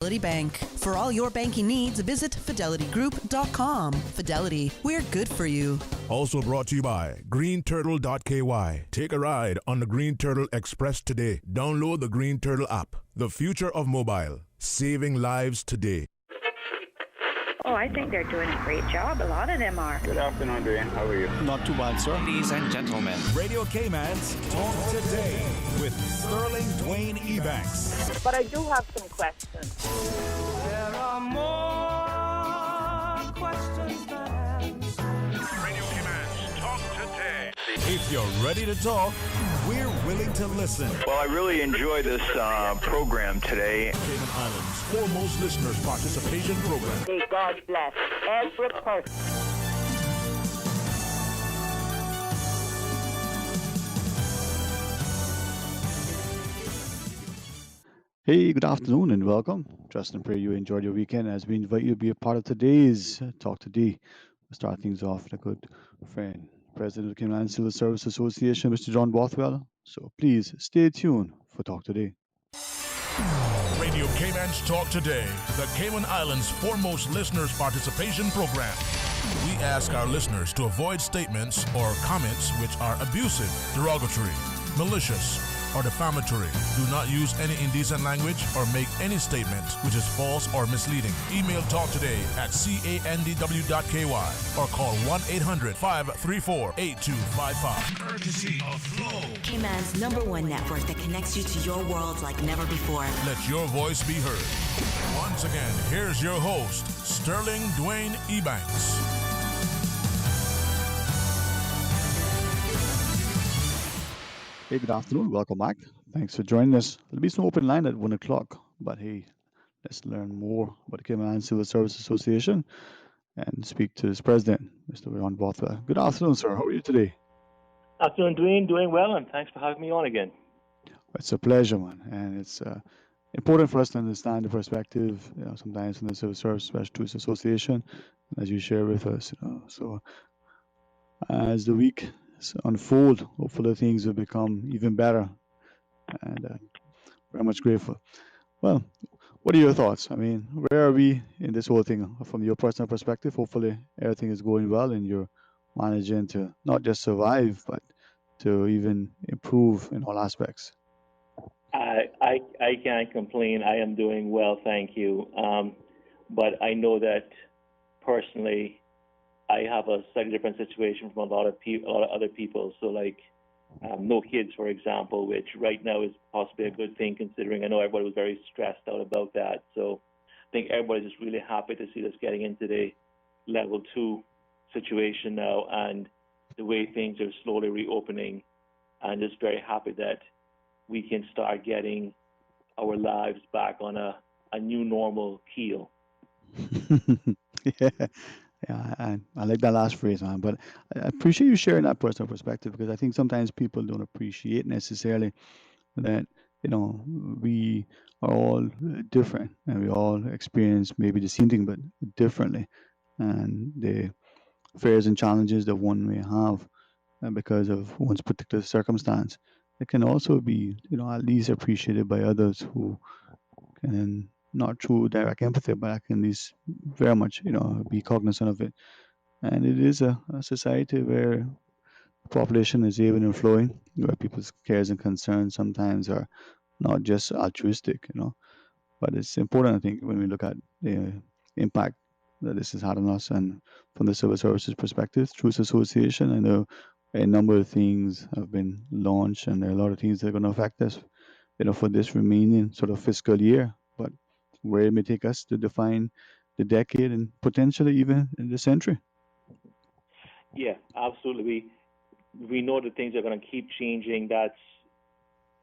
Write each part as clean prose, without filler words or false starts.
Fidelity Bank. For all your banking needs, visit fidelitygroup.com. Fidelity, we're good for you. Also brought to you by greenturtle.ky. Take a ride on the Green Turtle Express today. Download the Green Turtle app. The future of mobile. Saving lives today. Oh, I think they're doing a great job. A lot of them are. Good afternoon, Dwayne. How are you? Not too bad, sir. Ladies and gentlemen, Radio Cayman's Talk Today with Sterling Dwayne Ebanks. But I do have some questions. There are more questions than answers. Radio Cayman's Talk Today. If you're ready to talk, we're willing to listen. Well, I really enjoy this program today. Cayman Islands' foremost listeners participation program. May God bless every person. Hey, good afternoon and welcome. Trust and pray you enjoyed your weekend as we invite you to be a part of today's Talk Today. We'll start things off with a good friend, President of the Cayman Islands Civil Service Association, Mr. John Bothwell. So please stay tuned for Talk Today. Radio Cayman's Talk Today, the Cayman Islands' foremost listeners participation program. We ask our listeners to avoid statements or comments which are abusive, derogatory, malicious, or defamatory. Do not use any indecent language or make any statement which is false or misleading. Email talktoday@candw.ky or call 1-800-534-8255. Courtesy of Flow. Cayman's #1 network that connects you to your world like never before. Let your voice be heard. Once again, here's your host, Sterling Dwayne Ebanks. Hey, good afternoon. Welcome back. Thanks for joining us. There'll be some open line at 1 o'clock. But hey, let's learn more about the Cayman Islands Civil Service Association and speak to its president, Mr. John Bothwell. Good afternoon, sir. How are you today? Afternoon, Dwayne. Doing well, and thanks for having me on again. It's a pleasure, man. And it's important for us to understand the perspective, sometimes from the Civil Service Specialists Association, as you share with us. So as the week unfold, hopefully things will become even better, and very much grateful. Well, what are your thoughts? I mean, where are we in this whole thing from your personal perspective? Hopefully everything is going well and you're managing to not just survive but to even improve in all aspects. I can't complain. I am doing well, thank you. But I know that personally I have a slightly different situation from a lot of other people. So, like, no kids, for example, which right now is possibly a good thing, considering I know everybody was very stressed out about that. So, I think everybody's just really happy to see us getting into the level 2 situation now, and the way things are slowly reopening, and just very happy that we can start getting our lives back on a new normal keel. Yeah, I like that last phrase, man. But I appreciate you sharing that personal perspective, because I think sometimes people don't appreciate necessarily that, we are all different and we all experience maybe the same thing but differently. And the fears and challenges that one may have because of one's particular circumstance, it can also be, at least appreciated by others who can, not through direct empathy, but I can at least very much, be cognizant of it. And it is a society where the population is ebbing and flowing, where people's cares and concerns sometimes are not just altruistic, but it's important, I think, when we look at the impact that this has had on us. And from the civil services perspective, through this association, I know a number of things have been launched, and there are a lot of things that are going to affect us, for this remaining sort of fiscal year. But where it may take us to define the decade and potentially even in the century. Yeah, absolutely. We know that things are going to keep changing.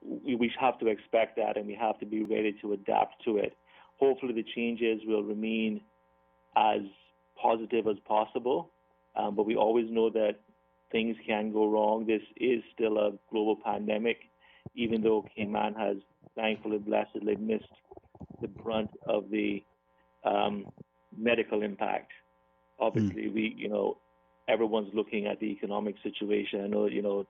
We have to expect that, and we have to be ready to adapt to it. Hopefully the changes will remain as positive as possible, but we always know that things can go wrong. This is still a global pandemic, even though Cayman has thankfully, blessedly missed the brunt of the medical impact. Obviously, everyone's looking at the economic situation. I know, it's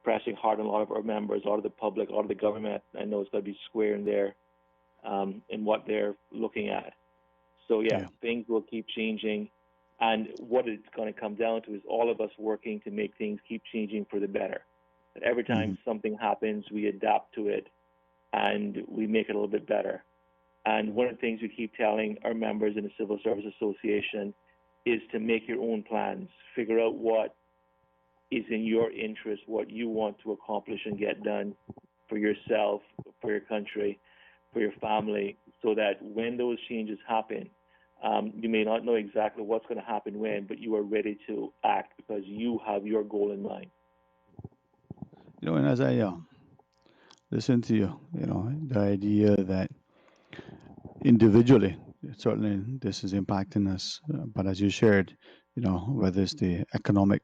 pressing hard on a lot of our members, a lot of the public, a lot of the government. I know it's got to be square in there. in what they're looking at. So yeah, Yeah. things will keep changing, and what it's going to come down to is all of us working to make things keep changing for the better. That every time something happens, we adapt to it and we make it a little bit better. And one of the things we keep telling our members in the Civil Service Association is to make your own plans, figure out what is in your interest, what you want to accomplish and get done for yourself, for your country, for your family, so that when those changes happen, you may not know exactly what's going to happen when, but you are ready to act because you have your goal in mind. And as I listen to you, the idea that individually, certainly this is impacting us, but as you shared, whether it's the economic,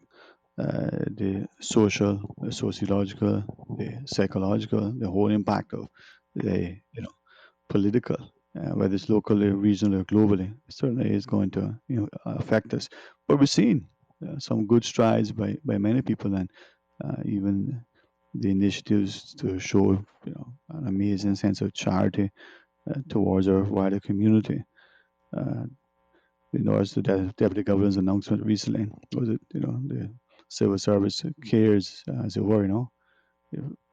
the social, the sociological, the psychological, the whole impact of the, political, whether it's locally, regionally, or globally, it certainly is going to, affect us. But we're seeing some good strides by many people, and even the initiatives to show, an amazing sense of charity towards our wider community. Uh, we noticed the deputy governor's announcement recently. Was it, the civil service cares, as it were,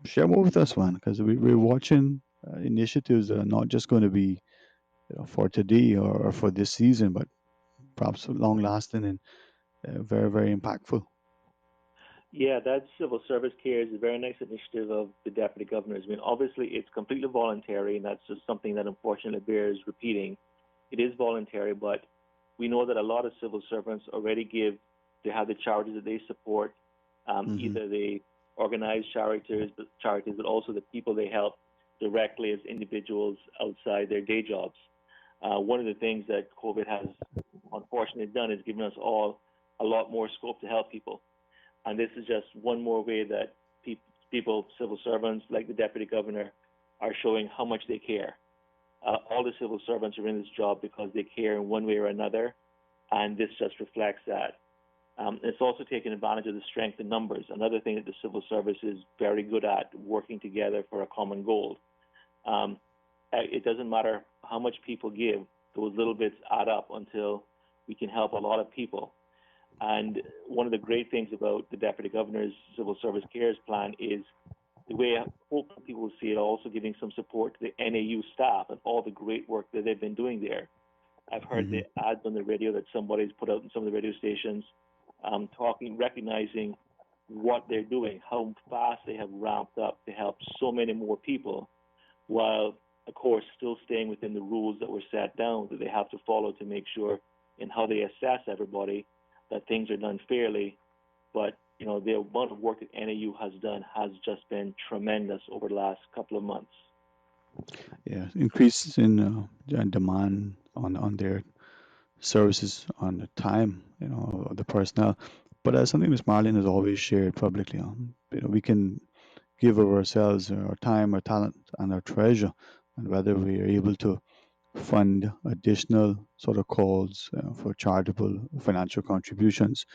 Share more with us, man, because we're watching initiatives that are not just going to be, for today or for this season, but perhaps long lasting and very, very impactful. Yeah, that Civil Service Care is a very nice initiative of the deputy governors. I mean, obviously, it's completely voluntary, and that's just something that unfortunately bears repeating. It is voluntary, but we know that a lot of civil servants already give. They have the charities that they support. Either they organize charities, but also the people they help directly as individuals outside their day jobs. One of the things that COVID has unfortunately done is given us all a lot more scope to help people. And this is just one more way that people, civil servants like the deputy governor, are showing how much they care. All the civil servants are in this job because they care in one way or another, and this just reflects that. It's also taking advantage of the strength in numbers. Another thing that the civil service is very good at, working together for a common goal. It doesn't matter how much people give; those little bits add up until we can help a lot of people. And one of the great things about the Deputy Governor's Civil Service Cares Plan is the way I hope people will see it, also giving some support to the NAU staff and all the great work that they've been doing there. I've heard the ads on the radio that somebody's put out in some of the radio stations, recognizing what they're doing, how fast they have ramped up to help so many more people, while, of course, still staying within the rules that were set down that they have to follow to make sure in how they assess everybody that things are done fairly. But, the amount of work that NAU has done has just been tremendous over the last couple of months. Yeah, increases in demand on their services, on the time, of the personnel. But as something Ms. Marlene has always shared publicly, we can give of ourselves, our time, our talent, and our treasure, and whether we are able to fund additional sort of calls for charitable financial contributions.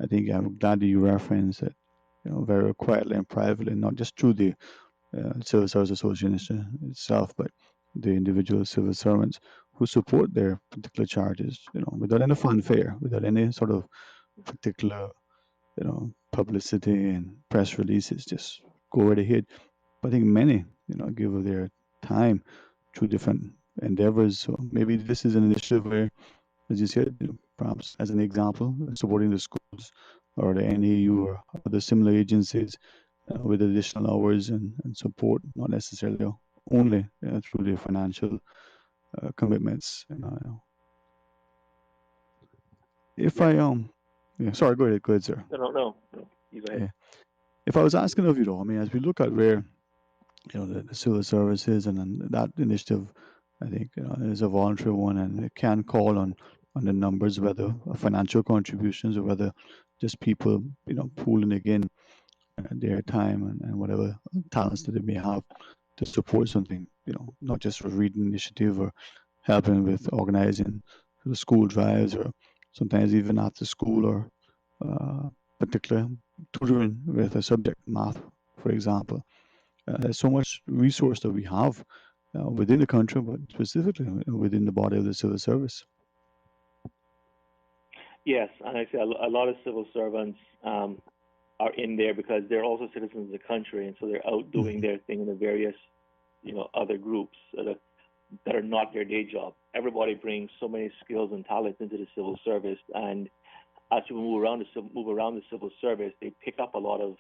I think I'm glad that you referenced it, very quietly and privately, not just through the Civil Service Association itself, but the individual civil servants who support their particular charities, without any fanfare, without any sort of particular, publicity and press releases, just go right ahead. But I think many, give of their time through different endeavors. So maybe this is an initiative where, as you said, perhaps as an example, supporting the schools or the NAU or other similar agencies with additional hours and support, not necessarily only through the financial commitments. If I yeah, sorry, go ahead, sir. No, you go ahead. Yeah. If I was asking of you though, I mean, as we look at where the civil services and then that initiative, I think is a voluntary one, and it can call on the numbers, whether financial contributions or whether just people pooling again their time and whatever talents that they may have to support something, not just for reading initiative or helping with organizing the school drives or sometimes even after school or particular tutoring with a subject, math, for example. There's so much resource that we have within the country, but specifically within the body of the civil service. Yes, and I say a lot of civil servants are in there because they're also citizens of the country, and so they're out doing their thing in the various, other groups that are not their day job. Everybody brings so many skills and talents into the civil service, and as you move around the civil service, they pick up a lot of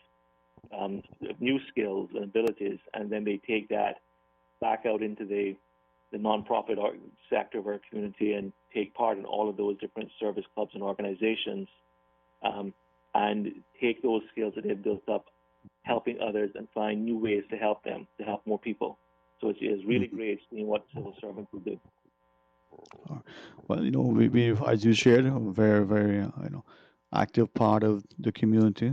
new skills and abilities, and then they take that back out into the nonprofit sector of our community and take part in all of those different service clubs and organizations, and take those skills that they've built up, helping others and find new ways to help them, to help more people. So it's really great seeing what civil servants will do. Well, we as you shared, a very, very, active part of the community,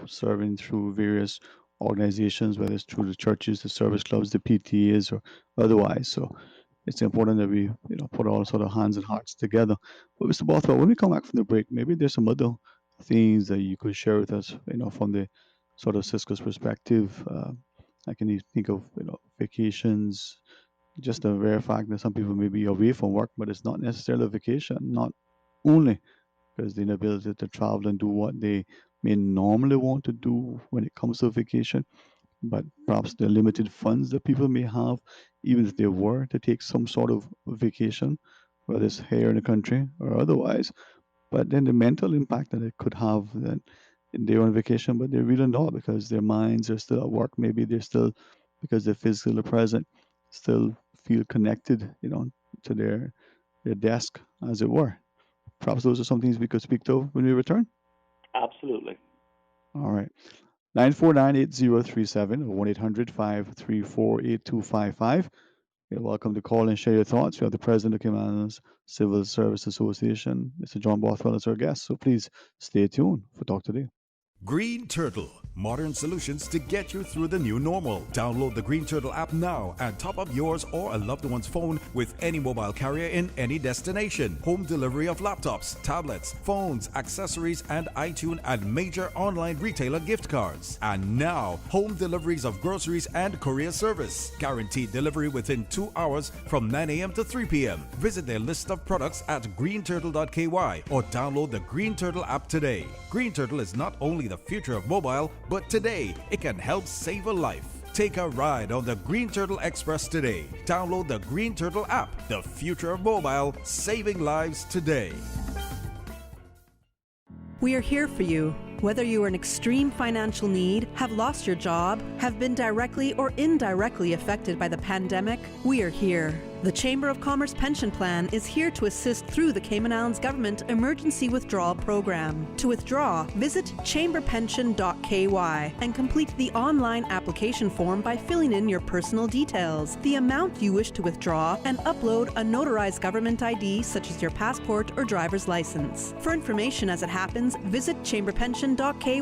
serving through various organizations, whether it's through the churches, the service clubs, the PTAs, or otherwise. So it's important that we, put all sort of hands and hearts together. But Mr. Bothwell, when we come back from the break, maybe there's some other things that you could share with us, from the sort of Cisco's perspective. I can even think of, vacations, just the rare fact that some people may be away from work, but it's not necessarily a vacation, not only because the inability to travel and do what they may normally want to do when it comes to vacation, but perhaps the limited funds that people may have, even if they were to take some sort of vacation, whether it's here in the country or otherwise, but then the mental impact that it could have that they're on vacation, but they're really not because their minds are still at work. Maybe they're still, because they're physically present, still feel connected, to their desk, as it were. Perhaps those are some things we could speak to when we return. Absolutely. All right. 949-8037 or 1-800-534-8255. You're welcome to call and share your thoughts. We have the President of Cayman Islands Civil Service Association, Mr. John Bothwell, as our guest. So please stay tuned for Talk Today. Green Turtle, modern solutions to get you through the new normal. Download the Green Turtle app now and top up yours or a loved one's phone with any mobile carrier in any destination. Home delivery of laptops, tablets, phones, accessories, and iTunes and major online retailer gift cards. And now, home deliveries of groceries and courier service. Guaranteed delivery within 2 hours from 9 a.m. to 3 p.m. Visit their list of products at greenturtle.ky or download the Green Turtle app today. Green Turtle is not only the future of mobile, but today it can help save a life. Take a ride on the Green Turtle Express today. Download the Green Turtle app, the future of mobile, saving lives today. We are here for you. Whether you are in extreme financial need, have lost your job, have been directly or indirectly affected by the pandemic, we are here. The Chamber of Commerce Pension Plan is here to assist through the Cayman Islands Government Emergency Withdrawal Program. To withdraw, visit chamberpension.ky and complete the online application form by filling in your personal details, the amount you wish to withdraw, and upload a notarized government ID such as your passport or driver's license. For information as it happens, visit chamberpension.ky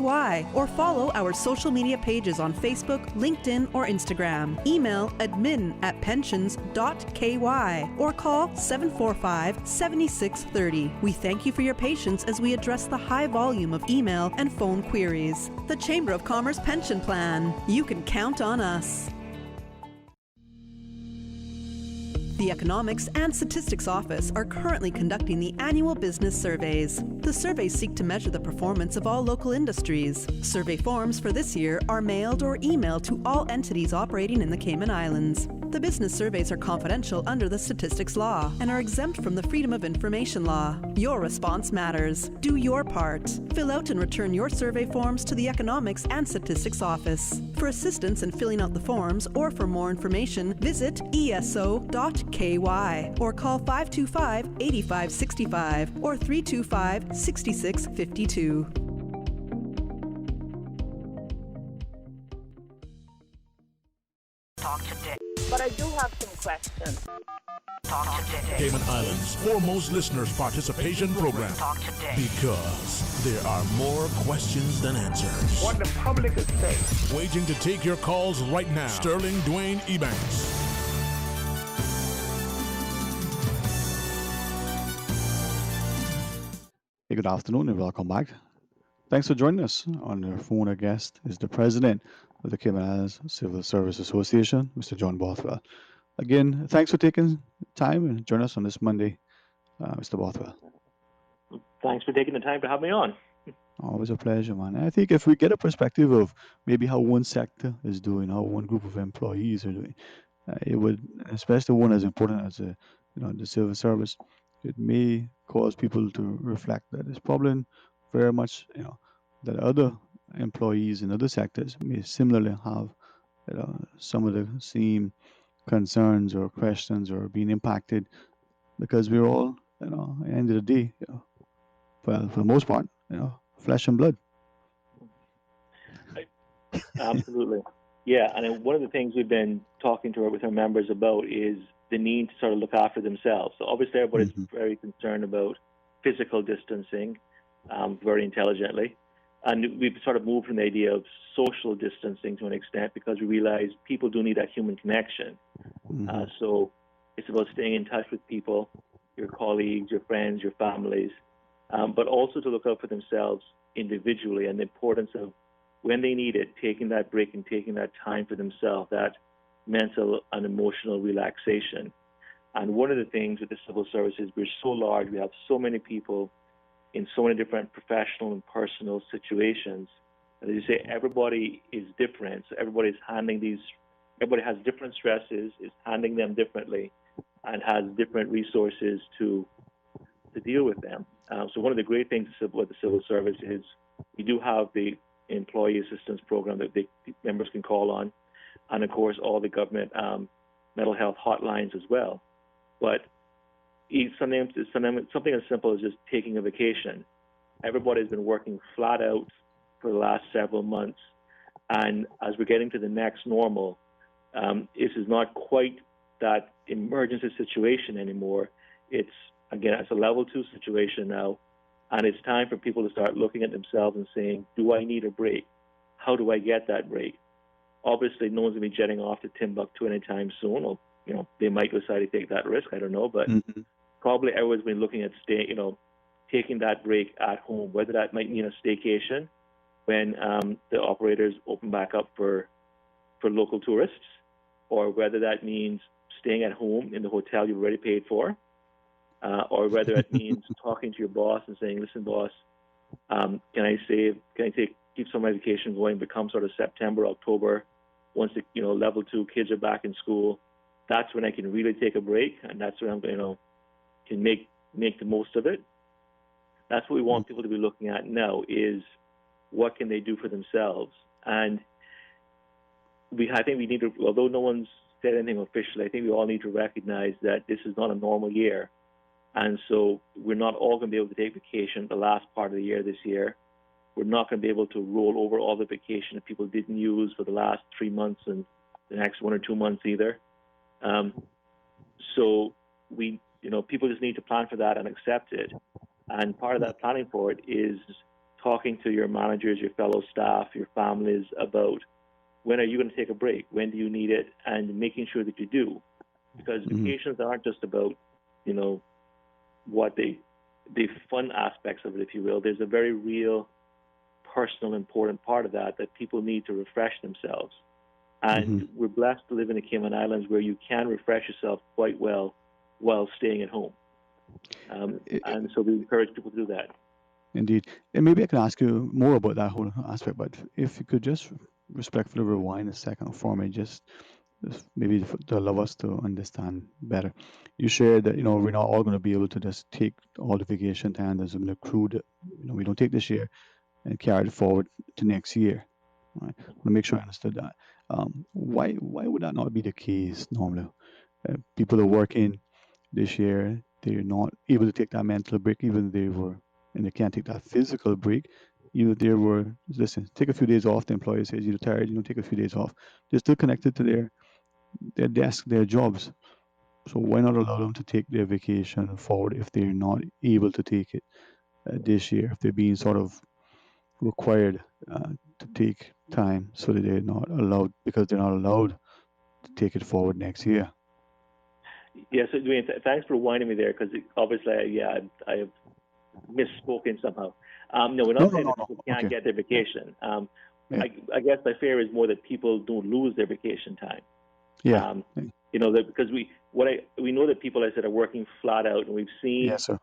or follow our social media pages on Facebook, LinkedIn, or Instagram. Email admin@pensions.ky or call 745-7630. We thank you for your patience as we address the high volume of email and phone queries. The Chamber of Commerce Pension Plan. You can count on us. The Economics and Statistics Office are currently conducting the annual business surveys. The surveys seek to measure the performance of all local industries. Survey forms for this year are mailed or emailed to all entities operating in the Cayman Islands. The business surveys are confidential under the Statistics Law and are exempt from the Freedom of Information Law. Your response matters. Do your part. Fill out and return your survey forms to the Economics and Statistics Office. For assistance in filling out the forms or for more information, visit eso.ky or call 525-8565 or 325-6652. Talk today. But I do have some questions. Talk today. Cayman Islands' foremost listeners participation program. Talk today. Because there are more questions than answers. What the public is saying. Waiting to take your calls right now. Sterling Dwayne Ebanks. Hey, good afternoon and welcome back. Thanks for joining us. On the phone, our guest is the President of the Cayman Islands Civil Service Association, Mr. John Bothwell. Again, thanks for taking time and joining us on this Monday, Mr. Bothwell. Thanks for taking the time to have me on. Always a pleasure, man. And I think if we get a perspective of maybe how one sector is doing, how one group of employees are doing, it would, especially one as important as the civil service, it may cause people to reflect that it's probably very much, that other employees in other sectors may similarly have, some of the same concerns or questions or being impacted because we're all, at the end of the day, well, for the most part, flesh and blood. Absolutely. Yeah, and one of the things we've been talking with our members about is the need to sort of look after themselves. So obviously everybody's very concerned about physical distancing very intelligently. And we've sort of moved from the idea of social distancing to an extent because we realize people do need that human connection. So it's about staying in touch with people, your colleagues, your friends, your families, but also to look out for themselves individually and the importance of when they need it, taking that break and taking that time for themselves, that mental and emotional relaxation. And one of the things with the civil service is we're so large, we have so many people in so many different professional and personal situations. And as you say, everybody is different. So everybody has different stresses, is handling them differently, and has different resources to deal with them. So one of the great things about the civil service is we do have the employee assistance program that the members can call on, and of course all the government mental health hotlines as well. But something as simple as just taking a vacation. Everybody's been working flat out for the last several months, and as we're getting to the next normal, this is not quite that emergency situation anymore. It's a level 2 situation now. And it's time for people to start looking at themselves and saying, do I need a break? How do I get that break? Obviously, no one's going to be jetting off to Timbuktu anytime soon. Or, they might decide to take that risk. I don't know. But probably everyone's been looking at taking that break at home, whether that might mean a staycation when the operators open back up for local tourists, or whether that means staying at home in the hotel you've already paid for. Or whether it means talking to your boss and saying, listen, boss, can I keep some of my vacation going, but come sort of September, October, once the level 2 kids are back in school, that's when I can really take a break, and that's when I'm can make the most of it. That's what we want people to be looking at now, is what can they do for themselves. And I think we need to, although no one's said anything officially, I think we all need to recognize that this is not a normal year. And so we're not all going to be able to take vacation the last part of the year this year. We're not going to be able to roll over all the vacation that people didn't use for the last 3 months and the next 1 or 2 months either. So people just need to plan for that and accept it. And part of that planning for it is talking to your managers, your fellow staff, your families about when are you going to take a break? When do you need it? And making sure that you do. Because vacations aren't just about, what the fun aspects of it, if you will. There's a very real, personal, important part of that people need to refresh themselves. And we're blessed to live in the Cayman Islands where you can refresh yourself quite well while staying at home. And so we encourage people to do that. Indeed. And maybe I can ask you more about that whole aspect, but if you could just respectfully rewind a second for me, just maybe to allow us to understand better. You shared that, we're not all going to be able to just take all the vacation time that's been accrued, we don't take this year and carry it forward to next year. Right? I want to make sure I understood that. Why would that not be the case normally? People are working this year, they're not able to take that mental break, even and they can't take that physical break. Listen, take a few days off. The employer says you're tired, take a few days off. They're still connected to their desk, their jobs. So why not allow them to take their vacation forward if they're not able to take it this year, if they're being sort of required to take time so that they're not allowed, because they're not allowed to take it forward next year? Yes, yeah, so Dwayne, thanks for reminding me there, because obviously, I have misspoken somehow. No, we're not saying that people can't get their vacation. I guess my fear is more that people don't lose their vacation time. Yeah. because we know that people, as I said, are working flat out, and Yes, sir.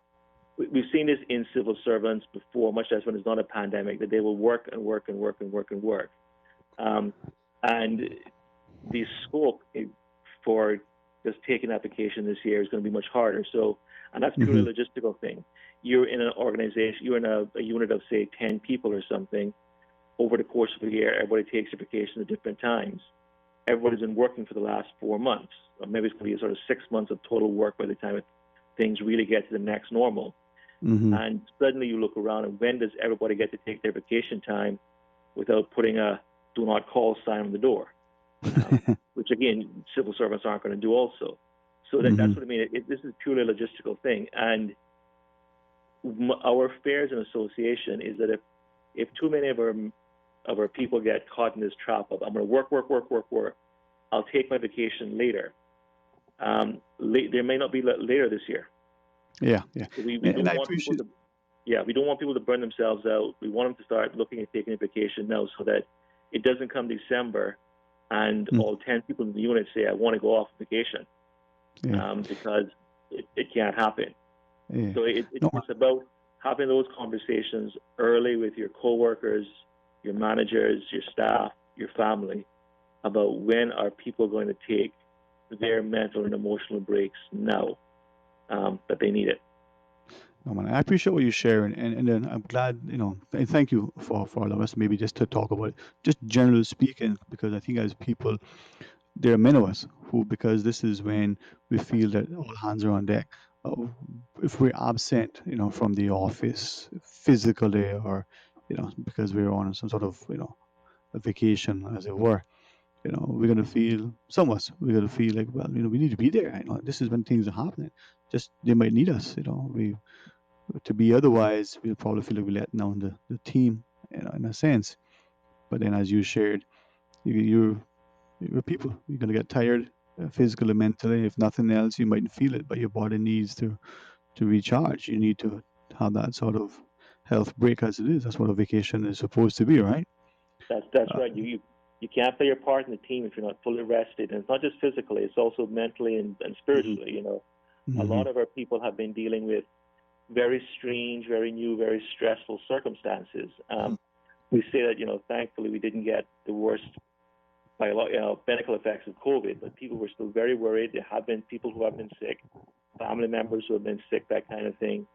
we've seen this in civil servants before, much less when it's not a pandemic, that they will work and work and work and work and work. And the scope for just taking application this year is going to be much harder. So, and that's purely a logistical thing. You're in an organization, you're in a unit of, say, 10 people or something. Over the course of a year, everybody takes their vacation at different times. Everybody's been working for the last 4 months, or maybe it's going to be sort of 6 months of total work by the time things really get to the next normal. And suddenly you look around, and when does everybody get to take their vacation time without putting a do not call sign on the door? Which, again, civil servants aren't going to do also. So that's what I mean. This is purely a logistical thing. And our affairs and association is that if too many of our people get caught in this trap of, I'm going to work, I'll take my vacation later. There may not be later this year. Yeah. So we don't want people to, we don't want people to burn themselves out. We want them to start looking at taking a vacation now, so that it doesn't come December and all 10 people in the unit say, I want to go off vacation, because it can't happen. So it's about having those conversations early with your coworkers, your managers, your staff, your family, about when are people going to take their mental and emotional breaks now, that they need it. No, man, I appreciate what you share, and then I'm glad, and thank you for allowing us maybe just to talk about it, just generally speaking, because I think as people, there are many of us who, because this is when we feel that all hands are on deck. If we're absent, from the office physically, or, because we're on some sort of, a vacation, as it were, we're gonna feel, some of us, we're gonna feel like, well, we need to be there. This is when things are happening. Just they might need us. We to be otherwise, we'll probably feel like we're letting down the team, in a sense. But then, as you shared, you're people. You're gonna get tired, physically, mentally. If nothing else, you mightn't feel it, but your body needs to recharge. You need to have that sort of health break, as it is. That's what a vacation is supposed to be, right? That's right. You can't play your part in the team if you're not fully rested, and it's not just physically; it's also mentally and spiritually. A lot of our people have been dealing with very strange, very new, very stressful circumstances. We say that thankfully we didn't get the worst medical effects of COVID, but people were still very worried. There have been people who have been sick, family members who have been sick, that kind of thing.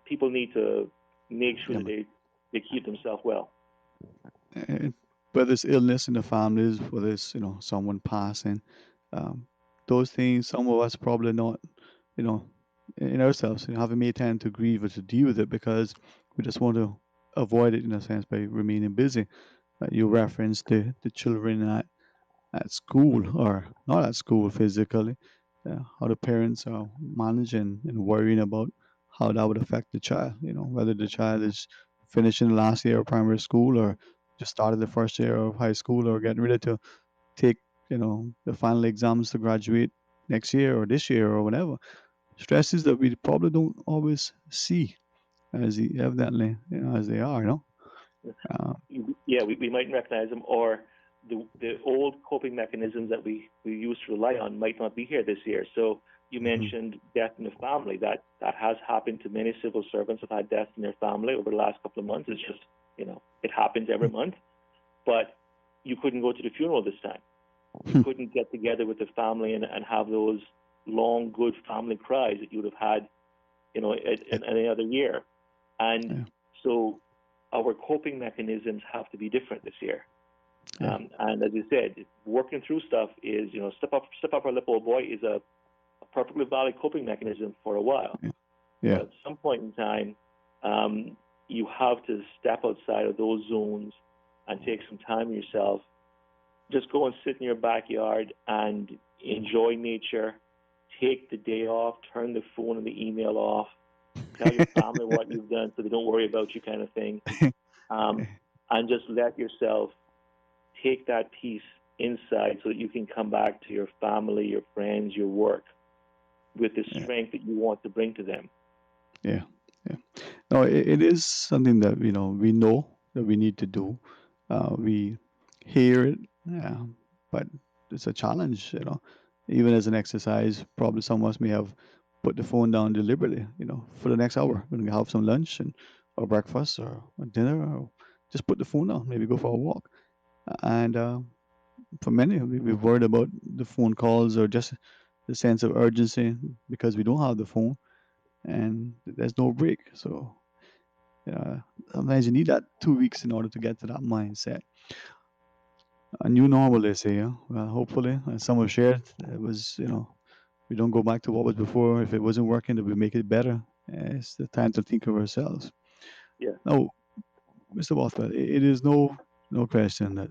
People need to make sure that they keep themselves well. Whether it's illness in the families, whether it's someone passing, those things, some of us probably not, in ourselves, haven't made time to grieve or to deal with it, because we just want to avoid it, in a sense, by remaining busy. You referenced the children at school, or not at school physically, how the parents are managing and worrying about how that would affect the child, whether the child is finishing the last year of primary school, or just started the first year of high school, or getting ready to take, the final exams to graduate next year or this year or whatever. Stresses that we probably don't always see as evidently, as they are, we mightn't recognize them, or the old coping mechanisms that we used to rely on might not be here this year. So you mentioned death in the family. That has happened to many civil servants have had deaths in their family over the last couple of months. It's just, it happens every month. But you couldn't go to the funeral this time. You couldn't get together with the family and have those long, good family cries that you would have had, in any other year. And so our coping mechanisms have to be different this year. And as you said, working through stuff is, step up our lip, old boy, is a perfectly valid coping mechanism for a while. But at some point in time, you have to step outside of those zones and take some time yourself. Just go and sit in your backyard and enjoy nature. Take the day off, turn the phone and the email off, tell your family what you've done so they don't worry about you, kind of thing. And just let yourself take that peace inside so that you can come back to your family, your friends, your work with the strength that you want to bring to them. Yeah. No, it is something that we know that we need to do. We hear it, but it's a challenge, even as an exercise. Probably some of us may have put the phone down deliberately, for the next hour. We're going to have some lunch or breakfast or dinner, or just put the phone down, maybe go for a walk. And for many, we're worried about the phone calls or just the sense of urgency because we don't have the phone and there's no break. So uh, sometimes you need that 2 weeks in order to get to that mindset. A new normal, they say. Well, hopefully, as some have shared, it was, we don't go back to what was before. If it wasn't working, that we make it better. It's the time to think of ourselves. Yeah. Now, Mr. Bothwell, it is no question that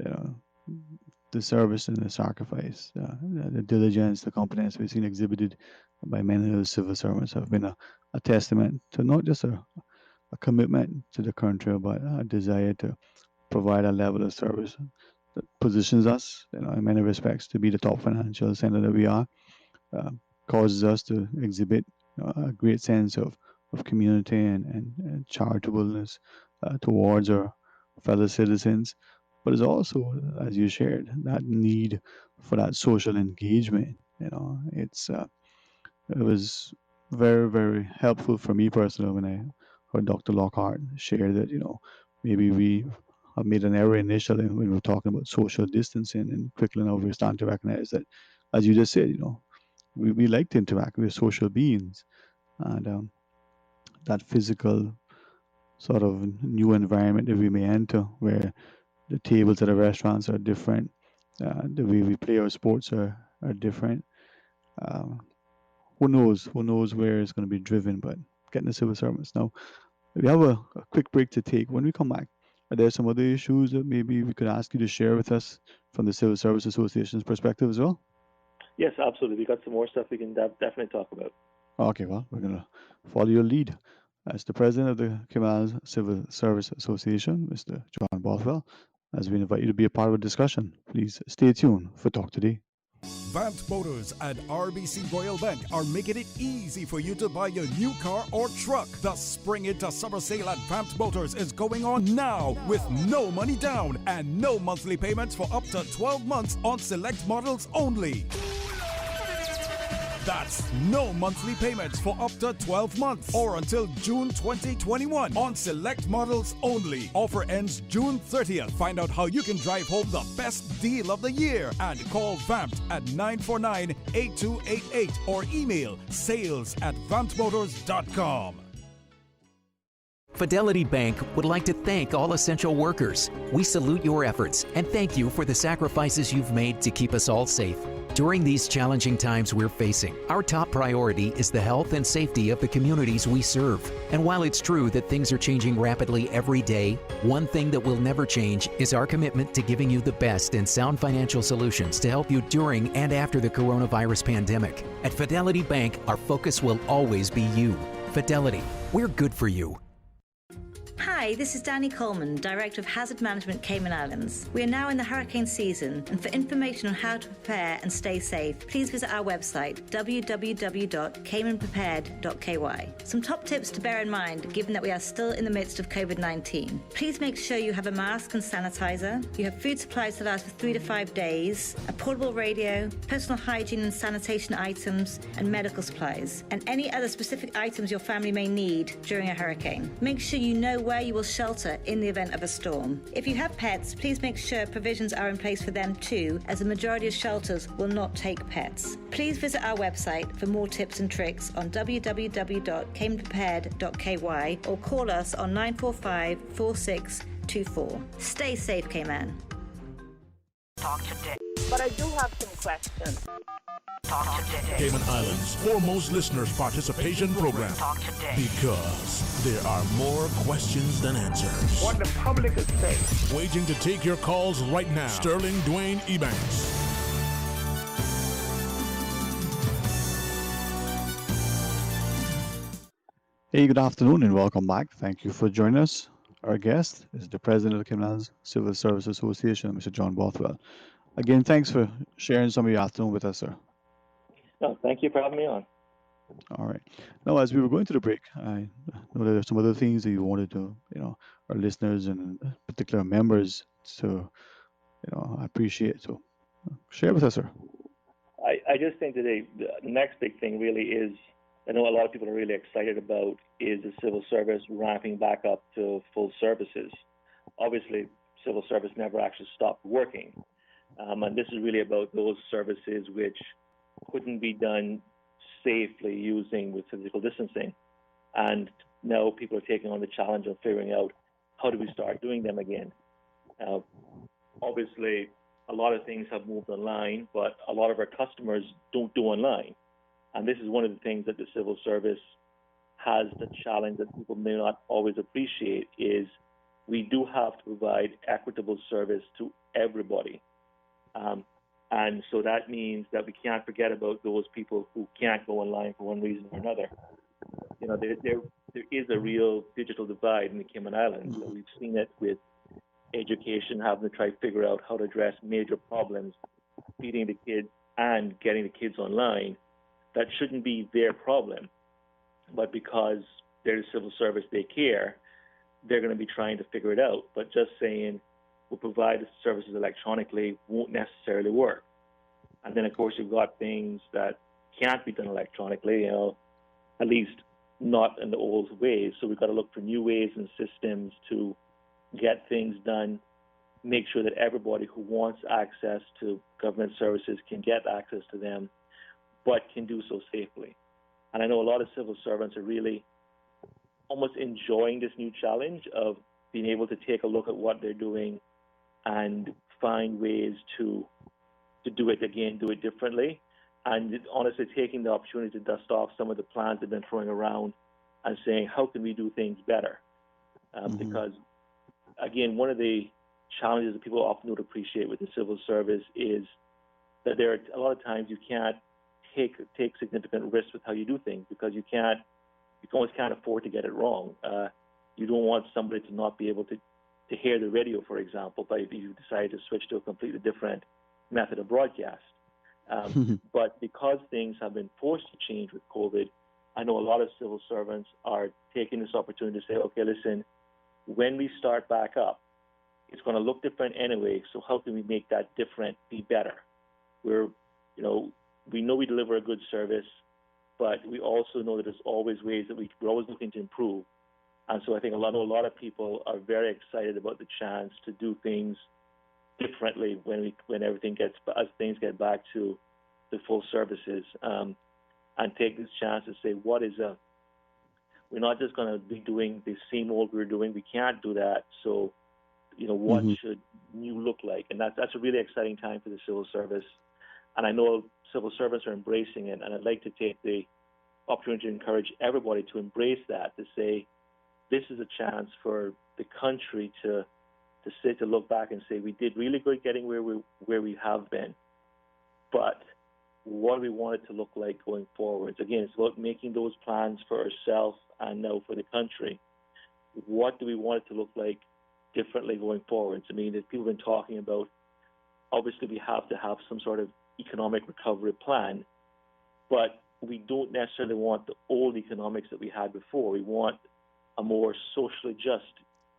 you know, the service and the sacrifice, the diligence, the competence we've seen exhibited by many of the civil servants have been a testament to not just a commitment to the country, but a desire to provide a level of service that positions us, in many respects, to be the top financial center that we are, uh, causes us to exhibit a great sense of community and charitableness towards our fellow citizens. But it's also, as you shared, that need for that social engagement. It was very, very helpful for me personally when I heard Dr. Lockhart share that, maybe we have made an error initially when we were talking about social distancing, and quickly now we're starting to recognize that, as you just said, we like to interact with social beings, and that physical sort of new environment that we may enter where the tables at the restaurants are different, the way we play our sports are different. Um, who knows where it's going to be driven, but getting the civil servants. Now, we have a quick break to take. When we come back, are there some other issues that maybe we could ask you to share with us from the Civil Service Association's perspective as well? Yes, absolutely. We got some more stuff we can definitely talk about. Okay, well, we're going to follow your lead. As the president of the Cayman Civil Service Association, Mr. John Bothwell, as we invite you to be a part of the discussion, please stay tuned for Talk Today. Vant Motors and RBC Royal Bank are making it easy for you to buy your new car or truck. The spring into summer sale at Vant Motors is going on now with no money down and no monthly payments for up to 12 months on select models only. That's no monthly payments for up to 12 months or until June 2021 on select models only. Offer ends June 30th. Find out how you can drive home the best deal of the year and call VAMT at 949-8288 or email sales@vantmotors.com. Fidelity Bank would like to thank all essential workers. We salute your efforts and thank you for the sacrifices you've made to keep us all safe. During these challenging times we're facing, our top priority is the health and safety of the communities we serve. And while it's true that things are changing rapidly every day, one thing that will never change is our commitment to giving you the best and sound financial solutions to help you during and after the coronavirus pandemic. At Fidelity Bank, our focus will always be you. Fidelity, we're good for you. Hi, this is Danny Coleman, Director of Hazard Management Cayman Islands. We are now in the hurricane season, and for information on how to prepare and stay safe, please visit our website, www.caymanprepared.ky. Some top tips to bear in mind, given that we are still in the midst of COVID-19. Please make sure you have a mask and sanitizer, you have food supplies to last for 3 to 5 days, a portable radio, personal hygiene and sanitation items, and medical supplies, and any other specific items your family may need during a hurricane. Make sure you know where you will shelter in the event of a storm. If you have pets, please make sure provisions are in place for them too, as the majority of shelters will not take pets. Please visit our website for more tips and tricks on www.caymanprepared.ky or call us on 945-4624. Stay safe, Cayman. Talk today. But I do have some questions. Talk today. Cayman Islands' foremost listeners participation program. Talk today. Because there are more questions than answers. What the public is saying. Waiting to take your calls right now. Sterling Dwayne Ebanks. Hey, good afternoon and welcome back. Thank you for joining us. Our guest is the president of the Cayman Islands Civil Service Association, Mr. John Bothwell. Again, thanks for sharing some of your afternoon with us, sir. No, thank you for having me on. All right. Now, as we were going to the break, I know there are some other things that you wanted to, our listeners and particular members to, appreciate. So Share with us, sir. I just think that the next big thing really is, I know a lot of people are really excited about, is the civil service ramping back up to full services. Obviously, civil service never actually stopped working. And this is really about those services which couldn't be done safely using with physical distancing. And now people are taking on the challenge of figuring out how do we start doing them again. Obviously, a lot of things have moved online, but a lot of our customers don't do online. And this is one of the things that the civil service has the challenge that people may not always appreciate is we do have to provide equitable service to everybody. And so that means that we can't forget about those people who can't go online for one reason or another. You know, there is a real digital divide in the Cayman Islands. So we've seen it with education having to try to figure out how to address major problems, feeding the kids and getting the kids online. That shouldn't be their problem. But because they're the civil service, they care, they're going to be trying to figure it out. But just saying we'll provide the services electronically won't necessarily work. And then, of course, you've got things that can't be done electronically, you know, at least not in the old ways. So we've got to look for new ways and systems to get things done, make sure that everybody who wants access to government services can get access to them, but can do so safely. And I know a lot of civil servants are really almost enjoying this new challenge of being able to take a look at what they're doing and find ways to do it again, do it differently, and honestly taking the opportunity to dust off some of the plans they've been throwing around and saying, how can we do things better? Because, again, one of the challenges that people often don't appreciate with the civil service is that there are a lot of times you can't take significant risks with how you do things because you always can't afford to get it wrong. You don't want somebody to not be able to hear the radio, for example, but if you decide to switch to a completely different method of broadcast. But because things have been forced to change with COVID, I know a lot of civil servants are taking this opportunity to say, okay, listen, when we start back up, it's going to look different anyway, so how can we make that different be better? We know we deliver a good service, but we also know that there's always ways that we're always looking to improve. And so I think a lot of people are very excited about the chance to do things differently when as things get back to the full services, and take this chance to say, we're not just going to be doing the same old we're doing. We can't do that. So, what should new look like? And that's a really exciting time for the civil service. And I know civil servants are embracing it. And I'd like to take the opportunity to encourage everybody to embrace that, to say, this is a chance for the country to look back and say, we did really good getting where we have been, but what do we want it to look like going forwards? Again, it's about making those plans for ourselves and now for the country. What do we want it to look like differently going forwards? I mean, as people have been talking about, obviously we have to have some sort of economic recovery plan, but we don't necessarily want the old economics that we had before. We want a more socially just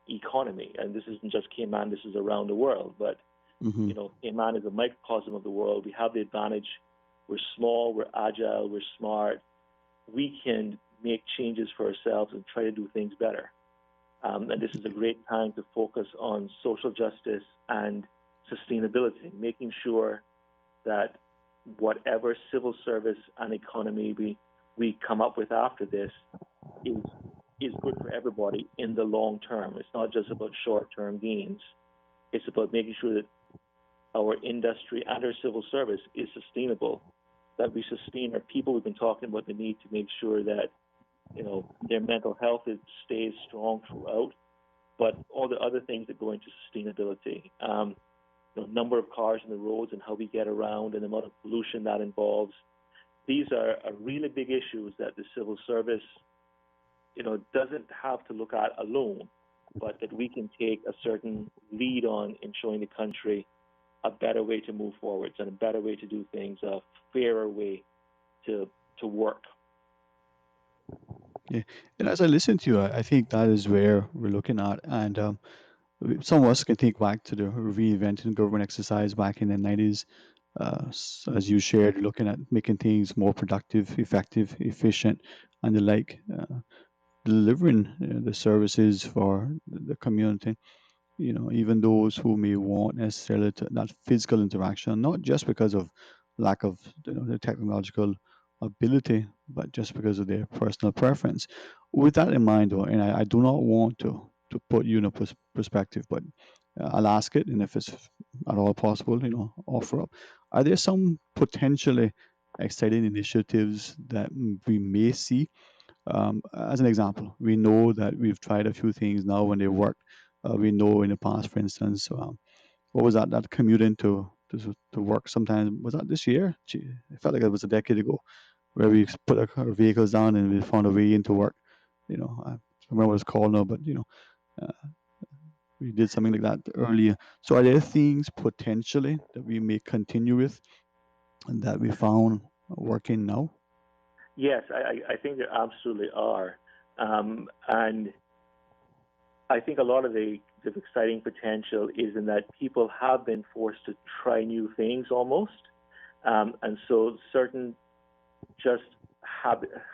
economy, and this isn't just Cayman, this is around the world, but Cayman is a microcosm of the world. We have the advantage. We're small, we're agile, we're smart. We can make changes for ourselves and try to do things better. And this is a great time to focus on social justice and sustainability, making sure that whatever civil service and economy we come up with after this is good for everybody in the long term. It's not just about short-term gains. It's about making sure that our industry and our civil service is sustainable, that we sustain our people. We've been talking about the need to make sure that their mental health stays strong throughout, but all the other things that go into sustainability, number of cars on the roads and how we get around and the amount of pollution that involves. These are really big issues that the civil service doesn't have to look at alone, but that we can take a certain lead on in showing the country a better way to move forwards and a better way to do things, a fairer way to work. Yeah, and as I listen to you, I think that is where we're looking at, and some of us can think back to the reinventing government exercise back in the 90s, as you shared, looking at making things more productive, effective, efficient, and the like, delivering the services for the community. Even those who may want necessarily that physical interaction, not just because of lack of the technological ability, but just because of their personal preference. With that in mind, though, and I do not want to put you in a perspective, but I'll ask it, and if it's at all possible, offer up. Are there some potentially exciting initiatives that we may see? As an example, we know that we've tried a few things now when they work. We know in the past, for instance, what was that commute into to work sometimes, was that this year? Gee, it felt like it was a decade ago, where we put our vehicles down and we found a way into work. I don't remember what it's called now, but uh, we did something like that earlier. So are there things potentially that we may continue with and that we found working now? Yes, I think there absolutely are. And I think a lot of the exciting potential is in that people have been forced to try new things almost. And so certain just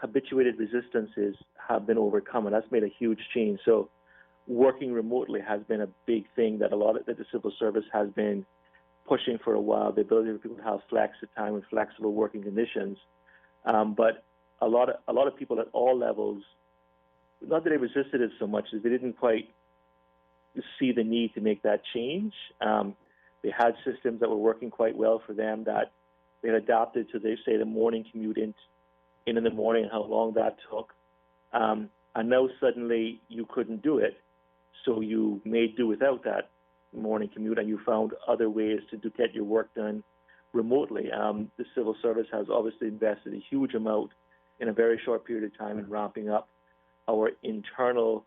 habituated resistances have been overcome, and that's made a huge change. So working remotely has been a big thing that that the civil service has been pushing for a while, the ability for people to have flexi time and flexible working conditions. But a lot of people at all levels, not that they resisted it so much as they didn't quite see the need to make that change. They had systems that were working quite well for them that they had adapted to, they say, the morning commute in the morning and how long that took. And now suddenly you couldn't do it. So you made do without that morning commute, and you found other ways to get your work done remotely. The civil service has obviously invested a huge amount in a very short period of time in ramping up our internal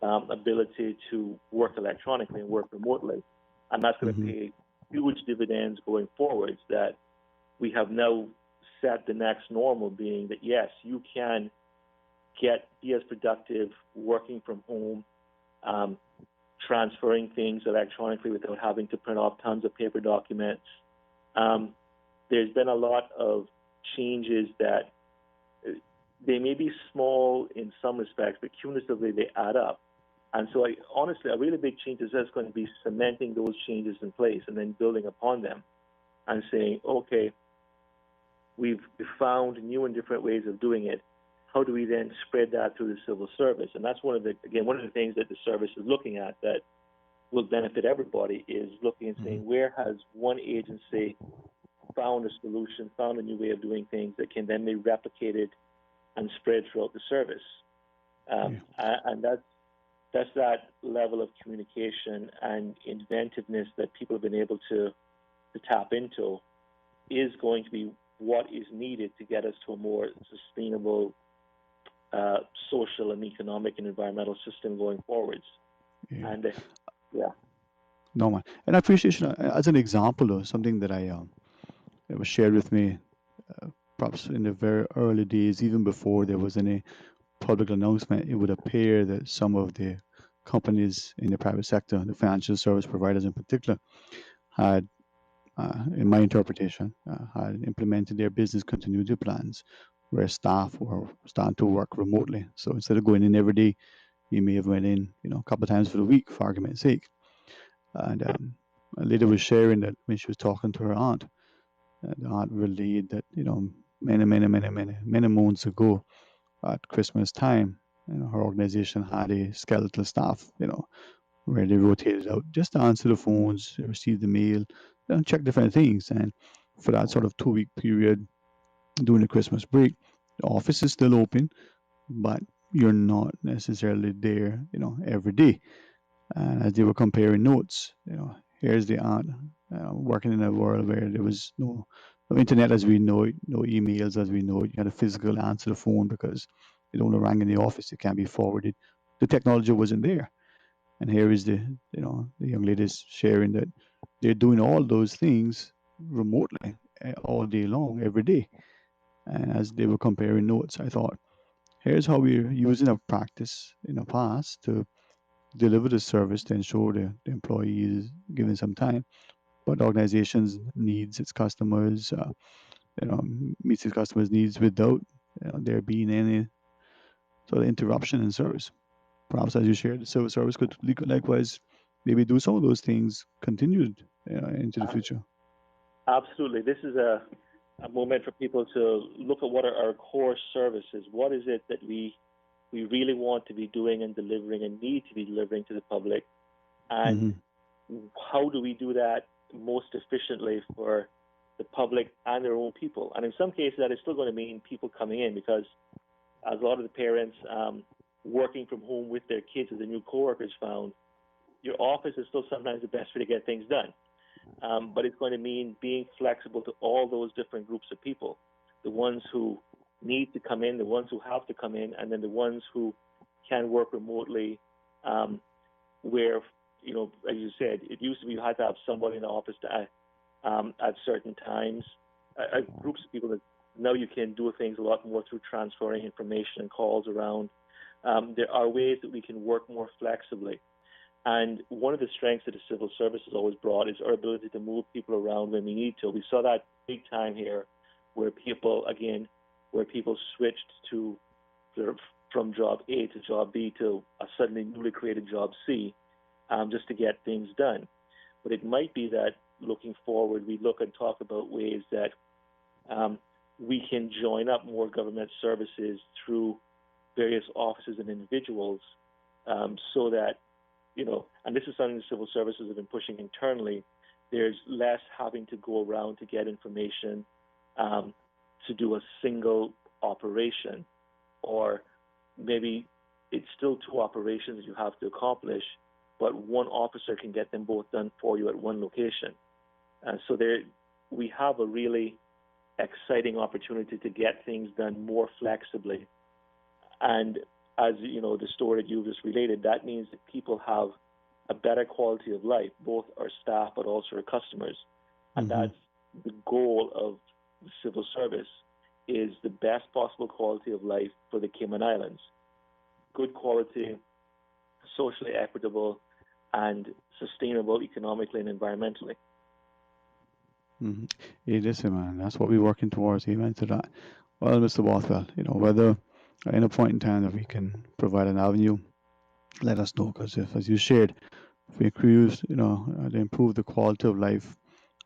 ability to work electronically and work remotely. And that's going to pay huge dividends going forwards, that we have now set the next normal being that, yes, you can be as productive working from home, transferring things electronically without having to print off tons of paper documents. There's been a lot of changes that they may be small in some respects, but cumulatively they add up. And so honestly, a really big change is just going to be cementing those changes in place and then building upon them and saying, okay, we've found new and different ways of doing it. How do we then spread that through the civil service? And that's one of the things that the service is looking at that will benefit everybody, is looking and saying, where has one agency found a solution, found a new way of doing things that can then be replicated and spread throughout the service? And that's that level of communication and inventiveness that people have been able to tap into is going to be what is needed to get us to a more sustainable social and economic and environmental system going forwards. And No, man. And I appreciate as an example of something that it was shared with me perhaps in the very early days, even before there was any public announcement. It would appear that some of the companies in the private sector, the financial service providers in particular, had, in my interpretation, had implemented their business continuity plans where staff were starting to work remotely. So instead of going in every day, you may have went in, a couple of times for the week, for argument's sake. And a lady was sharing that when she was talking to her aunt, the aunt relayed that, many moons ago at Christmas time, her organization had a skeletal staff, where they rotated out just to answer the phones, receive the mail, and check different things. And for that sort of 2-week period during the Christmas break, the office is still open, but you're not necessarily there, every day. And as they were comparing notes, here's the aunt working in a world where there was no internet as we know it, no emails as we know it. You had to physically answer the phone because it only rang in the office. It can't be forwarded. The technology wasn't there. And here is the young ladies sharing that they're doing all those things remotely all day long, every day. And as they were comparing notes, I thought, here's how we're using a practice in the past to deliver the service to ensure the employee is given some time. but organizations needs its customers, meets its customers' needs without there being any sort of interruption in service. Perhaps, as you shared, the civil service could likewise maybe do some of those things continued into the future. Absolutely. This is a moment for people to look at what are our core services. What is it that we really want to be doing and delivering and need to be delivering to the public? And how do we do that most efficiently for the public and their own people? And in some cases, that is still going to mean people coming in, because as a lot of the parents working from home with their kids, as the new coworkers found, your office is still sometimes the best way to get things done. But it's going to mean being flexible to all those different groups of people, the ones who need to come in, the ones who have to come in, and then the ones who can work remotely, where, as you said, it used to be you had to have somebody in the office at certain times, groups of people that now you can do things a lot more through transferring information and calls around. There are ways that we can work more flexibly. And one of the strengths that the civil service has always brought is our ability to move people around when we need to. We saw that big time here where people switched from job A to job B to a suddenly newly created job C, just to get things done. But it might be that looking forward, we look and talk about ways that we can join up more government services through various offices and individuals, so that, and this is something the civil services have been pushing internally, there's less having to go around to get information to do a single operation, or maybe it's still two operations you have to accomplish, but one officer can get them both done for you at one location. So we have a really exciting opportunity to get things done more flexibly. And as the story that you just related, that means that people have a better quality of life, both our staff but also our customers. And that's the goal of the civil service, is the best possible quality of life for the Cayman Islands. Good quality, socially equitable, and sustainable economically and environmentally. It is, man. That's what we're working towards. Amen to that. Well, Mr. Bothwell, whether at any point in time that we can provide an avenue, let us know, because if, as you shared, if we increase, to improve the quality of life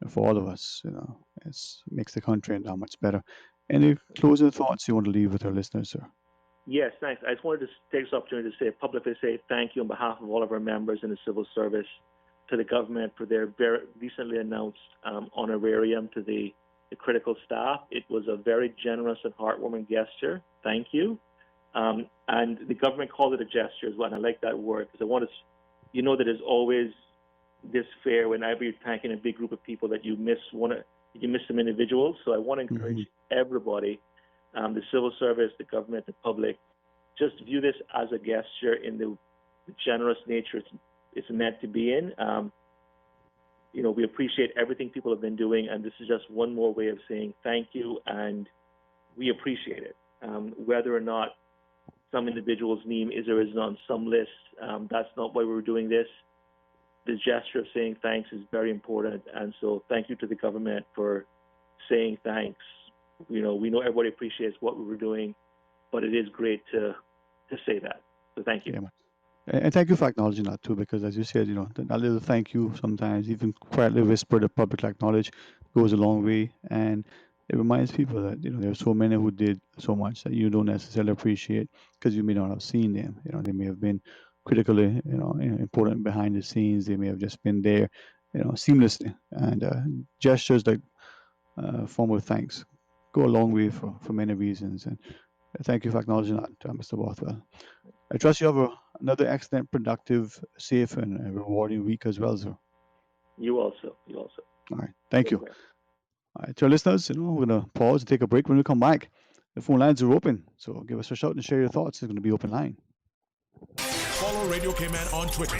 for all of us, it makes the country that much better. Any closing thoughts you want to leave with our listeners, sir? Yes, thanks. I just wanted to take this opportunity to publicly say thank you on behalf of all of our members in the civil service to the government for their very recently announced honorarium to the critical staff. It was a very generous and heartwarming gesture. Thank you. And the government called it a gesture as well, and I like that word, because I want to, that there's always this fear whenever you're thanking a big group of people that you miss some individuals. So I want to encourage everybody, the civil service, the government, the public, just view this as a gesture in the generous nature it's meant to be in. We appreciate everything people have been doing, and this is just one more way of saying thank you, and we appreciate it. Whether or not some individual's name is or isn't on some list, that's not why we're doing this. The gesture of saying thanks is very important, and so thank you to the government for saying thanks. We know everybody appreciates what we were doing, but it is great to say that. So thank you. Yeah, and thank you for acknowledging that too, because as you said, that little thank you, sometimes even quietly whispered, a public acknowledge, goes a long way, and it reminds people that there are so many who did so much that you don't necessarily appreciate because you may not have seen them. They may have been critically, important behind the scenes. They may have just been there, seamlessly. And gestures like form of thanks go a long way for many reasons. And thank you for acknowledging that, Mr. Bothwell. I trust you have another excellent, productive, safe, and rewarding week as well, sir. You also. All right. Thank you. All right, to our listeners, we're going to pause and take a break. When we come back, the phone lines are open. So give us a shout and share your thoughts. It's going to be open line. Follow Radio Cayman on Twitter.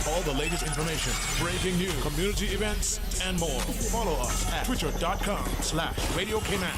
All the latest information, breaking news, community events, and more. Follow us at twitter.com/Radio Cayman.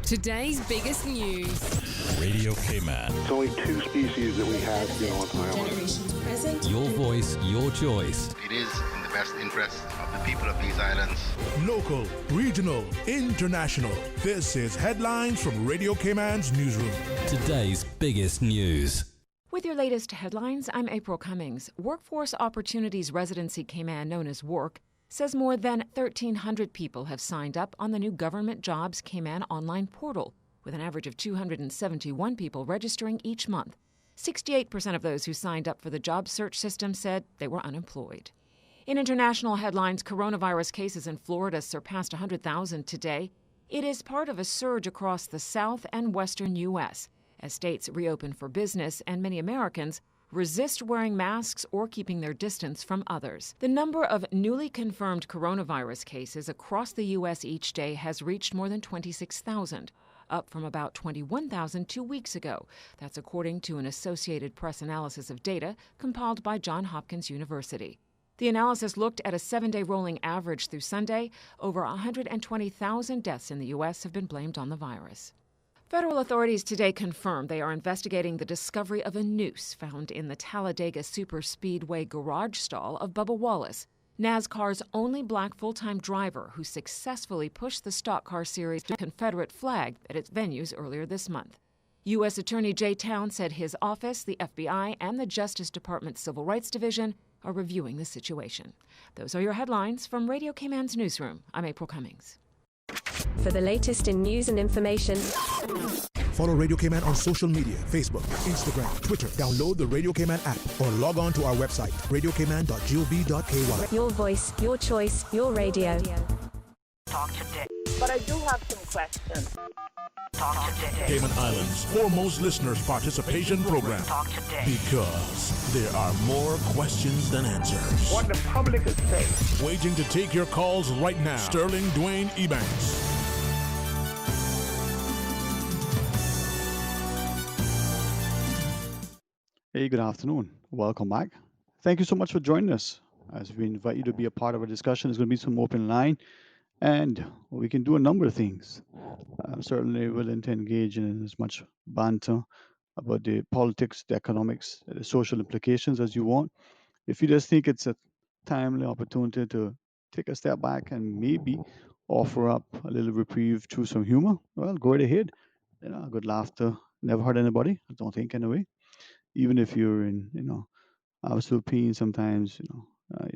Today's biggest news. Radio Cayman. It's only two species that we have, on Island. Generations present. Your voice, your choice. It is in the best interest of the people of these islands. Local, regional, international. This is Headlines from Radio Cayman's newsroom. Today's biggest news. With your latest headlines, I'm April Cummings. Workforce Opportunities Residency Cayman, known as WORK, says more than 1,300 people have signed up on the new Government Jobs Cayman online portal, with an average of 271 people registering each month. 68% of those who signed up for the job search system said they were unemployed. In international headlines, coronavirus cases in Florida surpassed 100,000 today. It is part of a surge across the south and western U.S. as states reopen for business and many Americans resist wearing masks or keeping their distance from others. The number of newly confirmed coronavirus cases across the U.S. each day has reached more than 26,000, up from about 21,000 2 weeks ago. That's according to an Associated Press analysis of data compiled by Johns Hopkins University. The analysis looked at a 7-day rolling average through Sunday. Over 120,000 deaths in the U.S. have been blamed on the virus. Federal authorities today confirmed they are investigating the discovery of a noose found in the Talladega Superspeedway garage stall of Bubba Wallace, NASCAR's only black full-time driver who successfully pushed the stock car series to Confederate flag at its venues earlier this month. U.S. Attorney Jay Town said his office, the FBI, and the Justice Department's Civil Rights Division are reviewing the situation. Those are your headlines from Radio Cayman's newsroom. I'm April Cummings. For the latest in news and information, follow Radio Cayman on social media, Facebook, Instagram, Twitter. Download the Radio Cayman app or log on to our website, radiocayman.gov.ky. Your voice, your choice, your radio. Talk today. But I do have some questions. Talk today. Cayman Islands' foremost listeners' participation program. Talk today. Because there are more questions than answers. What the public is saying. Waging to take your calls right now. Sterling Dwayne Ebanks. Hey, good afternoon. Welcome back. Thank you so much for joining us. As we invite you to be a part of our discussion, there's going to be some open line, and we can do a number of things. Certainly willing to engage in as much banter about the politics, the economics, the social implications as you want. If you just think it's a timely opportunity to take a step back and maybe offer up a little reprieve through some humor, well, go right ahead. Good laughter never hurt anybody, I don't think, anyway. Even if you're in, absolute pain sometimes, you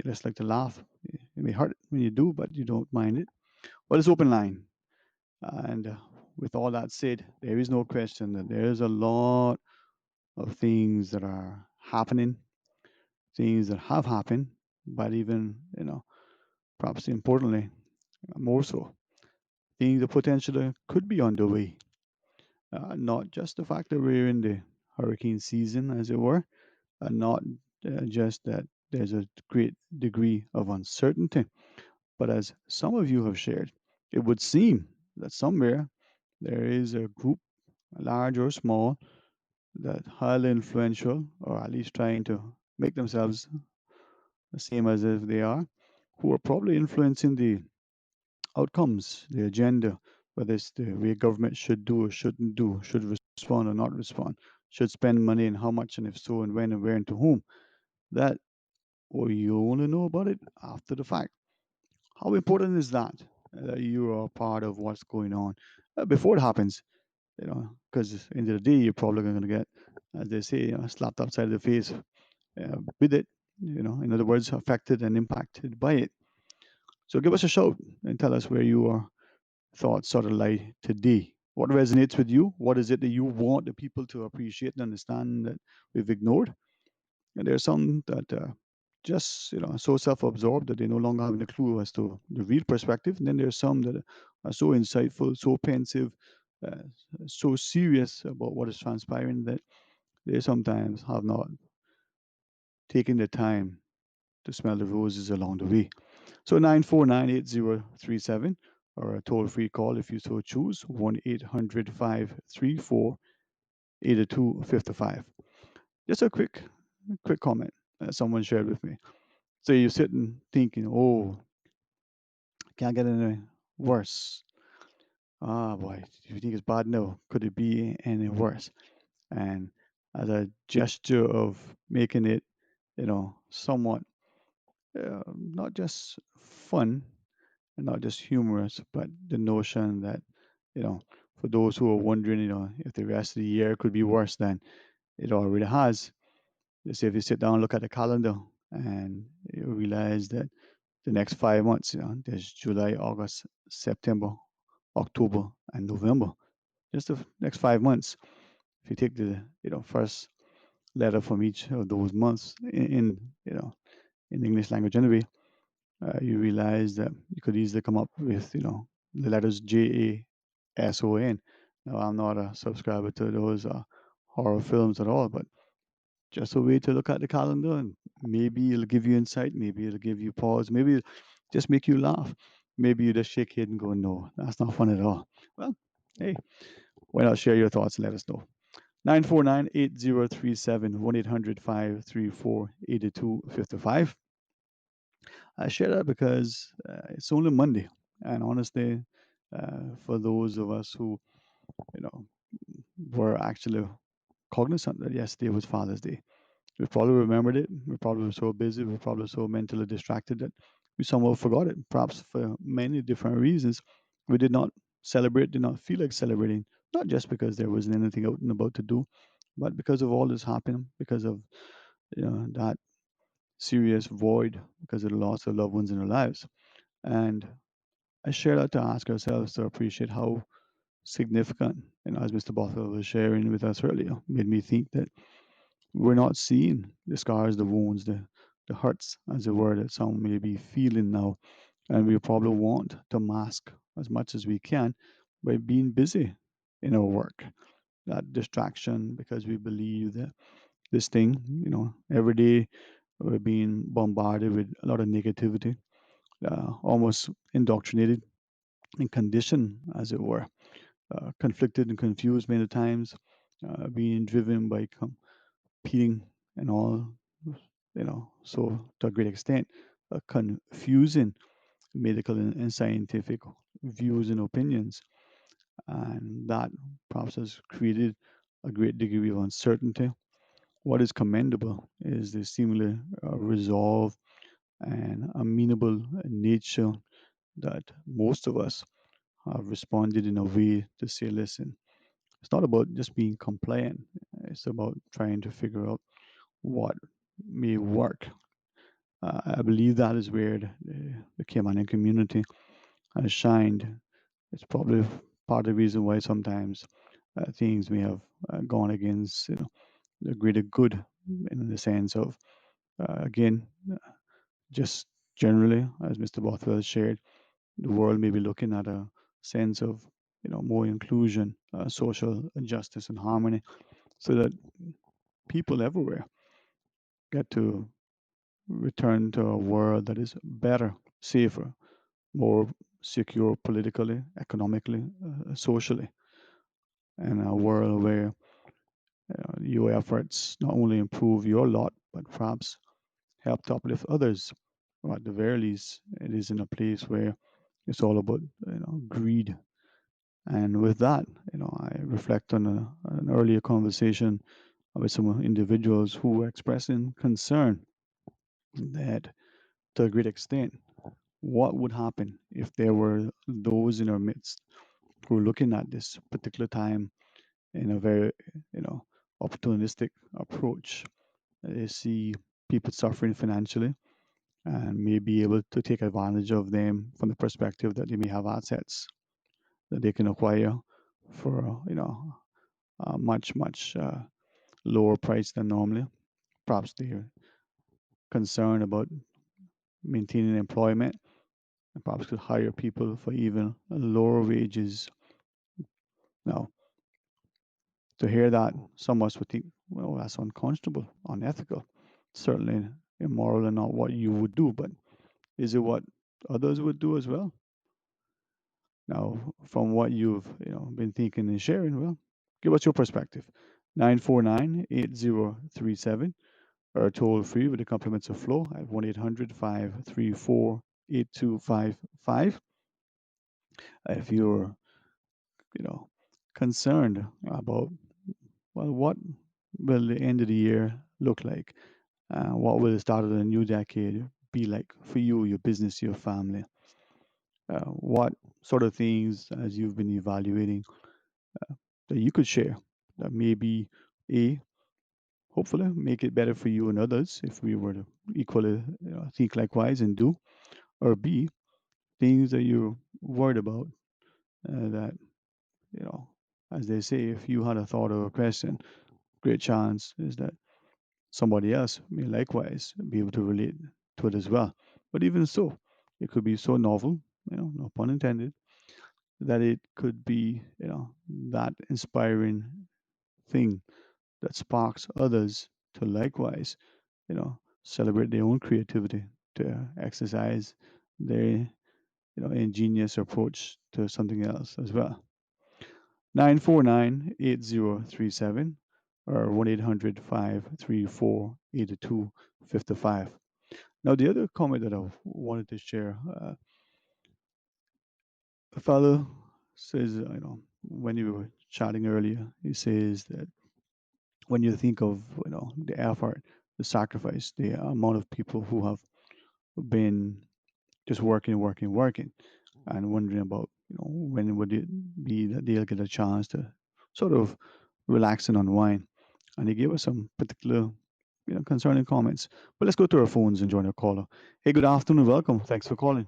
just like to laugh. It may hurt when you do, but you don't mind it. Well, it's open line. And with all that said, there is no question that there is a lot of things that are happening, things that have happened, but even, perhaps importantly, more so, things that potentially could be underway. Not just the fact that we're in the hurricane season, as it were, and not just that there's a great degree of uncertainty, but as some of you have shared, it would seem that somewhere there is a group, large or small, that highly influential, or at least trying to make themselves the same as if they are, who are probably influencing the outcomes, the agenda, whether it's the way government should do or shouldn't do, should respond or not respond, should spend money and how much, and if so, and when, and where, and to whom. That, or you only know about it after the fact. How important is that, that you are part of what's going on before it happens? Because at the end of the day, you're probably going to get, as they say, slapped upside the face with it. In other words, affected and impacted by it. So give us a shout and tell us where your thoughts sort of lie today. What resonates with you? What is it that you want the people to appreciate and understand that we've ignored? And there's some that just so self-absorbed that they no longer have a clue as to the real perspective. And then there's some that are so insightful, so pensive, so serious about what is transpiring that they sometimes have not taken the time to smell the roses along the way. So 9498037, or a toll-free call if you so choose, 1-800-534-8255. Just a quick comment someone shared with me. So you're sitting thinking, oh, can't get any worse. Ah, boy, do you think it's bad? No. Could it be any worse? And as a gesture of making it, somewhat not just fun and not just humorous, but the notion that, you know, for those who are wondering, if the rest of the year could be worse than it already has, just if you sit down and look at the calendar and you realize that the next 5 months, there's July, August, September, October, and November. Just the next 5 months. If you take the, first letter from each of those months in English language anyway, you realize that you could easily come up with, the letters JASON. Now, I'm not a subscriber to those horror films at all, but just a way to look at the calendar and maybe it'll give you insight, maybe it'll give you pause, maybe it'll just make you laugh. Maybe you just shake your head and go, no, that's not fun at all. Well, hey, why not share your thoughts and let us know? 949-8037 1-800-534-8255. I share that because it's only Monday, and honestly, for those of us who you know were actually cognizant that yesterday was Father's Day, we probably remembered it. We probably were so busy, we were probably so mentally distracted that we somehow forgot it. Perhaps for many different reasons, we did not celebrate, did not feel like celebrating. Not just because there wasn't anything out and about to do, but because of all this happening, because of that serious void, because of the loss of loved ones in our lives. And I share that to ask ourselves to appreciate how significant, as Mr. Bothwell was sharing with us earlier, made me think that we're not seeing the scars, the wounds, the hurts, as it were, that some may be feeling now. And we probably want to mask as much as we can by being busy in our work. That distraction, because we believe that this thing, every day we're being bombarded with a lot of negativity, almost indoctrinated and conditioned, as it were, conflicted and confused many times, being driven by competing and all, so to a great extent, confusing medical and scientific views and opinions. And that perhaps has created a great degree of uncertainty. What is commendable is the seemingly resolve and amenable nature that most of us have responded in a way to say, listen, it's not about just being compliant, it's about trying to figure out what may work. I believe that is where the Cayman community has shined. It's probably part of the reason why sometimes things may have gone against the greater good in the sense of, again, just generally, as Mr. Bothwell shared, the world may be looking at a sense of more inclusion, social justice and harmony, so that people everywhere get to return to a world that is better, safer, more secure politically, economically, socially, and a world where your efforts not only improve your lot, but perhaps help to uplift others. Or at the very least, it is in a place where it's all about greed. And with that, I reflect on an earlier conversation with some individuals who were expressing concern that, to a great extent, what would happen if there were those in our midst who were looking at this particular time in a very, opportunistic approach. They see people suffering financially and may be able to take advantage of them from the perspective that they may have assets that they can acquire for, a much lower price than normally. Perhaps they're concerned about maintaining employment and perhaps could hire people for even lower wages. Now, to hear that, some of us would think, well, that's unconscionable, unethical, certainly immoral and not what you would do, but is it what others would do as well? Now, from what you've been thinking and sharing, well, give us your perspective. 949-8037 or toll free with the compliments of Flow at 1-800-534-8255. If you're concerned about, well, what will the end of the year look like? What will the start of the new decade be like for you, your business, your family? What sort of things, as you've been evaluating, that you could share that maybe a hopefully make it better for you and others if we were to equally think likewise and do, or b things that you're worried about that you know as they say, if you had a thought or a question, great chance is that somebody else may likewise be able to relate to it as well. But even so, it could be so novel, no pun intended, that it could be, that inspiring thing that sparks others to likewise, celebrate their own creativity, to exercise their, ingenious approach to something else as well. 949-8037 or 1-800-534-8255. Now, the other comment that I wanted to share, a fellow says, when you were chatting earlier, he says that when you think of, the effort, the sacrifice, the amount of people who have been just working, working, working, and wondering about, when would it be that they'll get a chance to sort of relax and unwind. And he gave us some particular, concerning comments. But let's go to our phones and join our caller. Hey, good afternoon, welcome. Thanks for calling.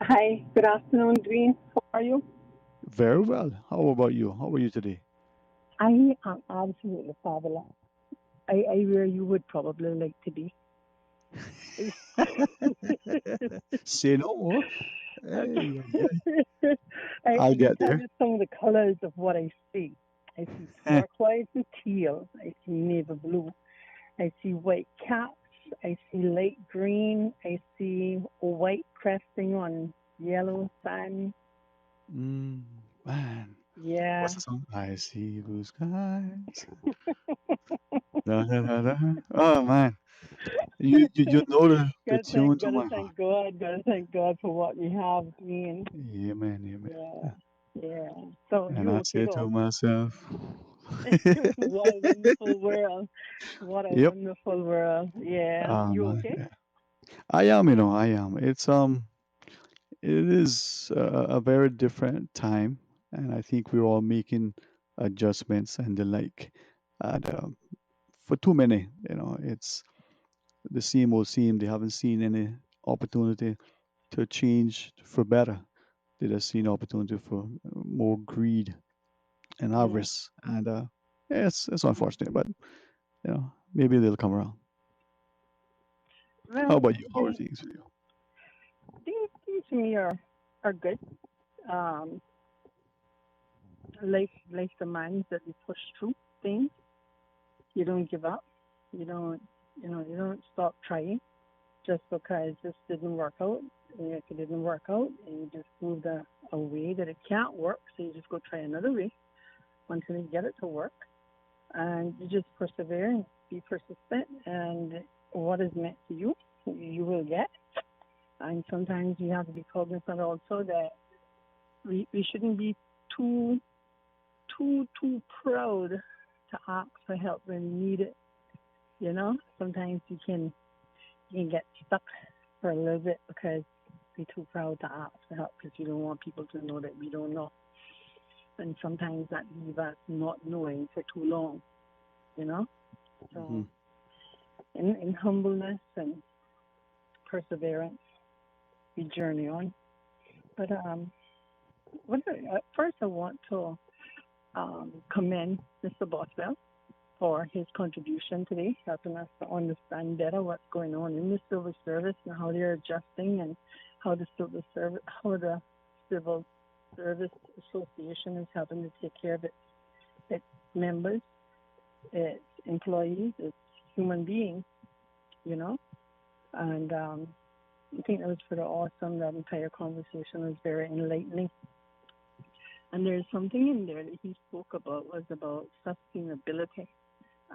Hi, good afternoon, Dwayne. How are you? Very well. How about you? How are you today? I am absolutely fabulous. Where you would probably like to be. Say no more. Hey, I I'll can get tell there. you some of the colors of what I see. I see turquoise and teal. I see navy blue. I see white caps. I see light green. I see white cresting on yellow sand. Man. Yeah. What's the song? I see blue skies. Da, da, da, da. Oh man, you know the tune to my heart. Gotta thank God for what we have, Dwayne. Yeah, man, yeah, man. Yeah, yeah. So And you I okay said to though? myself, What a wonderful world. What a "Yep, wonderful world. Yeah. You man, okay? yeah. I am, I am. It is a very different time, and I think we're all making adjustments and the like. And for too many, it's the same old same. They haven't seen any opportunity to change for better. They just seen opportunity for more greed and Yeah. avarice, and yeah, it's unfortunate, but maybe they'll come around. How Well, about you? How are things with you? things to me are good. Um, life demands that you push through things. You don't give up. You don't you don't stop trying just because this didn't work out. And if it didn't work out, and you just moved a way that it can't work, so you just go try another way until you get it to work. And you just persevere and be persistent. And what is meant for you, you will get. And sometimes you have to be cognizant also that we shouldn't be too proud to ask for help when you need it. Sometimes you can get stuck for a little bit because we're too proud to ask for help because you don't want people to know that we don't know. And sometimes that leaves us not knowing for too long, So in humbleness and perseverance, we journey on. But first I want to commend Mr. Boswell for his contribution today, helping us to understand better what's going on in the civil service and how they're adjusting, and how the civil service association is helping to take care of its members, its employees, its human beings, And I think that was pretty awesome. That entire conversation was very enlightening. And there's something in there that he spoke about was about sustainability.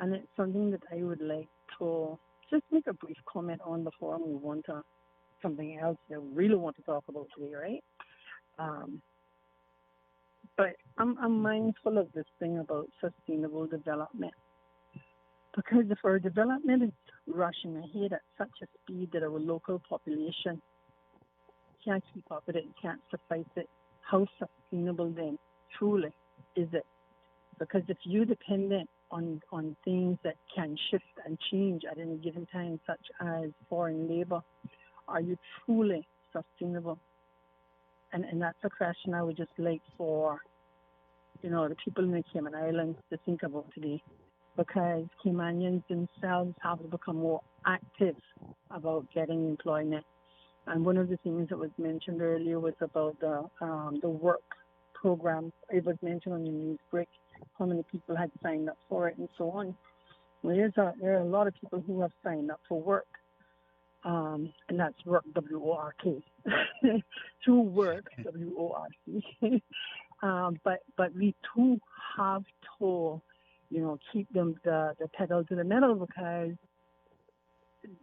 And it's something that I would like to just make a brief comment on before I move on to something else that I really want to talk about today, right? But I'm mindful of this thing about sustainable development. Because if our development is rushing ahead at such a speed that our local population can't keep up with it and can't suffice it, how sustainable then truly is it? Because if you're dependent on things that can shift and change at any given time, such as foreign labor, are you truly sustainable? And that's a question I would just like for, the people in the Cayman Islands to think about today. Because Caymanians themselves have to become more active about getting employment. And one of the things that was mentioned earlier was about the work program. It was mentioned on the news break, how many people had signed up for it and so on. Well, there are a lot of people who have signed up for work, and that's work, W-O-R-K, through work, W-O-R-C. But we too have to, keep them the pedal to the metal, because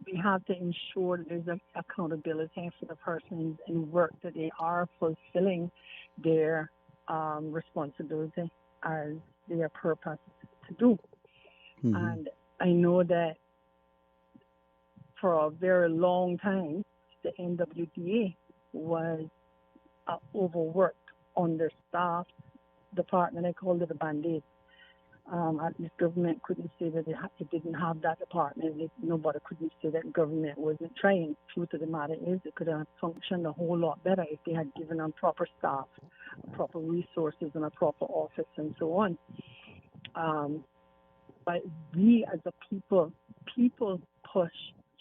we have to ensure that there's accountability for the persons in work, that they are fulfilling their responsibility as their purpose to do. Mm-hmm. And I know that for a very long time, the NWDA was overworked, understaffed department. I called it a Band-Aid. At least government couldn't say that it didn't have that department. Nobody couldn't say that government wasn't trying. Truth of the matter is, it could have functioned a whole lot better if they had given them proper staff, proper resources, and a proper office, and so on. But we as a people push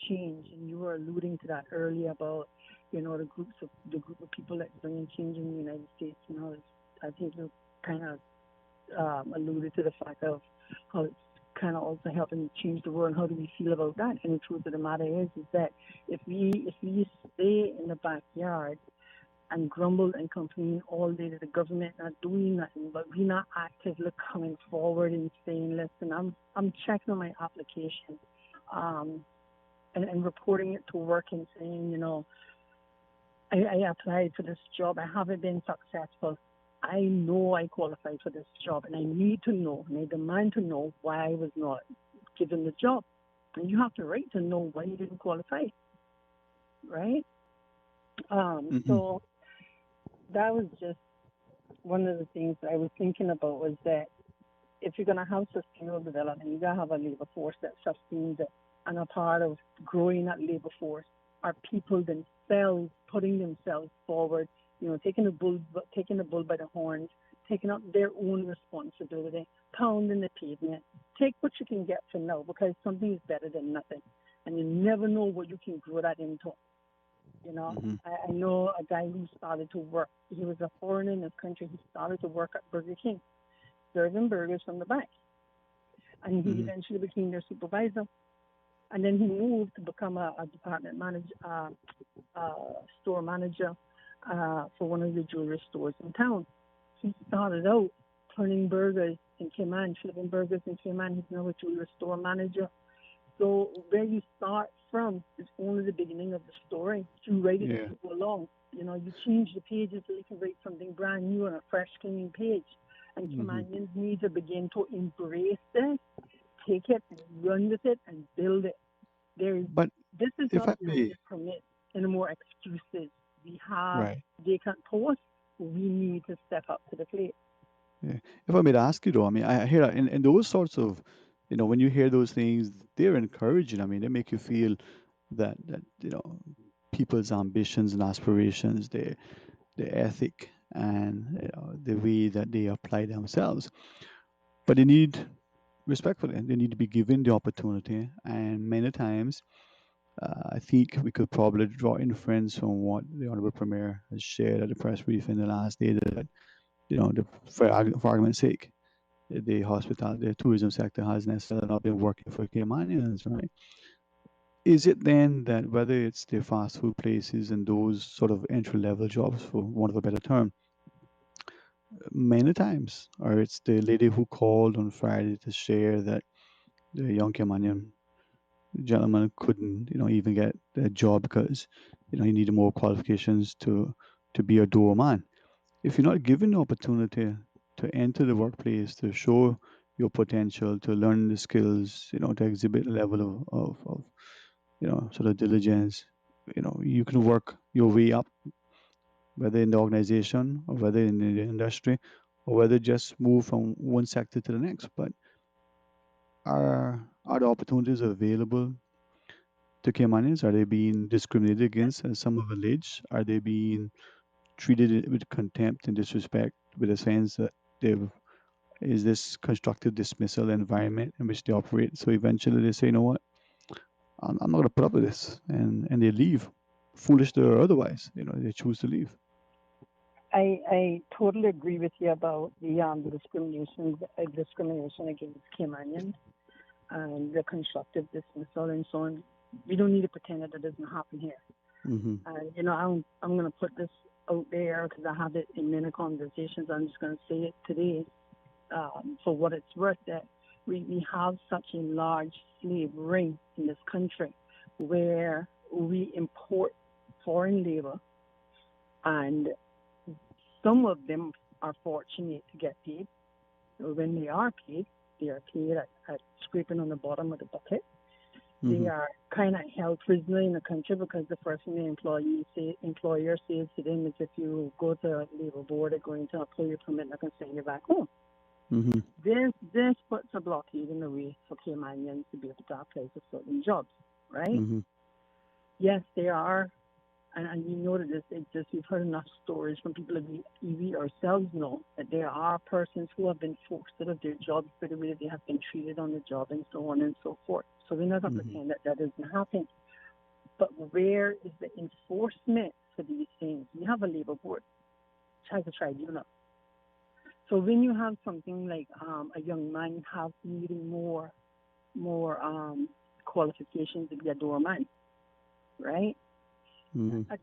change, and you were alluding to that earlier about, the group of people that's bringing change in the United States. I think you kind of alluded to the fact of how it's kind of also helping change the world. How do we feel about that? And the truth of the matter is that if we stay in the backyard and grumble and complain all day to the government not doing nothing, but we're not actively coming forward and saying, listen, I'm checking on my application, and reporting it to work and saying, I applied for this job, I haven't been successful. I know I qualified for this job, and I need to know, and I demand to know why I was not given the job. And you have the right to know why you didn't qualify, right? So that was just one of the things that I was thinking about, was that if you're going to have sustainable development, you got to have a labor force that sustains it. And a part of growing that labor force are people themselves putting themselves forward, taking the bull by the horns, taking up their own responsibility, pounding the pavement. Take what you can get for now, because something is better than nothing, and you never know what you can grow that into. I know a guy who started to work. He was a foreigner in this country. He started to work at Burger King, serving burgers from the back, and he eventually became their supervisor. And then he moved to become a department manager, store manager for one of the jewelry stores in town. He started out turning burgers in Cayman, flipping burgers in Cayman. He's now a jewelry store manager. So where you start from is only the beginning of the story. You write it as you go along. You change the pages so you can write something brand new on a fresh, clean page. And Caymanians need to begin to embrace this, take it, and run with it, and build it. This is not the permit anymore excuses. We have vacant posts. We need to step up to the plate. Yeah. If I may ask you though, I hear that in those sorts of, when you hear those things, they're encouraging. They make you feel that people's ambitions and aspirations, their ethic, and the way that they apply themselves. But they need respect for them. They need to be given the opportunity, and many times, I think we could probably draw inference from what the Honourable Premier has shared at the press briefing the last day, that for argument's sake, the tourism sector has necessarily not been working for Caymanians, right? Is it then that whether it's the fast food places and those sort of entry-level jobs, for want of a better term, many times, or it's the lady who called on Friday to share that the young Caymanian gentleman couldn't, even get a job because, he needed more qualifications to be a doorman. if you're not given the opportunity to enter the workplace, to show your potential, to learn the skills, to exhibit a level of sort of diligence, you can work your way up, whether in the organization or whether in the industry, or whether just move from one sector to the next. But are the opportunities available to Caymanians? Are they being discriminated against, as some have alleged? Are they being treated with contempt and disrespect, with a sense that they've is this constructive dismissal environment in which they operate? So eventually they say, you know what, I'm not going to put up with this, and they leave, foolish or otherwise. They choose to leave. I totally agree with you about the discrimination against Caymanians and the constructive dismissal and so on. We don't need to pretend that it doesn't happen here. Mm-hmm. I'm going to put this out there because I have it in many conversations. I'm just going to say it today for what it's worth, that we have such a large slave ring in this country where we import foreign labor, and some of them are fortunate to get paid. When they are paid at scraping on the bottom of the bucket. Mm-hmm. They are kind of held prisoner in the country because the first thing the employer says to them is, if you go to labor board, they're going to pull your permit and send you back home. Mm-hmm. This puts a blockade in the way for Caymanians to be able to apply for certain jobs, right? Mm-hmm. Yes, they are. And you know that we've heard enough stories from people that we ourselves know that there are persons who have been forced out of their jobs for the way that they have been treated on the job and so on and so forth. So we're not going to pretend that doesn't happen. But where is the enforcement for these things? We have a labor board, which has a tribunal. So when you have something like a young man needing more qualifications to be a doorman, right? Mm-hmm. I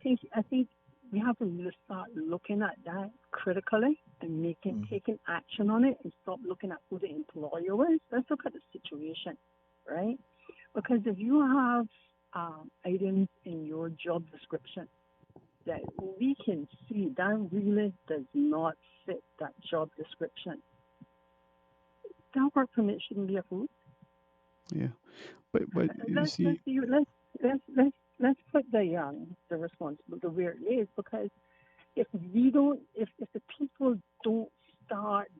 think we have to really start looking at that critically and taking action on it, and stop looking at who the employer is. Let's look at the situation, right? Because if you have items in your job description that we can see that really does not fit that job description, that work permit shouldn't be approved. Yeah, but you see, let's put the responsibility where it is, because if the people don't start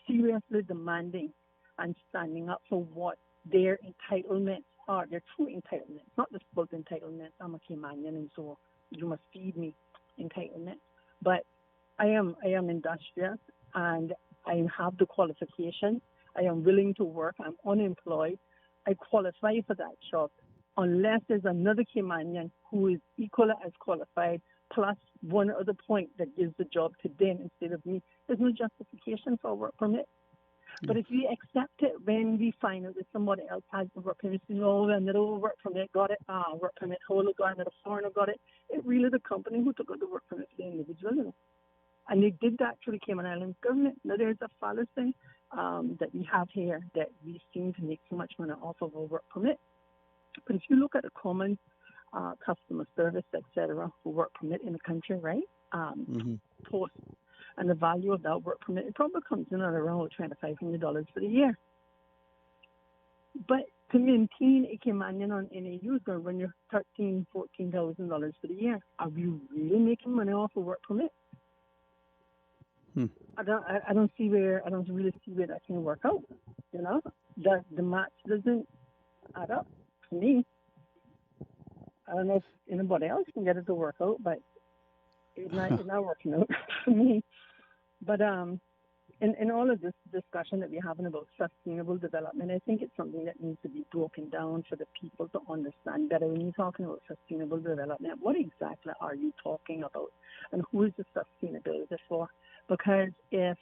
seriously demanding and standing up for what their entitlements are, their true entitlements, not just both entitlements, I'm a Caymanian and so you must feed me entitlement, but I am industrious and I have the qualification, I am willing to work, I'm unemployed, I qualify for that job, unless there's another Caymanian who is equally as qualified, plus one other point that gives the job to them instead of me. There's no justification for a work permit. But if we accept it when we find out that somebody else has the work permit, another work permit got it, work permit holder got it, another foreigner got it, it's really the company who took out the work permit for the individual. And they did that through the Cayman Islands government. Now there's a fallacy that we have here that we seem to make so much money off of a work permit. But if you look at the common customer service, etc., for work permit in the country, right? Post and the value of that work permit, it probably comes in at around $2,500 for the year. But to maintain a Caymanian on NAU is going to run you $13,000, $14,000 for the year. Are we really making money off a work permit? I don't really see where that can work out. That the match doesn't add up to me. I don't know if anybody else can get it to work out, but it's not working out for me. But in all of this discussion that we're having about sustainable development, I think it's something that needs to be broken down for the people to understand better. When you're talking about sustainable development, what exactly are you talking about? And who is the sustainability for? Because if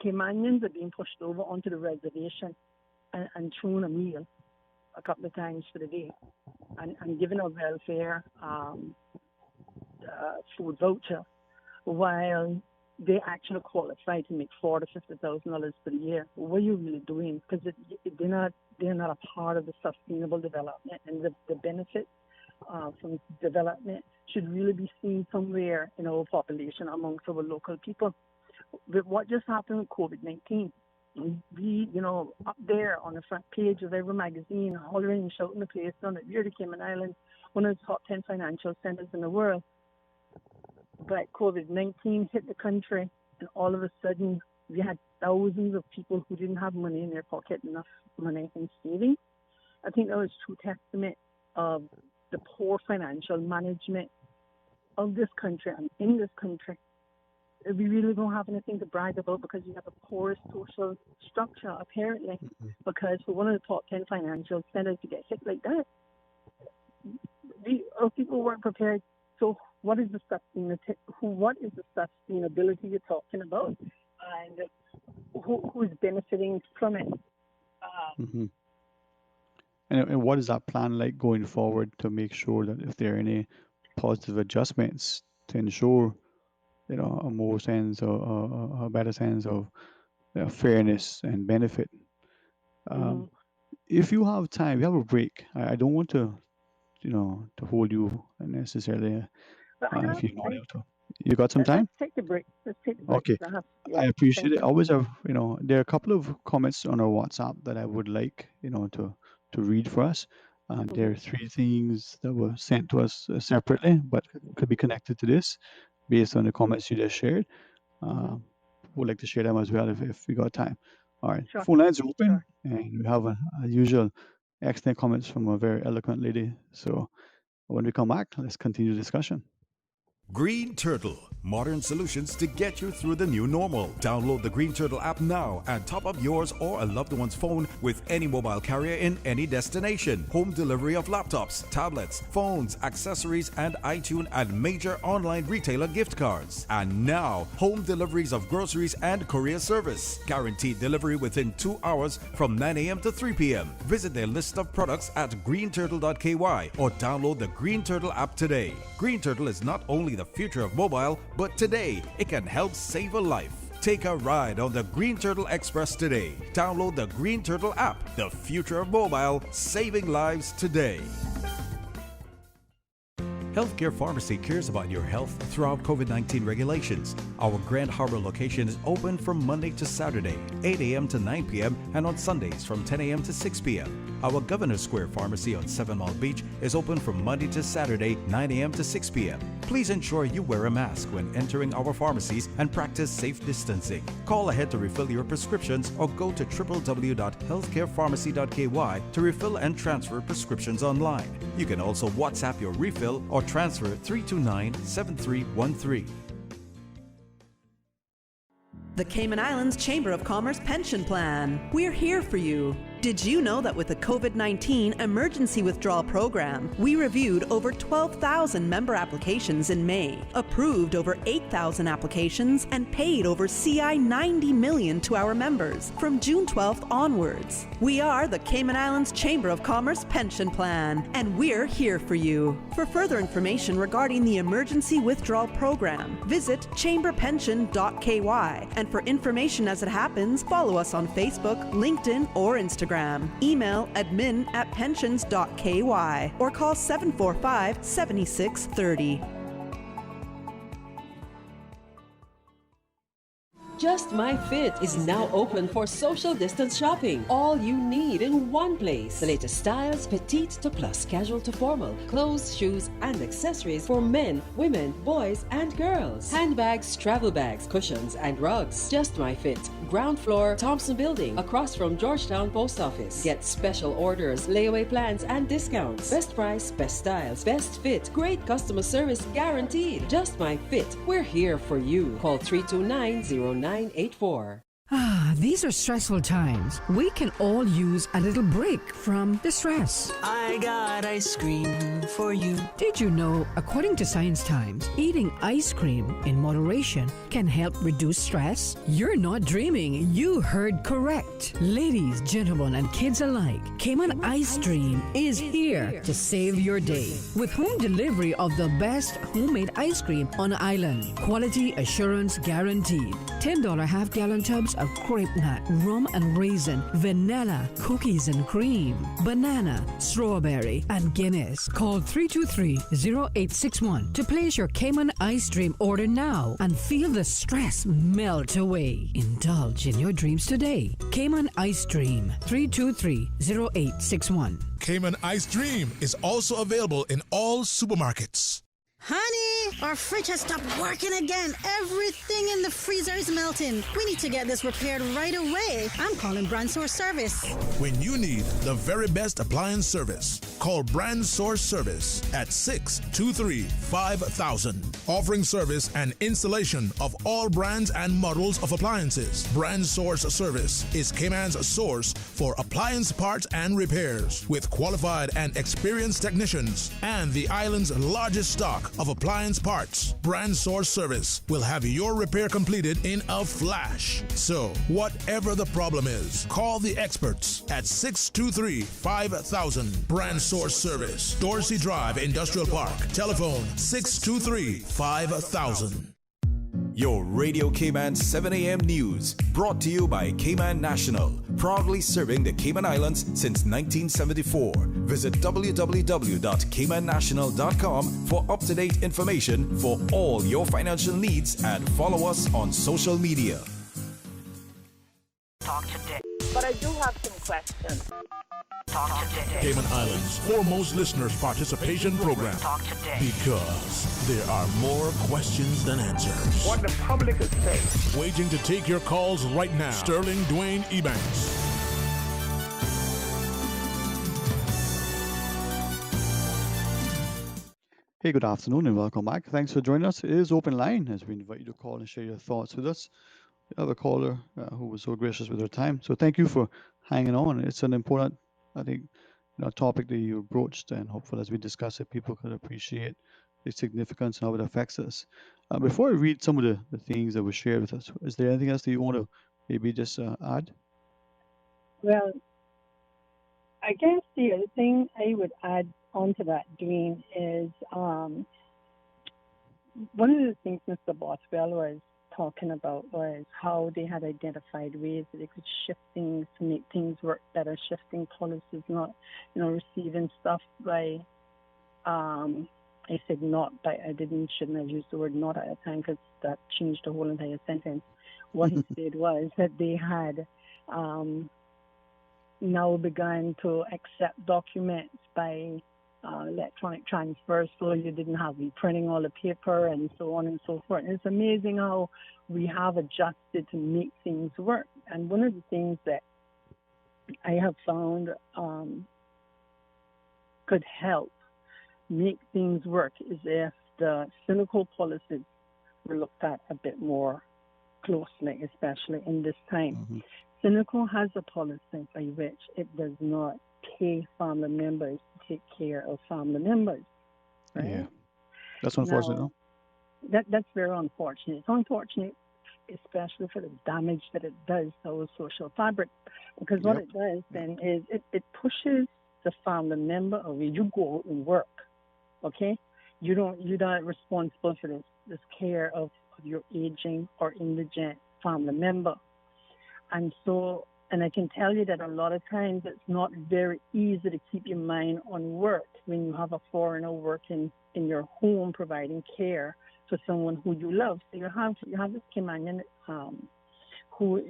Caymanians are being pushed over onto the reservation and thrown a meal a couple of times for the day and given a welfare food voucher, while they actually qualify to make $40,000 to $50,000 per year, what are you really doing? Because they're not a part of the sustainable development and the benefits from development should really be seen somewhere in our population amongst our local people. But what just happened with COVID-19? We, up there on the front page of every magazine, hollering and shouting the place down that we're the Cayman Islands, one of the top 10 financial centers in the world. But COVID-19 hit the country, and all of a sudden, we had thousands of people who didn't have money in their pocket, enough money in savings. I think that was true testament of the poor financial management of this country and in this country. We really don't have anything to brag about because we have a poor social structure, apparently, because for one of the top 10 financial centers to get hit like that, our people weren't prepared. So what is the sustainability you're talking about, and who is benefiting from it? And what is that plan like going forward to make sure that if there are any positive adjustments to ensure, a more sense or a better sense of fairness and benefit? If you have time, we have a break. I don't want to, to hold you necessarily. If you're not able to, you got some time? Let's take the break. Okay, I appreciate it. I always have, there are a couple of comments on our WhatsApp that I would like, to read for us. There are 3 things that were sent to us separately, but could be connected to this based on the comments you just shared. Would like to share them as well if we got time. All right, Sure. Phone lines are open, and we have a usual excellent comments from a very eloquent lady. So when we come back, let's continue the discussion. Green Turtle, modern solutions to get you through the new normal. Download the Green Turtle app now and top up yours or a loved one's phone with any mobile carrier in any destination. Home delivery of laptops, tablets, phones, accessories, and iTunes and major online retailer gift cards. And now, home deliveries of groceries and courier service. Guaranteed delivery within 2 hours from 9 a.m. to 3 p.m. Visit their list of products at greenturtle.ky or download the Green Turtle app today. Green Turtle is not only the future of mobile, but today it can help save a life. Take a ride on the Green Turtle Express today. Download the Green Turtle app, the future of mobile, saving lives today. Healthcare Pharmacy cares about your health throughout COVID-19 regulations. Our Grand Harbor location is open from Monday to Saturday, 8 a.m. to 9 p.m. and on Sundays from 10 a.m. to 6 p.m. Our Governor Square Pharmacy on 7 Mile Beach is open from Monday to Saturday, 9 a.m. to 6 p.m. Please ensure you wear a mask when entering our pharmacies and practice safe distancing. Call ahead to refill your prescriptions or go to www.healthcarepharmacy.ky to refill and transfer prescriptions online. You can also WhatsApp your refill or transfer 329-7313. The Cayman Islands Chamber of Commerce Pension Plan. We're here for you. Did you know that with the COVID-19 Emergency Withdrawal Program, we reviewed over 12,000 member applications in May, approved over 8,000 applications, and paid over CI $90 million to our members from June 12th onwards? We are the Cayman Islands Chamber of Commerce Pension Plan, and we're here for you. For further information regarding the Emergency Withdrawal Program, visit chamberpension.ky, and for information as it happens, follow us on Facebook, LinkedIn, or Instagram. Email admin@pensions.ky or call 745-7630. Just My Fit is now open for social distance shopping. All you need in one place. The latest styles, petite to plus, casual to formal, clothes, shoes, and accessories for men, women, boys, and girls. Handbags, travel bags, cushions, and rugs. Just My Fit. Ground floor, Thompson Building, across from Georgetown Post Office. Get special orders, layaway plans, and discounts. Best price, best styles, best fit, great customer service guaranteed. Just My Fit. We're here for you. Call 329-0984. These are stressful times. We can all use a little break from the stress. I got ice cream for you. Did you know, according to Science Times, eating ice cream in moderation can help reduce stress? You're not dreaming. You heard correct. Ladies, gentlemen, and kids alike, Cayman Ice Cream is here to save your day. With home delivery of the best homemade ice cream on the island. Quality assurance guaranteed. $10 half-gallon tubs flavors of grape nut, rum and raisin, vanilla, cookies and cream, banana, strawberry, and Guinness. Call 323-0861 to place your Cayman Ice Dream order now and feel the stress melt away. Indulge in your dreams today. Cayman Ice Dream, 323-0861. Cayman Ice Dream is also available in all supermarkets. Honey, our fridge has stopped working again. Everything in the freezer is melting. We need to get this repaired right away. I'm calling Brand Source Service. When you need the very best appliance service, call Brand Source Service at 623-5000. Offering service and installation of all brands and models of appliances. Brand Source Service is Cayman's source for appliance parts and repairs with qualified and experienced technicians and the island's largest stock of appliance parts. Brand Source Service will have your repair completed in a flash. So, whatever the problem is, call the experts at 623-5000. Brand Source Service, Dorsey Drive, Industrial Park. Telephone 623-5000. Your Radio Cayman 7 a.m. news, brought to you by Cayman National, proudly serving the Cayman Islands since 1974. Visit www.caymannational.com for up-to-date information for all your financial needs and follow us on social media. Talk today. But I do have some questions. Talk today. Cayman Islands' foremost listeners participation program. Talk today. Because there are more questions than answers. What the public is saying. Waiting to take your calls right now. Sterling Dwayne Ebanks. Hey, good afternoon and welcome back. Thanks for joining us. It is open line as we invite you to call and share your thoughts with us. We have a caller who was so gracious with her time. So thank you for hanging on. It's an important, I think, topic that you broached, and hopefully as we discuss it, people can appreciate the significance and how it affects us. Before I read some of the things that were shared with us, is there anything else that you want to maybe just add? Well, I guess the other thing I would add onto that, Dwayne, is one of the things Mr. Boswell was talking about was how they had identified ways that they could shift things to make things work better, shifting policies, not, receiving stuff by, I said not, but shouldn't have used the word not at the time because that changed the whole entire sentence. What he said was that they had now begun to accept documents by electronic transfer, so you didn't have to be printing all the paper and so on and so forth. And it's amazing how we have adjusted to make things work. And one of the things that I have found could help make things work is if the cynical policies were looked at a bit more closely, especially in this time. Mm-hmm. Cynical has a policy by which it does not pay family members to take care of family members. Right? Yeah, that's unfortunate. Now, that's very unfortunate. It's unfortunate, especially for the damage that it does to our social fabric, because what it does then is it pushes the family member away. You go out and work, okay? You're not responsible for this care of your aging or indigent family member, and so. And I can tell you that a lot of times it's not very easy to keep your mind on work when you have a foreigner working in your home providing care to someone who you love. So you have this Caymanian who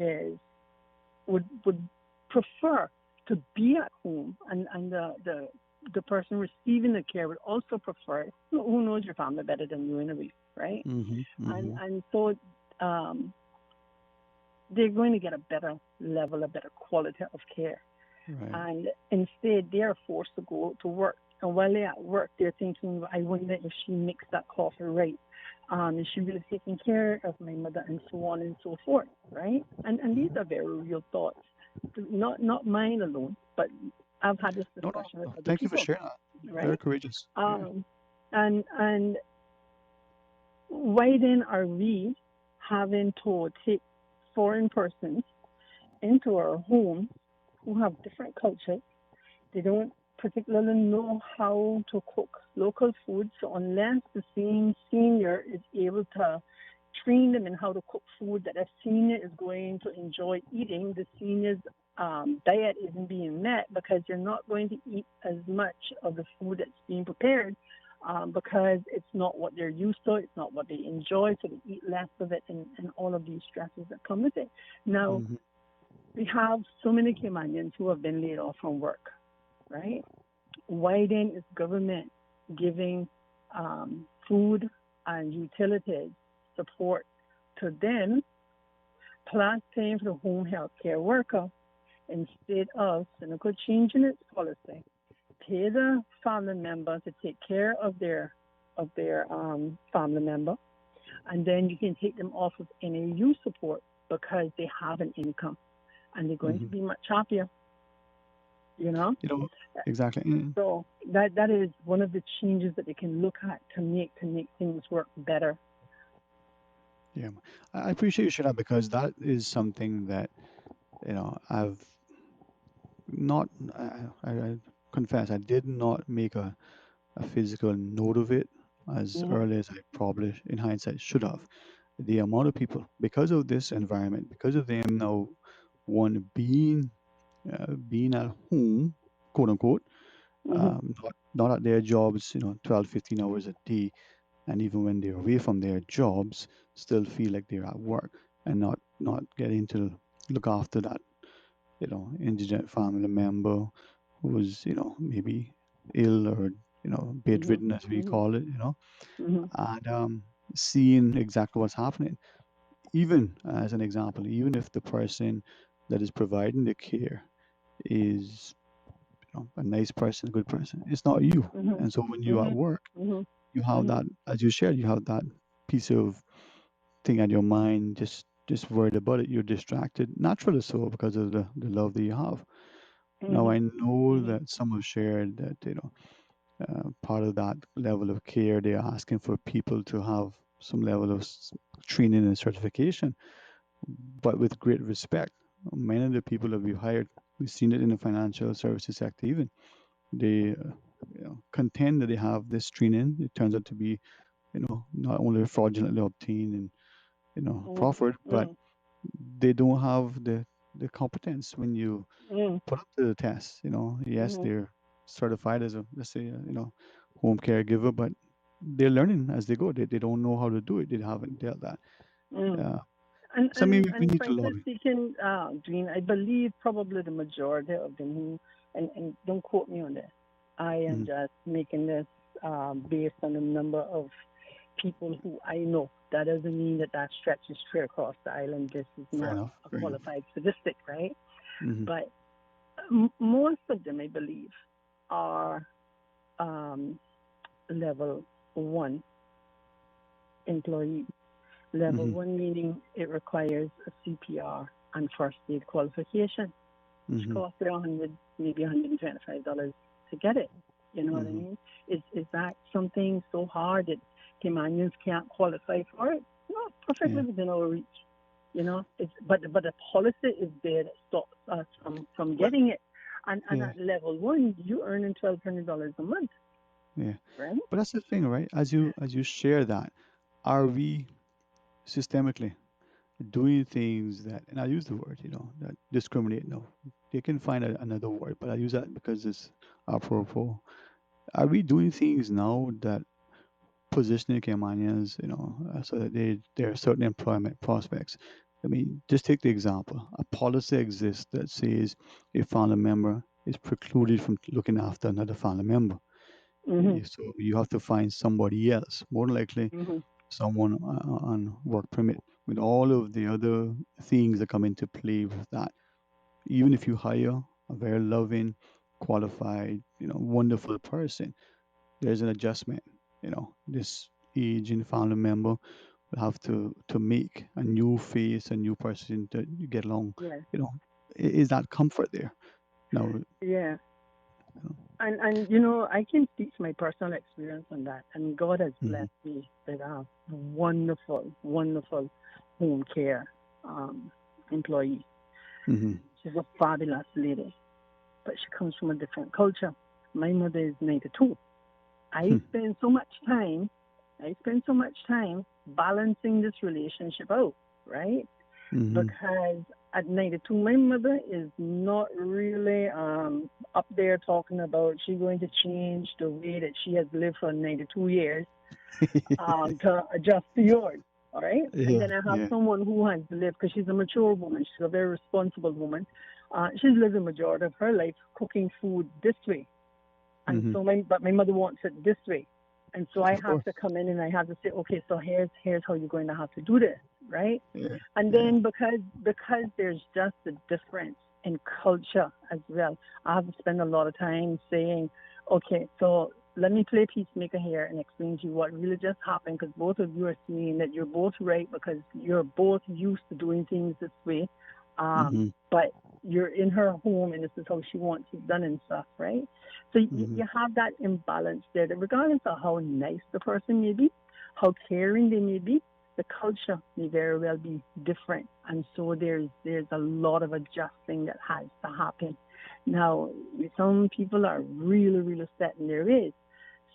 would prefer to be at home, and the person receiving the care would also prefer it. Who knows your family better than you in a way, right? Mm-hmm, mm-hmm. And so they're going to get a better level, a better quality of care. Right. And instead, they are forced to go to work. And while they're at work, they're thinking, I wonder if she makes that coffee right. Is she really taking care of my mother, and so on and so forth, right? And these are very real thoughts. Not mine alone, but I've had this discussion with other Thank people. you for sharing that. Right? Very courageous. And why then are we having to take foreign persons into our homes who have different cultures? They don't particularly know how to cook local food, so unless the same senior is able to train them in how to cook food that a senior is going to enjoy eating, the senior's diet isn't being met because you're not going to eat as much of the food that's being prepared because it's not what they're used to, it's not what they enjoy, so they eat less of it and all of these stresses that come with it. Now, we have so many Caymanians who have been laid off from work, right? Why then is government giving food and utilities support to them, plus paying for the home health care worker, instead of, Seneca changing its policy, pay the family member to take care of their family member, and then you can take them off of NAU support because they have an income, and they're going to be much happier. You know, exactly. So that is one of the changes that they can look at to make things work better. Yeah, I appreciate you sharing that because that is something that I've not. I confess I did not make a physical note of it as early as I probably, in hindsight, should have. The amount of people, because of this environment, because of them now, one being at home, quote unquote, not at their jobs, 12, 15 hours a day, and even when they're away from their jobs, still feel like they're at work and not getting to look after that, indigent family member who's, maybe ill or, bedridden as we call it, and seeing exactly what's happening. Even as an example, even if the person that is providing the care is a nice person, a good person, it's not you. And so when you're at work, you have that, as you shared, you have that piece of thing at your mind, just worried about it. You're distracted, naturally so, because of the love that you have. Now I know that some have shared that part of that level of care, they're asking for people to have some level of training and certification, but with great respect. Many of the people that we've hired, we've seen it in the financial services sector even, they contend that they have this training. It turns out to be, not only fraudulently obtained and, proffered, but they don't have the competence when you put up to the test. Yes, they're certified as a, let's say, home caregiver, but they're learning as they go. They don't know how to do it. They haven't dealt that. Something we need to frankly learn. speaking, Dean, I believe probably the majority of them who, and don't quote me on this, I am just making this based on the number of people who I know. That doesn't mean that stretches straight across the island. This is not a qualified statistic, right? But most of them, I believe, are level 1 employees. Level 1 meaning it requires a CPR and first aid qualification, which costs around maybe $125 to get it. You know what I mean? Is that something so hard that Caymanians can't qualify for it? No, perfectly within our reach. But the policy is there that stops us from getting it. And at level 1, you're earning $1,200 a month. Yeah. Right? But that's the thing, right? As you share that, are we systemically doing things that, and I use the word, that discriminate? No, they can find another word, but I use that because it's apropos. Are we doing things now that positioning Caymanians, so that there are certain employment prospects? I mean, just take the example. A policy exists that says a family member is precluded from looking after another family member. So you have to find somebody else, more than likely someone on work permit, with all of the other things that come into play with that. Even if you hire a very loving, qualified, wonderful person, there's an adjustment. This aging family member will have to make a new face, a new person to get along. Yes. Is that comfort there? No. Yeah. And I can speak to my personal experience on that. And God has blessed me with a wonderful, wonderful home care employee. She's a fabulous lady, but she comes from a different culture. My mother is 92. I spend so much time balancing this relationship out, right? Mm-hmm. Because at 92, my mother is not really up there talking about she's going to change the way that she has lived for 92 years to adjust to yours, all right? Yeah, And then I have yeah. someone who has lived, because she's a mature woman, she's a very responsible woman. She's lived the majority of her life cooking food this way. And Mhm. so but my mother wants it this way. And so I Of have course. to come in and I have to say, okay, so here's how you're going to have to do this, right? Yeah. And then because there's just a difference in culture as well, I have to spend a lot of time saying, okay, so let me play peacemaker here and explain to you what really just happened, because both of you are seeing that you're both right because you're both used to doing things this way. Mhm. But you're in her home and this is how she wants it done and stuff, right? So you have that imbalance there that regardless of how nice the person may be, how caring they may be, the culture may very well be different. And so there's a lot of adjusting that has to happen. Now, some people are really, really set in their ways.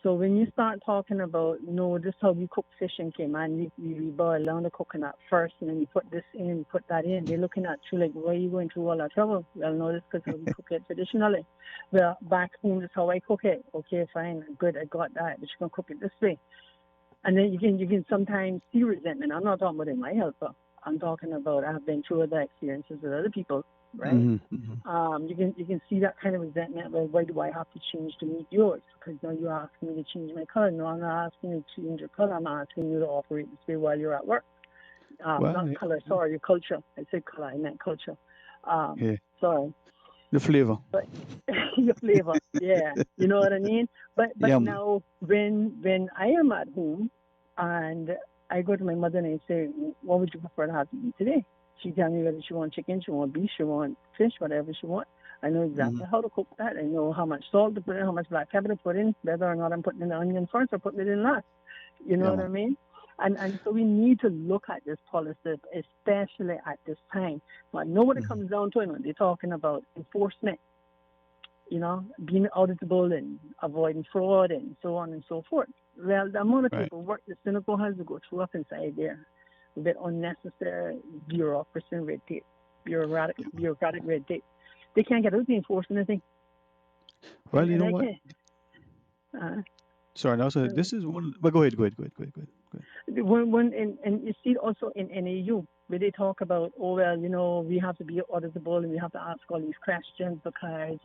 So when you start talking about, no, this is how we cook fish in Cayman, we boil down the coconut first and then you put this in, put that in. They're looking at you like, why are you going through all that trouble? Well, no, this is because we cook it traditionally. Well, back home, this is how I cook it. Okay, fine, good, I got that, but you're going to cook it this way. And then you can sometimes see resentment. I'm not talking about in my helper. I'm talking about I've been through other experiences with other people, right? Mhm. Mhm. You can see that kind of resentment. Well, why do I have to change to meet yours? Because now you're asking me to change my color. No, I'm not asking you to change your color. I'm asking you to operate this way while you're at work. Well, Not color, sorry, your culture. I said color, I meant culture. yeah. Sorry. The flavor. But your flavor, yeah, you know what I mean. But Yeah. now when I am at home and I go to my mother and I say, what would you prefer to have to eat today? She tell me whether she want chicken, she want beef, she want fish, whatever she want. I know exactly how to cook that. I know how much salt to put in, how much black pepper to put in, whether or not I'm putting in the onion first or putting it in last. You know Yeah, what man. I mean? And so we need to look at this policy, especially at this time. But know what it comes down to when they're talking about enforcement, you know, being auditable and avoiding fraud and so on and so forth. Well, the amount of Right. paperwork the Senegal has to go through up inside there, a bit unnecessary bureaucracy and red tape, bureaucratic red tape. They can't get out to enforce anything. Well, you And know I what? can't. Sorry. Now, so this is one. But go ahead. Go ahead. And you see also in NAU where they talk about, oh well, you know, we have to be auditable and we have to ask all these questions because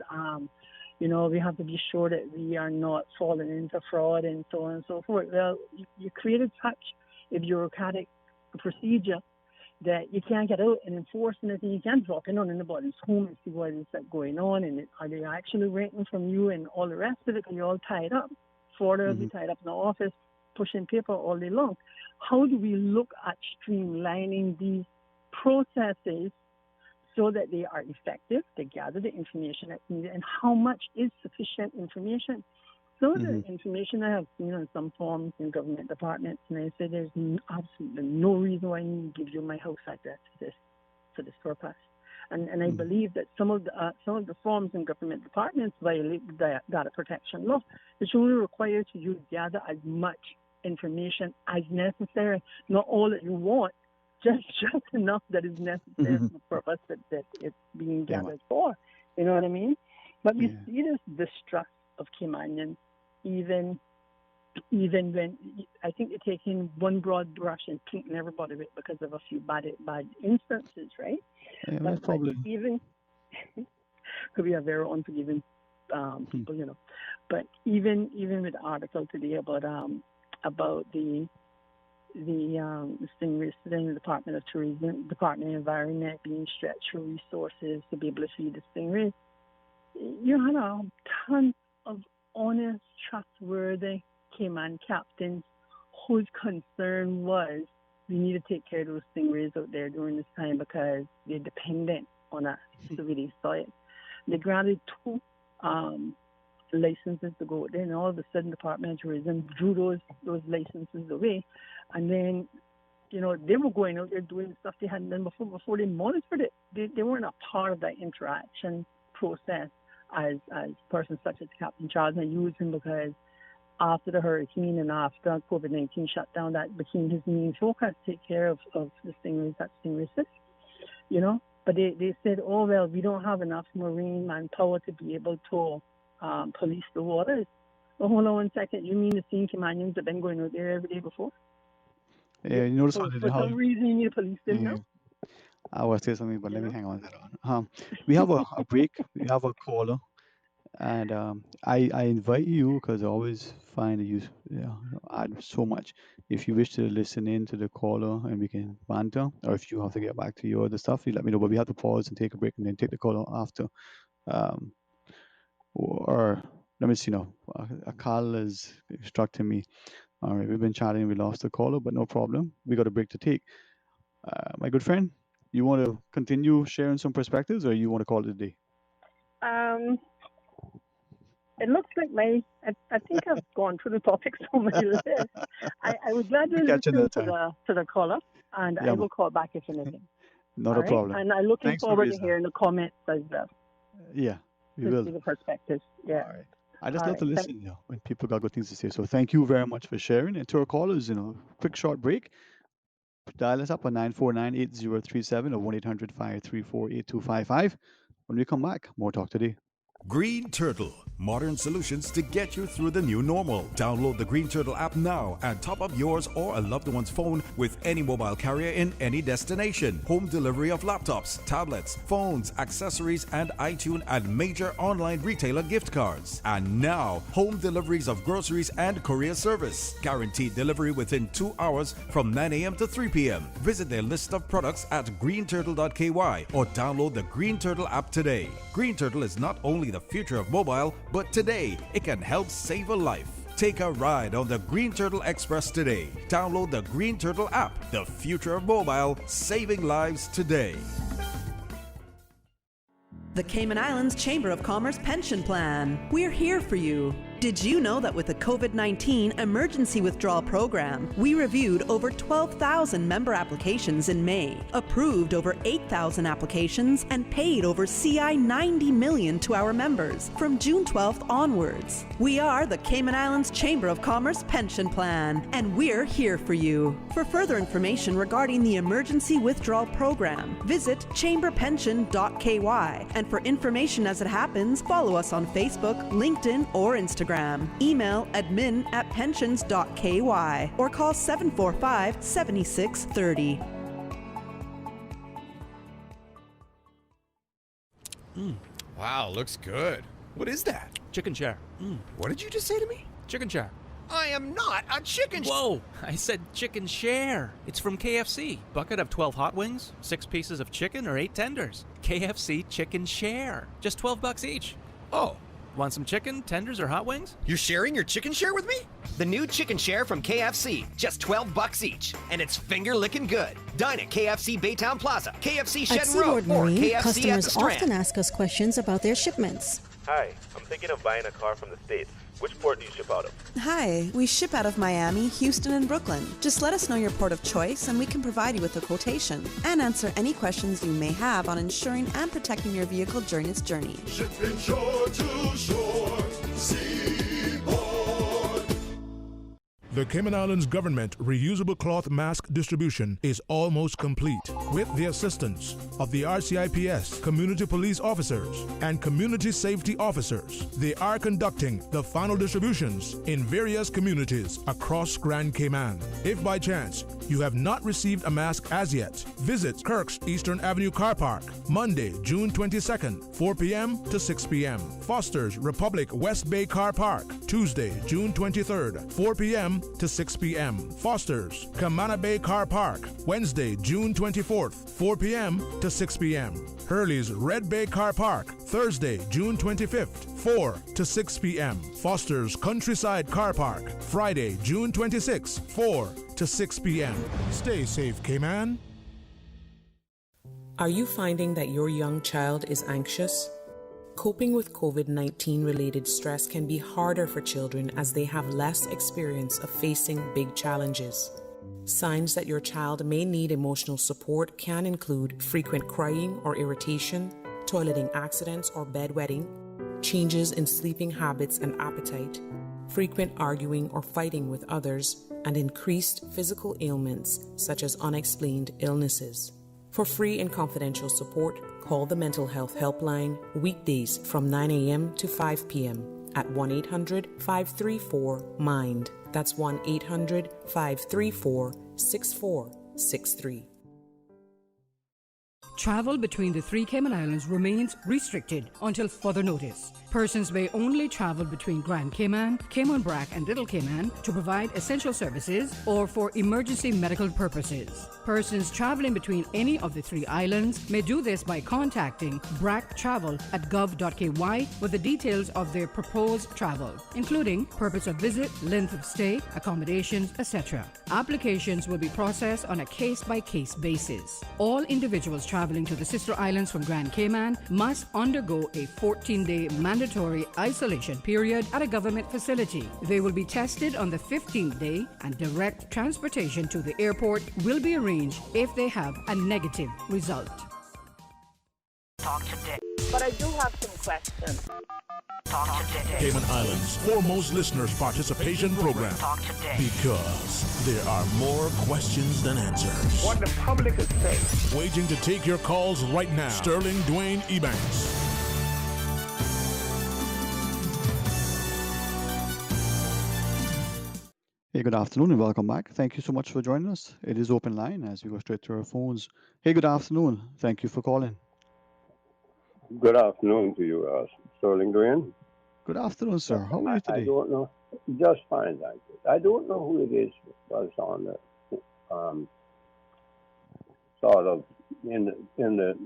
you know, we have to be sure that we are not falling into fraud and so on and so forth. Well, you created such a bureaucratic procedure that you can't get out and enforce anything. You can't drop in on anybody's home and see what is going on and are they actually renting from you and all the rest of it because you're all tied up. Florida will be tied up in the office, pushing paper all day long. How do we look at streamlining these processes so that they are effective, they gather the information that's needed, and how much is sufficient information? So the information I have seen on some forms in government departments, and I say there's absolutely no reason why I need to give you my house address for this purpose. And I believe that some of the forms in government departments violate the data protection law. It's only required to you gather as much information as necessary, not all that you want, just enough that is necessary for the purpose that it's being gathered for. You know what I mean? But we see this distrust of Caymanians even when I think they're taking one broad brush and painting everybody with because of a few bad instances, right? Yeah, But probably. even we are very unforgiving people, you know. But even with the article today about the stingrays in the Department of Tourism, Department of Environment being stretched for resources to be able to feed the stingrays, you had a ton of honest, trustworthy Cayman captains whose concern was we need to take care of those stingrays out there during this time because they're dependent on us to really soil it. They granted 2 licenses to go out there, and all of a sudden Department of Tourism drew those licenses away. And then, you know, they were going out there doing stuff they hadn't done before they monitored it. They weren't a part of that interaction process as persons such as Captain Charles. And I use him because after the hurricane and after COVID-19 shutdown, that became his main focus, take care of the stingrays that stingray cyst, you know. But they said, oh, well, we don't have enough marine manpower to be able to police the waters. Well, hold on one second. You mean the same Caymanians have been going out there every day before? Yeah, you notice For how some reason, you need to police them now? I was say something, but let me hang on to that one. We have a break. We have a caller, and I invite you because I always find that you add so much. If you wish to listen in to the caller and we can banter, or if you have to get back to your other stuff, you let me know. But we have to pause and take a break and then take the caller after. Or let me see now. A call is instructing me. All right, we've been chatting. We lost the caller, but no problem. We got a break to take. My good friend, you want to continue sharing some perspectives, or you want to call it a day? It looks like I think I've gone through the topics on my list. I would gladly listen to the caller, and I will call back if anything. Not a problem. And I'm looking forward to hearing the comments as well. Yeah, we will. See the perspectives. Yeah. All right. I just love to listen, when people got good things to say. So thank you very much for sharing. And to our callers, quick short break. Dial us up on 949-8037 or 1-800-534-8255. When we come back, more Talk Today. Green Turtle, modern solutions to get you through the new normal. Download the Green Turtle app now and top up yours or a loved one's phone with any mobile carrier in any destination. Home delivery of laptops, tablets, phones, accessories, and iTunes and major online retailer gift cards. And now, home deliveries of groceries and courier service. Guaranteed delivery within 2 hours from 9 a.m. to 3 p.m. Visit their list of products at greenturtle.ky or download the Green Turtle app today. Green Turtle is not only the future of mobile, but today it can help save a life. Take a ride on the Green Turtle Express today. Download the Green Turtle app. The future of mobile, saving lives today. The Cayman Islands Chamber of Commerce Pension Plan. We're here for you. Did you know that with the COVID-19 Emergency Withdrawal Program, we reviewed over 12,000 member applications in May, approved over 8,000 applications, and paid over CI 90 million to our members from June 12th onwards? We are the Cayman Islands Chamber of Commerce Pension Plan, and we're here for you. For further information regarding the Emergency Withdrawal Program, visit chamberpension.ky, and for information as it happens, follow us on Facebook, LinkedIn, or Instagram. Email admin@pensions.ky or call 745-7630. Wow, looks good. What is that? Chicken chair. What did you just say to me? Chicken chair. I am not a chicken. Whoa! I said chicken share. It's from KFC. Bucket of 12 hot wings, 6 pieces of chicken, or 8 tenders. KFC chicken share. Just $12 each. Oh. Want some chicken, tenders, or hot wings? You're sharing your chicken share with me? The new chicken share from KFC, just $12 each, and it's finger-licking good. Dine at KFC Baytown Plaza, KFC At Shed Seaboard Road, or Marine, KFC at the customers Strand. often ask us questions about their shipments. Hi, I'm thinking of buying a car from the States. Which port do you ship out of? Hi, we ship out of Miami, Houston, and Brooklyn. Just let us know your port of choice and we can provide you with a quotation and answer any questions you may have on insuring and protecting your vehicle during its journey. Shipping shore to shore, Seaboard. The Cayman Islands government reusable cloth mask distribution is almost complete. With the assistance of the RCIPS community police officers and community safety officers, they are conducting the final distributions in various communities across Grand Cayman. If by chance you have not received a mask as yet, visit Kirk's Eastern Avenue Car Park, Monday, June 22nd, 4 p.m. to 6 p.m. Foster's Republic West Bay Car Park, Tuesday, June 23rd, 4 p.m. to 6 p.m. Foster's Camana Bay Car Park, Wednesday, June 24th, 4 p.m. to 6 p.m. Hurley's Red Bay Car Park, Thursday, June 25th, 4 to 6 p.m. Foster's Countryside Car Park, Friday, June 26th, 4 to 6 p.m. Stay safe, Cayman. Are you finding that your young child is anxious? Coping with COVID-19 related stress can be harder for children as they have less experience of facing big challenges. Signs that your child may need emotional support can include frequent crying or irritation, toileting accidents or bedwetting, changes in sleeping habits and appetite, frequent arguing or fighting with others, and increased physical ailments such as unexplained illnesses. For free and confidential support, call the Mental Health Helpline weekdays from 9 a.m. to 5 p.m. at 1-800-534-MIND. That's 1-800-534-6463. Travel between the three Cayman Islands remains restricted until further notice. Persons may only travel between Grand Cayman, Cayman Brac, and Little Cayman to provide essential services or for emergency medical purposes. Persons traveling between any of the three islands may do this by contacting BRAC Travel at gov.ky with the details of their proposed travel, including purpose of visit, length of stay, accommodations, etc. Applications will be processed on a case-by-case basis. All individuals traveling to the sister islands from Grand Cayman must undergo a 14-day mandatory isolation period at a government facility. They will be tested on the 15th day, and direct transportation to the airport will be arranged if they have a negative result. Talk today. But I do have some questions. Talk today. Cayman Islands' foremost listeners participation program. Talk today. Because there are more questions than answers. What the public is saying. Waging to take your calls right now. Sterling Dwayne Ebanks. Hey, good afternoon and welcome back. Thank you so much for joining us. It is open line as we go straight to our phones. Hey, good afternoon. Thank you for calling. Good afternoon to you, Sterling Dwayne. Good afternoon, sir. How are you today? I don't know. Just fine, thank you. I don't know who it is was on the sort of in the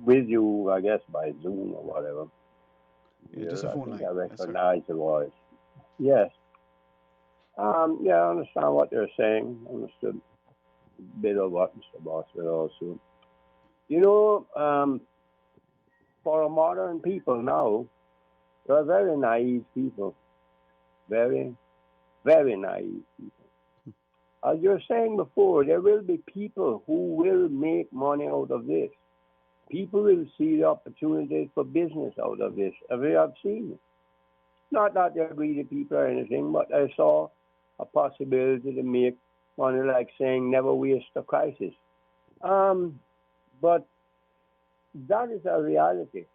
with you, I guess by Zoom or whatever. Yeah, just a phone line. I recognize the voice. Yes. Yeah, I understand what they're saying. I understood a bit of what Mr. Boss said also. You know, for a modern people now, they're very naive people. Very, very naive people. As you were saying before, there will be people who will make money out of this. People will see the opportunities for business out of this. We have seen it. Not that they're greedy people or anything, but I saw a possibility to make money, like saying never waste a crisis. But that is a reality.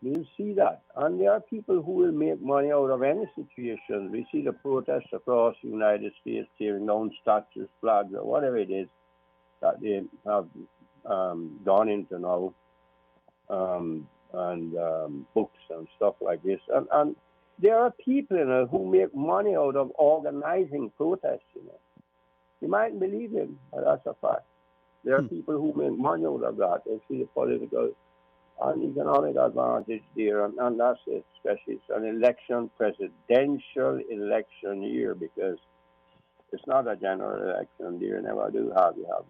You see that. And there are people who will make money out of any situation. We see the protests across the United States tearing down statues, flags, or whatever it is that they have gone into now, and books and stuff like this. And there are people, you know, who make money out of organizing protests, you know. You mightn't believe it, but that's a fact. There are people who make money out of that. They see the political and economic advantage there, and that's it, especially it's an election, presidential election year, because it's not a general election year, never do have. You have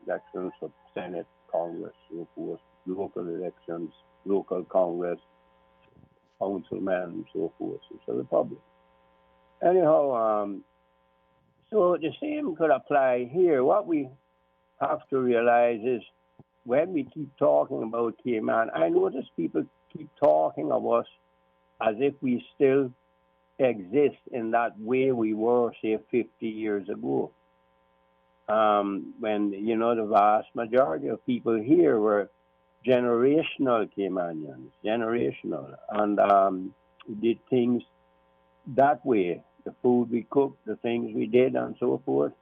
elections for Senate, Congress, so forth, local elections, local Congress, councilmen, and so forth. It's a republic. Anyhow, so the same could apply here. What we have to realize is when we keep talking about Cayman, I notice people keep talking of us as if we still exist in that way we were, say, 50 years ago. When, you know, the vast majority of people here were generational Caymanians, generational, and did things that way. The food we cooked, the things we did, and so forth.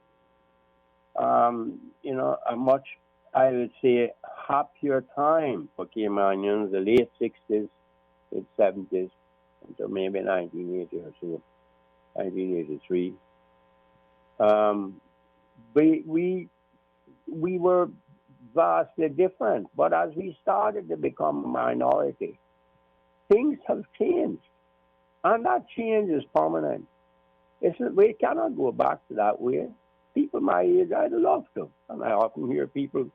You know, a much, I would say, happier time for Caymanians, the late 60s, late 70s, until maybe 1980 or so, 1983. We were vastly different, but as we started to become a minority, things have changed, and that change is permanent. We cannot go back to that way. People my age, I'd love to, and I often hear people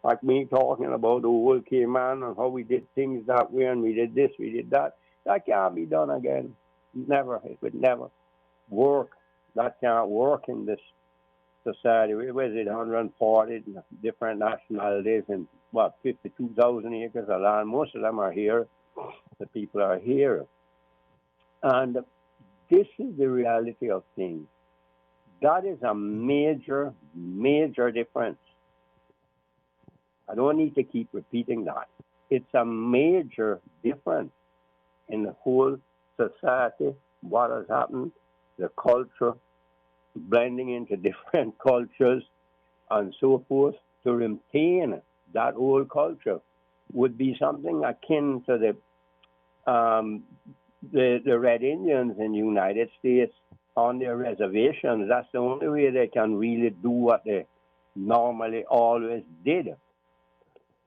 like me talking about the old Cayman and how we did things that way, and we did this, we did that. That can't be done again. Never. It would never work. That can't work in this society. Was it 140 different nationalities and 52,000 acres of land? Most of them are here. The people are here, and this is the reality of things. That is a major, major difference. I don't need to keep repeating that. It's a major difference in the whole society, what has happened, the culture, blending into different cultures, and so forth. To retain that old culture would be something akin to the Red Indians in the United States on their reservations. That's the only way they can really do what they normally always did.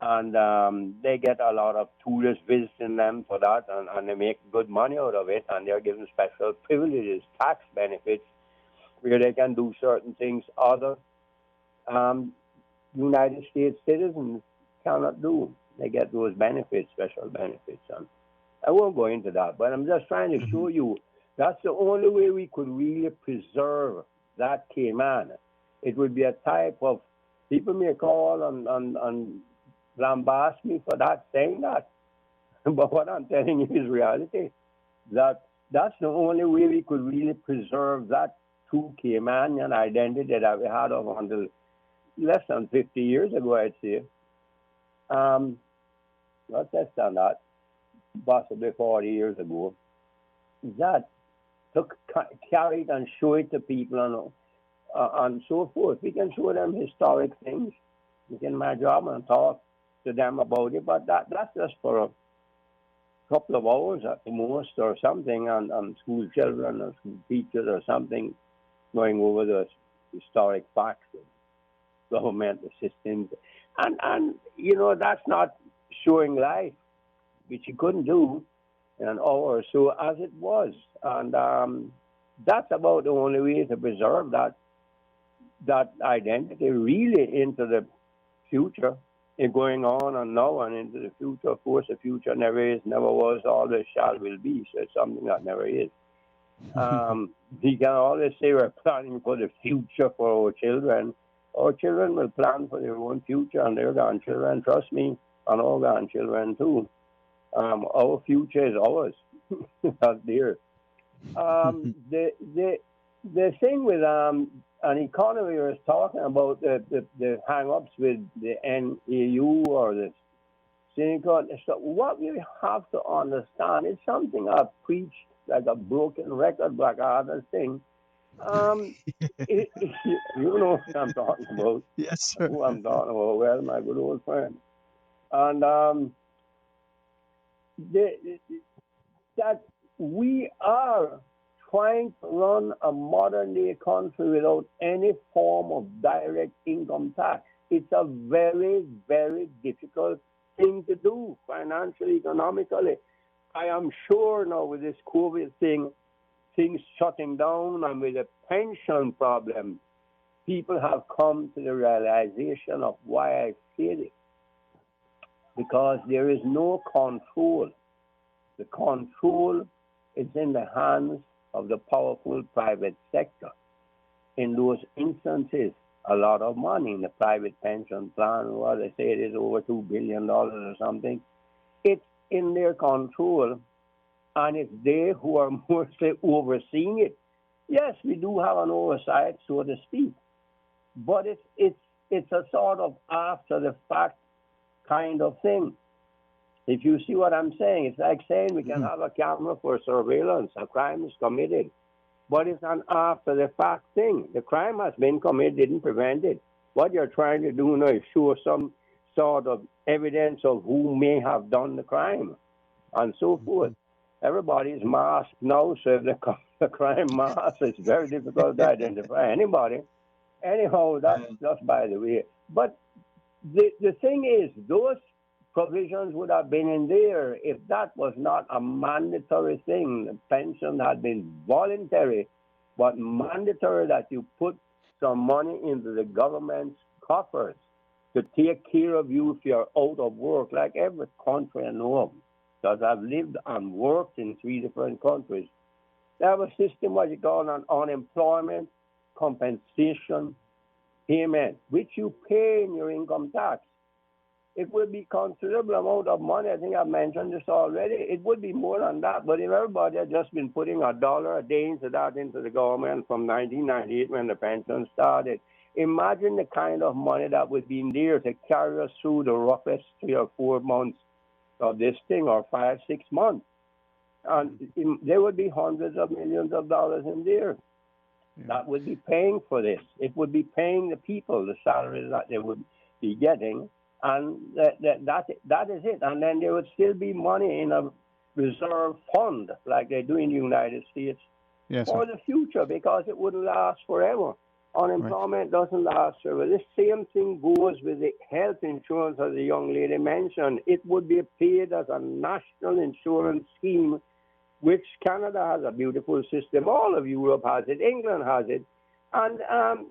And they get a lot of tourists visiting them for that, and they make good money out of it, and they're given special privileges, tax benefits, where they can do certain things other United States citizens cannot do. They get those benefits, special benefits. And I won't go into that, but I'm just trying to show you that's the only way we could really preserve that Cayman. It would be a type of, people may call and lambast me for that, saying that. But what I'm telling you is reality. That's the only way we could really preserve that true Caymanian identity that we had up until less than 50 years ago, I'd say. Not less than that, possibly 40 years ago. That to carry it and show it to people and so forth. We can show them historic things. We can my job and talk to them about it, but that's just for a couple of hours at the most or something, and school children or school teachers or something going over the historic facts of government systems. And you know, that's not showing life, which you couldn't do in an hour or so as it was. And that's about the only way to preserve that identity really into the future, and going on and now and into the future. Of course, the future never is, never was, always shall, will be. So it's something that never is. We can always say we're planning for the future for our children. Our children will plan for their own future and their grandchildren, trust me, and our grandchildren too. Our future is ours, not theirs. The thing with an economy was talking about the hang-ups with the NAU or the Syndicate. So what we have to understand is something I've preached like a broken record, like other thing. You know what I'm talking about. Yes, sir. Who I'm talking about. Well, my good old friend. And that we are trying to run a modern day country without any form of direct income tax. It's a very, very difficult thing to do financially, economically. I am sure now with this COVID thing, things shutting down, and with the pension problem, people have come to the realization of why I said it. Because there is no control. The control is in the hands of the powerful private sector. In those instances, a lot of money in the private pension plan, what they say it is over $2 billion or something, it's in their control, and it's they who are mostly overseeing it. Yes, we do have an oversight, so to speak, but it's a sort of after the fact kind of thing. If you see what I'm saying, it's like saying we can have a camera for surveillance. A crime is committed, but it's an after-the-fact thing. The crime has been committed, didn't prevent it. What you're trying to do now is show some sort of evidence of who may have done the crime, and so forth. Everybody's masked now, so if the crime mask, it's very difficult to identify anybody. Anyhow, that's just by the way. But the thing is, those provisions would have been in there if that was not a mandatory thing. The pension had been voluntary, but mandatory that you put some money into the government's coffers to take care of you if you're out of work, like every country I know of, because I've lived and worked in 3 different countries. They have a system what you call an unemployment compensation payment, which you pay in your income tax. it would be considerable amount of money. I think I've mentioned this already. It would be more than that. But if everybody had just been putting $1 a day into that into the government from 1998 when the pension started, imagine the kind of money that would be there to carry us through the roughest 3 or 4 months of this thing, or 5, 6 months. And there would be hundreds of millions of dollars in there that would be paying for this. It would be paying the people the salaries that they would be getting. And that is it. And then there would still be money in a reserve fund like they do in the United States for the future, because it wouldn't last forever. Unemployment doesn't last forever. The same thing goes with the health insurance, as the young lady mentioned. It would be paid as a national insurance scheme, which Canada has a beautiful system. All of Europe has it. England has it. And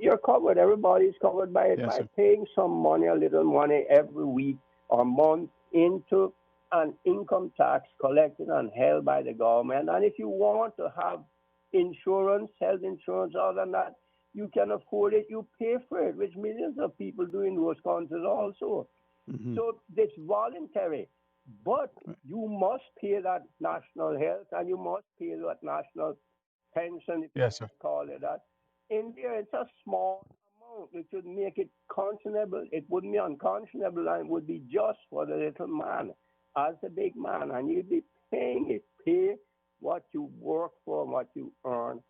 you're covered. Everybody's covered by it, by paying some money, a little money every week or month into an income tax collected and held by the government. And if you want to have insurance, health insurance, other than that, you can afford it, you pay for it, which millions of people do in those countries also. So it's voluntary. But you must pay that national health, and you must pay that national pension, if you call it that. In there, it's a small amount, which would make it conscionable. It wouldn't be unconscionable, and it would be just for the little man as the big man. And you'd be paying it. Pay what you work for, what you earn.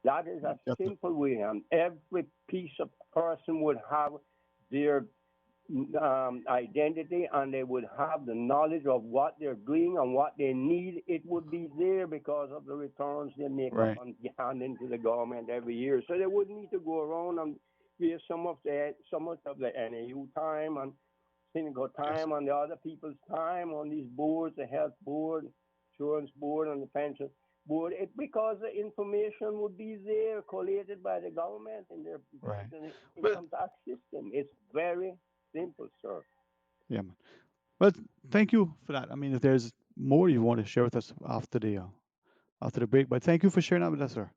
That is a simple way. And every piece of person would have their identity, and they would have the knowledge of what they're doing and what they need. It would be there because of the returns they make up and hand into the government every year. So they wouldn't need to go around and waste so much of the NAU time and cynical time and the other people's time on these boards, the health board, insurance board, and the pension board. Because the information would be there, collated by the government in their income tax system. It's very simple, sir. Yeah, man. Well, thank you for that. I mean, if there's more you want to share with us after the break, but thank you for sharing that with us, sir.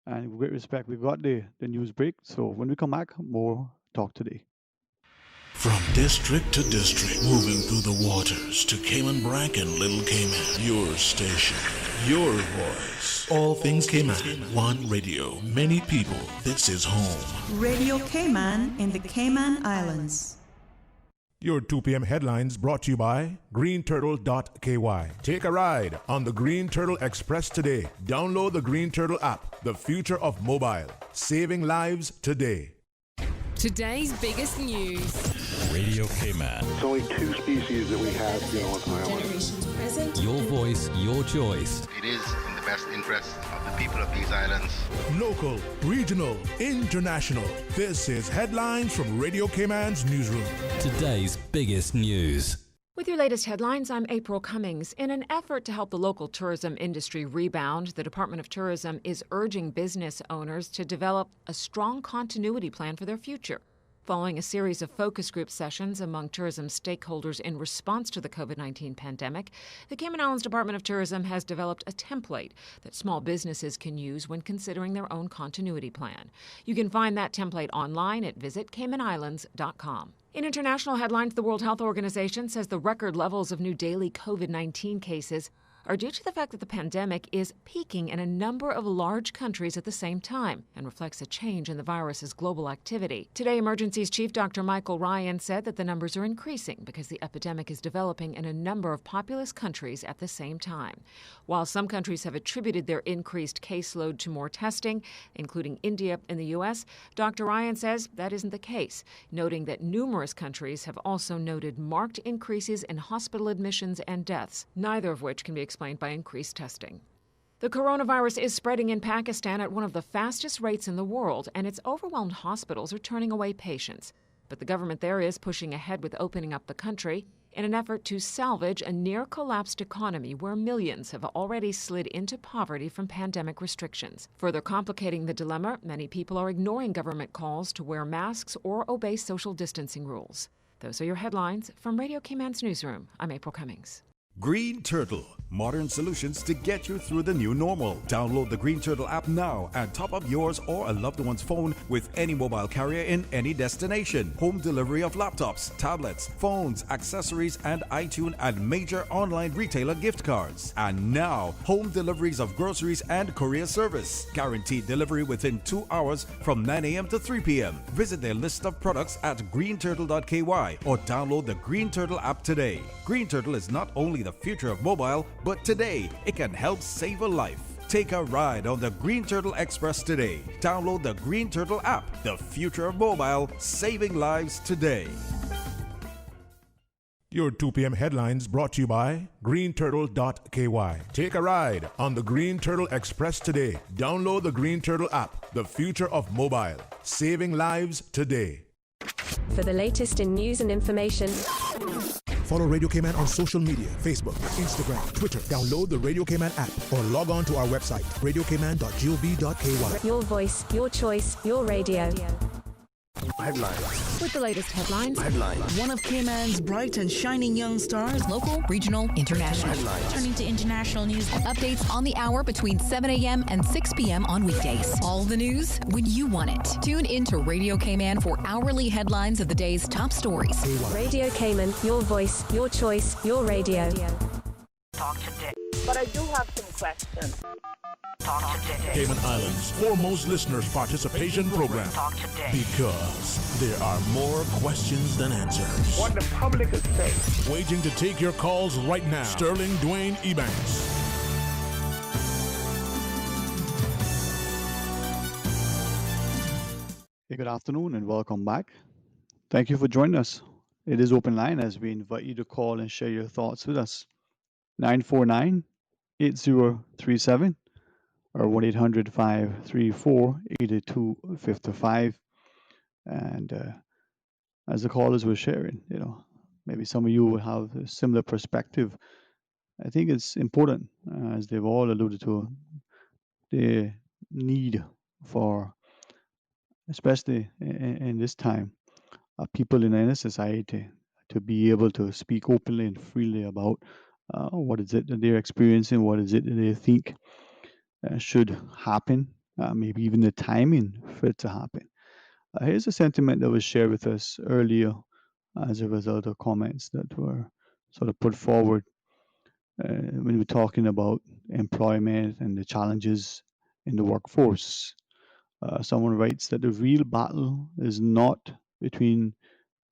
And with great respect, we've got the news break. So when we come back, more Talk Today. From district to district, moving through the waters to Cayman Bracken, Little Cayman. Your station, your voice. All things Cayman. One radio, many people. This is home. Radio Cayman in the Cayman Islands. Your 2 p.m. headlines brought to you by greenturtle.ky. Take a ride on the Green Turtle Express today. Download the Green Turtle app, the future of mobile. Saving lives today. Today's biggest news. Radio Cayman. It's only 2 species that we have here on Island. Generations present. Your voice, your choice. It is in the best interest of the people of these islands. Local, regional, international. This is Headlines from Radio Cayman's newsroom. Today's biggest news. With your latest headlines, I'm April Cummings. In an effort to help the local tourism industry rebound, the Department of Tourism is urging business owners to develop a strong continuity plan for their future. Following a series of focus group sessions among tourism stakeholders in response to the COVID-19 pandemic, the Cayman Islands Department of Tourism has developed a template that small businesses can use when considering their own continuity plan. You can find that template online at visitcaymanislands.com. In international headlines, the World Health Organization says the record levels of new daily COVID-19 cases are due to the fact that the pandemic is peaking in a number of large countries at the same time and reflects a change in the virus's global activity. Today, Emergencies Chief Dr. Michael Ryan said that the numbers are increasing because the epidemic is developing in a number of populous countries at the same time. While some countries have attributed their increased caseload to more testing, including India and the U.S., Dr. Ryan says that isn't the case, noting that numerous countries have also noted marked increases in hospital admissions and deaths, neither of which can be explained by increased testing. The coronavirus is spreading in Pakistan at one of the fastest rates in the world, and its overwhelmed hospitals are turning away patients. But the government there is pushing ahead with opening up the country in an effort to salvage a near-collapsed economy where millions have already slid into poverty from pandemic restrictions. Further complicating the dilemma, many people are ignoring government calls to wear masks or obey social distancing rules. Those are your headlines from Radio Cayman's newsroom. I'm April Cummings. Green Turtle, modern solutions to get you through the new normal. Download the Green Turtle app now and top up yours or a loved one's phone with any mobile carrier in any destination. Home delivery of laptops, tablets, phones, accessories, and iTunes and major online retailer gift cards. And now, home deliveries of groceries and courier service. Guaranteed delivery within 2 hours from 9 a.m. to 3 p.m. Visit their list of products at greenturtle.ky or download the Green Turtle app today. Green Turtle is not only the future of mobile, but today it can help save a life. Take a ride on the Green Turtle Express today. Download the Green Turtle app, the future of mobile, saving lives today. Your 2 p.m. headlines brought to you by greenturtle.ky. Take a ride on the Green Turtle Express today. Download the Green Turtle app, the future of mobile, saving lives today. For the latest in news and information, follow Radio Cayman on social media, Facebook, Instagram, Twitter. Download the Radio Cayman app or log on to our website, radiocayman.gov.ky. your voice, your choice, your radio. Headlines. With the latest headlines. One of Cayman's bright and shining young stars. Local, regional, international. Headlines. Turning to international news. Updates on the hour between 7 a.m. and 6 p.m. on weekdays. All the news when you want it. Tune in to Radio Cayman for hourly headlines of the day's top stories. Radio Cayman, your voice, your choice, your radio. Talk today. But I do have some questions. Talk today. Cayman Islands' foremost listeners participation program. Talk today. Because there are more questions than answers. What the public is saying. Waiting to take your calls right now. Sterling Dwayne Ebanks. Hey, good afternoon and welcome back. Thank you for joining us. It is open line as we invite you to call and share your thoughts with us. 949-8037 or 1-800-534-8255. And as the callers were sharing, maybe some of you will have a similar perspective. I think it's important, as they've all alluded to, the need for, especially in this time, people in any society to be able to speak openly and freely about what is it that they're experiencing, what is it that they think should happen, maybe even the timing for it to happen. Here's a sentiment that was shared with us earlier as a result of comments that were sort of put forward when we were talking about employment and the challenges in the workforce. Someone writes that the real battle is not between,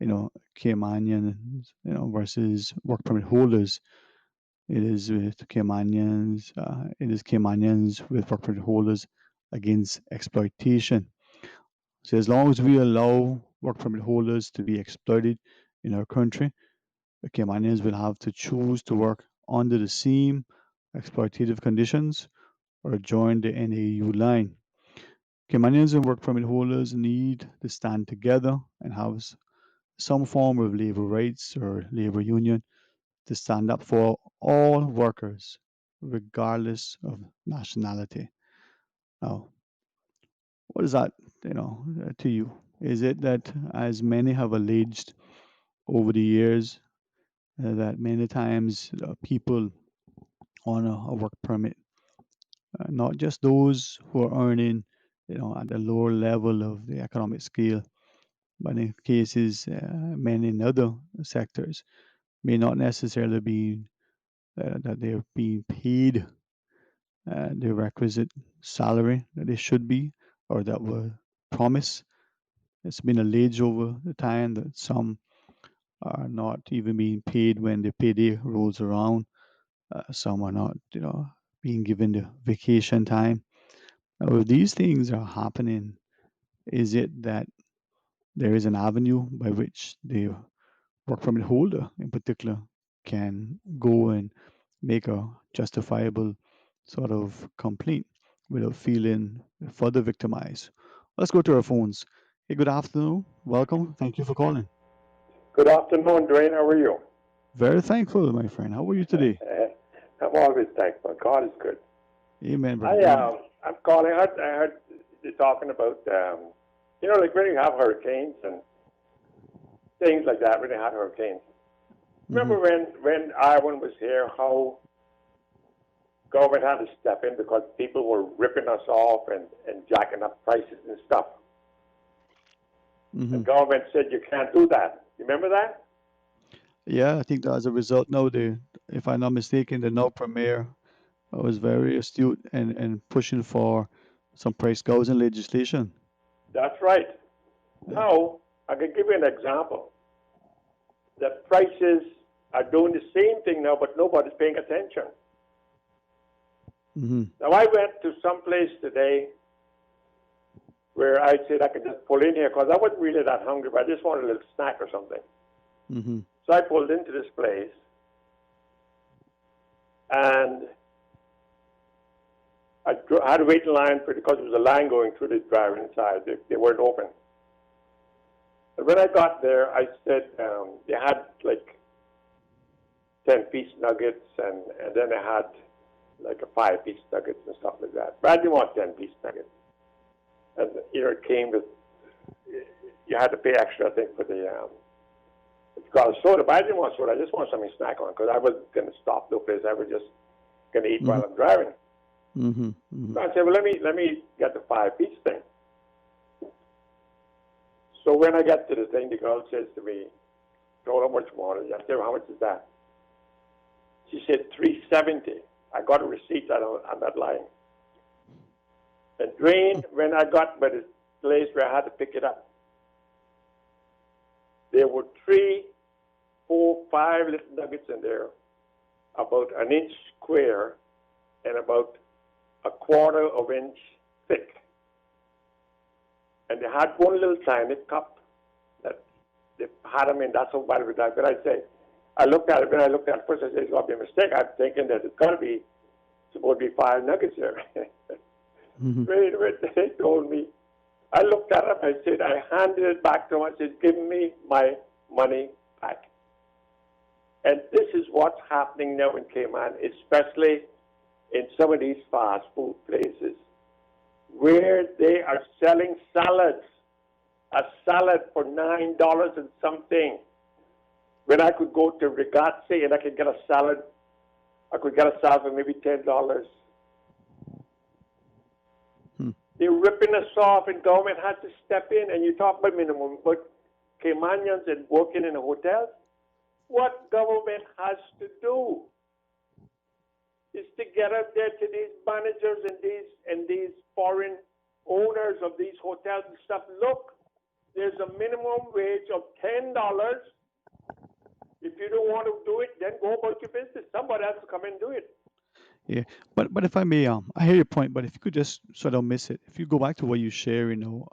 Caymanians, versus work permit holders. It is with Caymanians. It is Caymanians with work permit holders against exploitation. So as long as we allow work permit holders to be exploited in our country, the Caymanians will have to choose to work under the same exploitative conditions or join the NAU line. Caymanians and work permit holders need to stand together and have some form of labor rights or labor union to stand up for all workers, regardless of nationality. Now, what is that, to you? Is it that, as many have alleged over the years, that many times people on a work permit, not just those who are earning, at the lower level of the economic scale, but in cases, many in other sectors, may not necessarily be that they're being paid the requisite salary that they should be or that were promised. It's been alleged over the time that some are not even being paid when the payday rolls around. Some are not, being given the vacation time. Now, if these things are happening, is it that there is an avenue by which the work permit holder in particular can go and make a justifiable sort of complaint without feeling further victimized? Let's go to our phones. Hey, good afternoon. Welcome. Thank you for calling. Good afternoon, Dwayne. How are you? Very thankful, my friend. How are you today? I'm always thankful. God is good. Amen, brother. I'm calling. I heard you talking about, like when you have hurricanes and things like that, when they had hurricanes. Remember when Ireland was here, how government had to step in because people were ripping us off and jacking up prices and stuff. The government said you can't do that. You remember that? Yeah, I think that as a result now, if I'm not mistaken, the now premier was very astute and pushing for some price gouging legislation. That's right. Now, I can give you an example. The prices are doing the same thing now, but nobody's paying attention. Now, I went to some place today where I said I could just pull in here because I wasn't really that hungry, but I just wanted a little snack or something. So I pulled into this place, and I had to wait in line because there was a line going through the drive inside. They weren't open. And when I got there, I said they had like 10-piece nuggets, and then they had like a 5-piece nuggets and stuff like that. But I didn't want 10-piece nuggets. And, it came with, you had to pay extra, I think, for the, it's called soda, but I didn't want soda. I just wanted something to snack on because I wasn't going to stop no place. I was just going to eat while I'm driving. So I said, well, let me get the 5-piece thing. So when I get to the thing, the girl says to me, told her how much more. I said, how much is that? She said, $3.70. I got a receipt on that line. And Dwayne, when I got by the place where I had to pick it up, there were 3, 4, 5 little nuggets in there, about an inch square and about a quarter of an inch thick. And they had one little tiny cup that they had them in. That's how bad it was. But I say, I looked at it. When I looked at it first, I said, it's got to be a mistake. I'm thinking that it's got to be supposed to be 5 nuggets here. They told me. I looked at it. I said, I handed it back to him. I said, give me my money back. And this is what's happening now in Cayman, especially in some of these fast food places, where they are selling salads. A salad for $9 and something. When I could go to Ragazzi and I could get a salad, for maybe $10. They're ripping us off, and government has to step in. And you talk about minimum, but Caymanians and working in a hotel, what government has to do is to get up there to these managers and these foreign owners of these hotels and stuff. Look, there's a minimum wage of $10. If you don't want to do it, then go about your business. Somebody has to come and do it. Yeah, but if I may, I hear your point, but if you could just so I don't miss it, if you go back to what you share,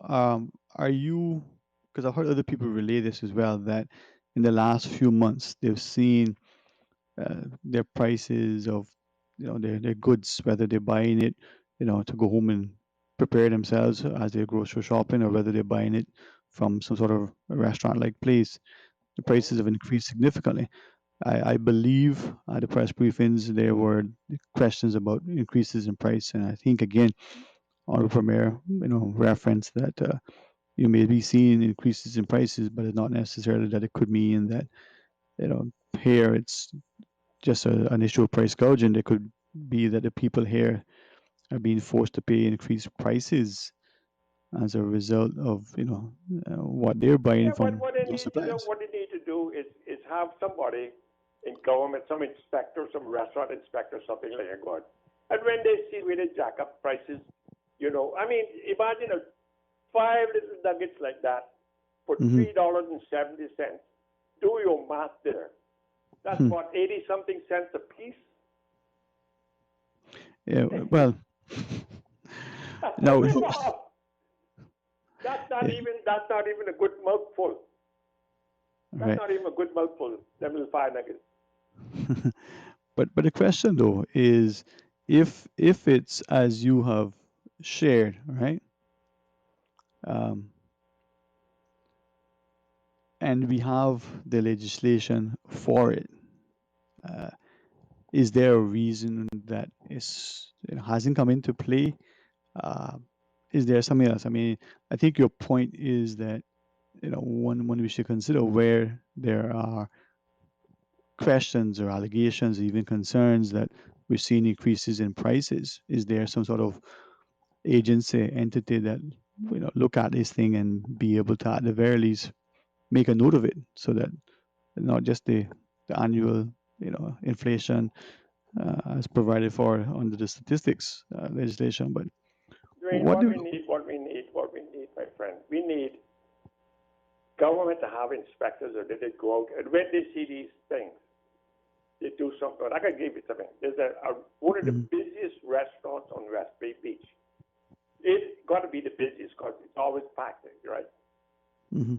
are you, because I've heard other people relay this as well, that in the last few months they've seen their prices of, their goods, whether they're buying it, to go home and prepare themselves as they're grocery shopping, or whether they're buying it from some sort of restaurant-like place, the prices have increased significantly. I believe at the press briefings there were questions about increases in price, and I think again, Honorable Premier, referenced that you may be seeing increases in prices, but it's not necessarily that it could mean that here it's just an issue of price gouging. There could be that the people here are being forced to pay increased prices as a result of what they're buying from those suppliers. What they need to do is have somebody in government, some inspector, some restaurant inspector, something like that. And when they see where they jack up prices, imagine 5 little nuggets like that for $3.70. Do your math there. That's what, 80-something cents a piece? Yeah, well, no. That's not even a good mouthful. That's not even a good mouthful, them little 5 nuggets. But the question though is, if it's as you have shared, right? And we have the legislation for it. Is there a reason that it hasn't come into play? Is there something else? I think your point is that one we should consider where there are questions or allegations, even concerns that we're seeing increases in prices. Is there some sort of agency entity that look at this thing and be able to, at the very least, make a note of it, so that not just the annual inflation as provided for under the statistics legislation, but Dwayne, what we need, my friend, we need government to have inspectors, or they go out, and when they see these things, they do something. I can give you something. There's one of the busiest restaurants on West Bay Beach. It's got to be the busiest because it's always packed, right? Mm-hmm.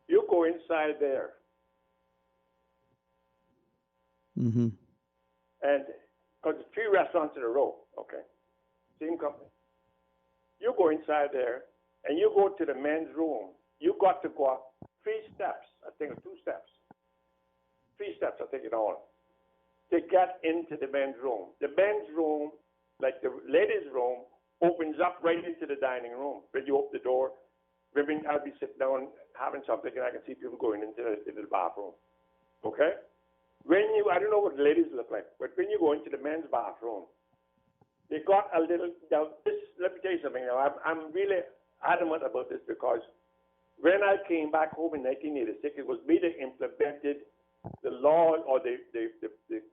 You go inside there, mm-hmm. and because it's 3 restaurants in a row, okay, same company. You go inside there, and you go to the men's room. You got to go up 3 steps, I think, or 2 steps. 3 steps, I think, in all, to get into the men's room. The men's room, like the ladies' room, opens up right into the dining room. When you open the door, maybe I'll be sitting down having something, and I can see people going into the bathroom. Okay? I don't know what the ladies look like, but when you go into the men's bathroom, they got a little. Now, let me tell you something. Now, I'm really adamant about this because when I came back home in 1986, it was me that implemented the law or the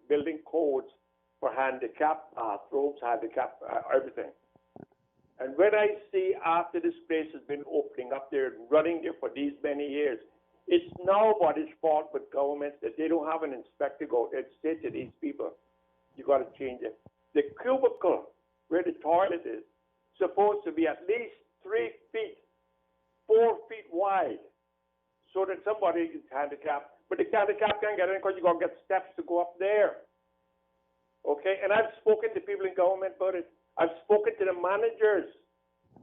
building codes for handicap bathrooms, handicap everything. And when I see after this place has been opening up there and running there for these many years, it's nobody's fault but governments that they don't have an inspector go and say to these people, you got to change it. The cubicle where the toilet is supposed to be at least 3 feet, 4 feet wide, so that somebody is handicapped. But the handicap can't get in because you got to get steps to go up there. Okay? And I've spoken to people in government about it. I've spoken to the managers.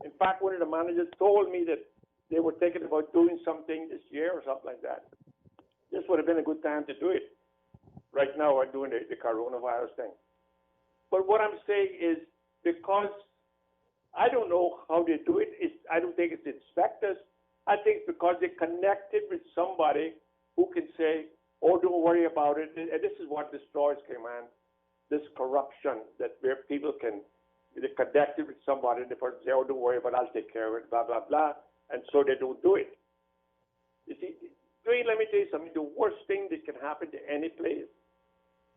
In fact, one of the managers told me that they were thinking about doing something this year or something like that. This would have been a good time to do it. Right now, we're doing the coronavirus thing. But what I'm saying is, because I don't know how they do it, I don't think it's inspectors. I think it's because they're connected with somebody who can say, oh, don't worry about it. And this is what destroys Cayman, this corruption that where people they're connected with somebody and the person say, oh, don't worry about it, I'll take care of it, blah, blah, blah. And so they don't do it. You see, Dwayne, let me tell you something. The worst thing that can happen to any place,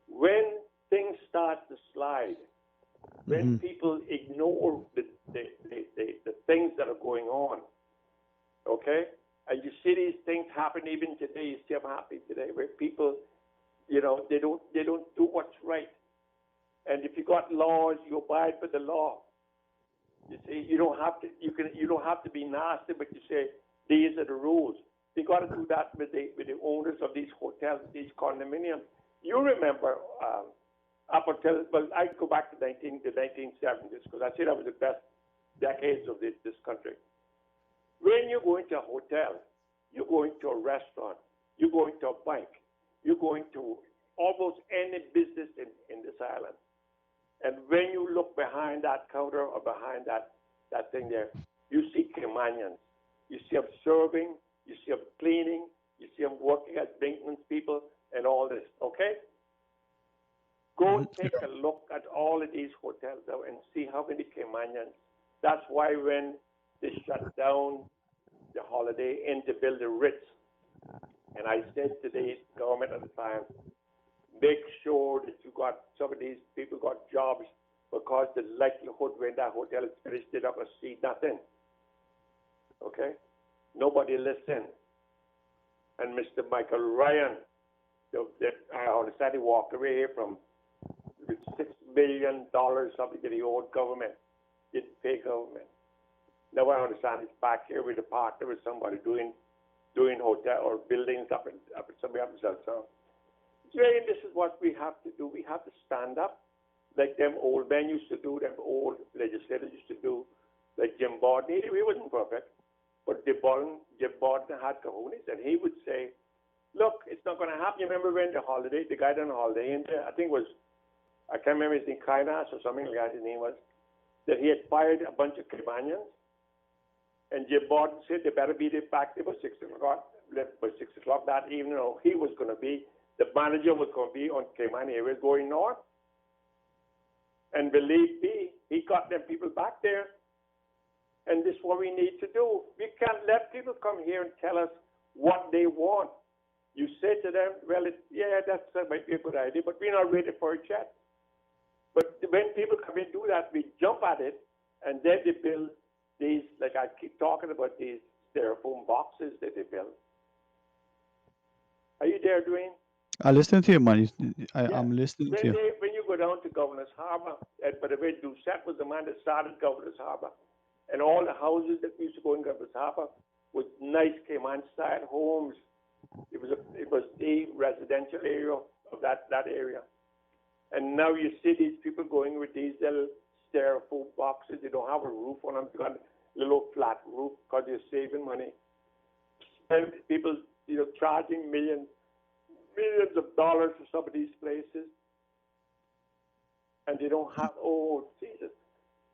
when things start to slide, when people ignore the things that are going on, okay? And you see these things happen even today. You see them happening today, where people, they don't do what's right. And if you got laws, you abide by the law. You see, you don't have to be nasty, but you say these are the rules. They got to do that with the owners of these hotels, these condominiums. You remember up until, well, I go back to the 1970s because I say that was the best decades of this country. When you go into a hotel, you go into a restaurant, you go into a bank, you go into almost any business in this island. And when you look behind that counter or behind that thing there, you see Caymanians. You see them serving, you see them cleaning, you see them working as maintenance people and all this, okay? Go and take a look at all of these hotels now and see how many Caymanians. That's why when they shut down the Holiday Inn to build the Ritz, and I said to the government at the time, make sure that you got some of these people got jobs, because the likelihood when that hotel is finished, they're not going to see nothing. Okay? Nobody listened. And Mr. Michael Ryan, I understand he walked away here from with $6 billion, something that he owed government, didn't pay government. Now I understand he's back here with a partner with somebody doing hotel or buildings up somewhere up in South. Jane, this is what we have to do. We have to stand up like them old men used to do, them old legislators used to do, like Jim Borden. He wasn't perfect, but Jim Borden had cojones, and he would say, look, it's not going to happen. You remember when the guy done the Holiday Inn there, I think was, I can't remember his name, Kainas or something like that his name was, that he had fired a bunch of Caymanians, and Jim Borden said they better be back there by 6 o'clock that evening, or he was going to be, the manager was going to be on Cayman Airways going north. And believe me, he got them people back there. And this is what we need to do. We can't let people come here and tell us what they want. You say to them, well, that might be a good idea, but we're not ready for it yet. But when people come in and do that, we jump at it, and then they build these, like I keep talking about, these styrofoam boxes that they build. Are you there, Dwayne? I listen to you, man. I'm listening to you. When you go down to Governor's Harbor, by the way, Doucette was the man that started Governor's Harbor. And all the houses that used to go in Governor's Harbor was nice Cayman-style homes. It was the residential area of that area. And now you see these people going with these little styrofoam boxes. They don't have a roof on them. They got a little flat roof because they're saving money. And people, charging millions of dollars for some of these places. And they don't have, oh, Jesus.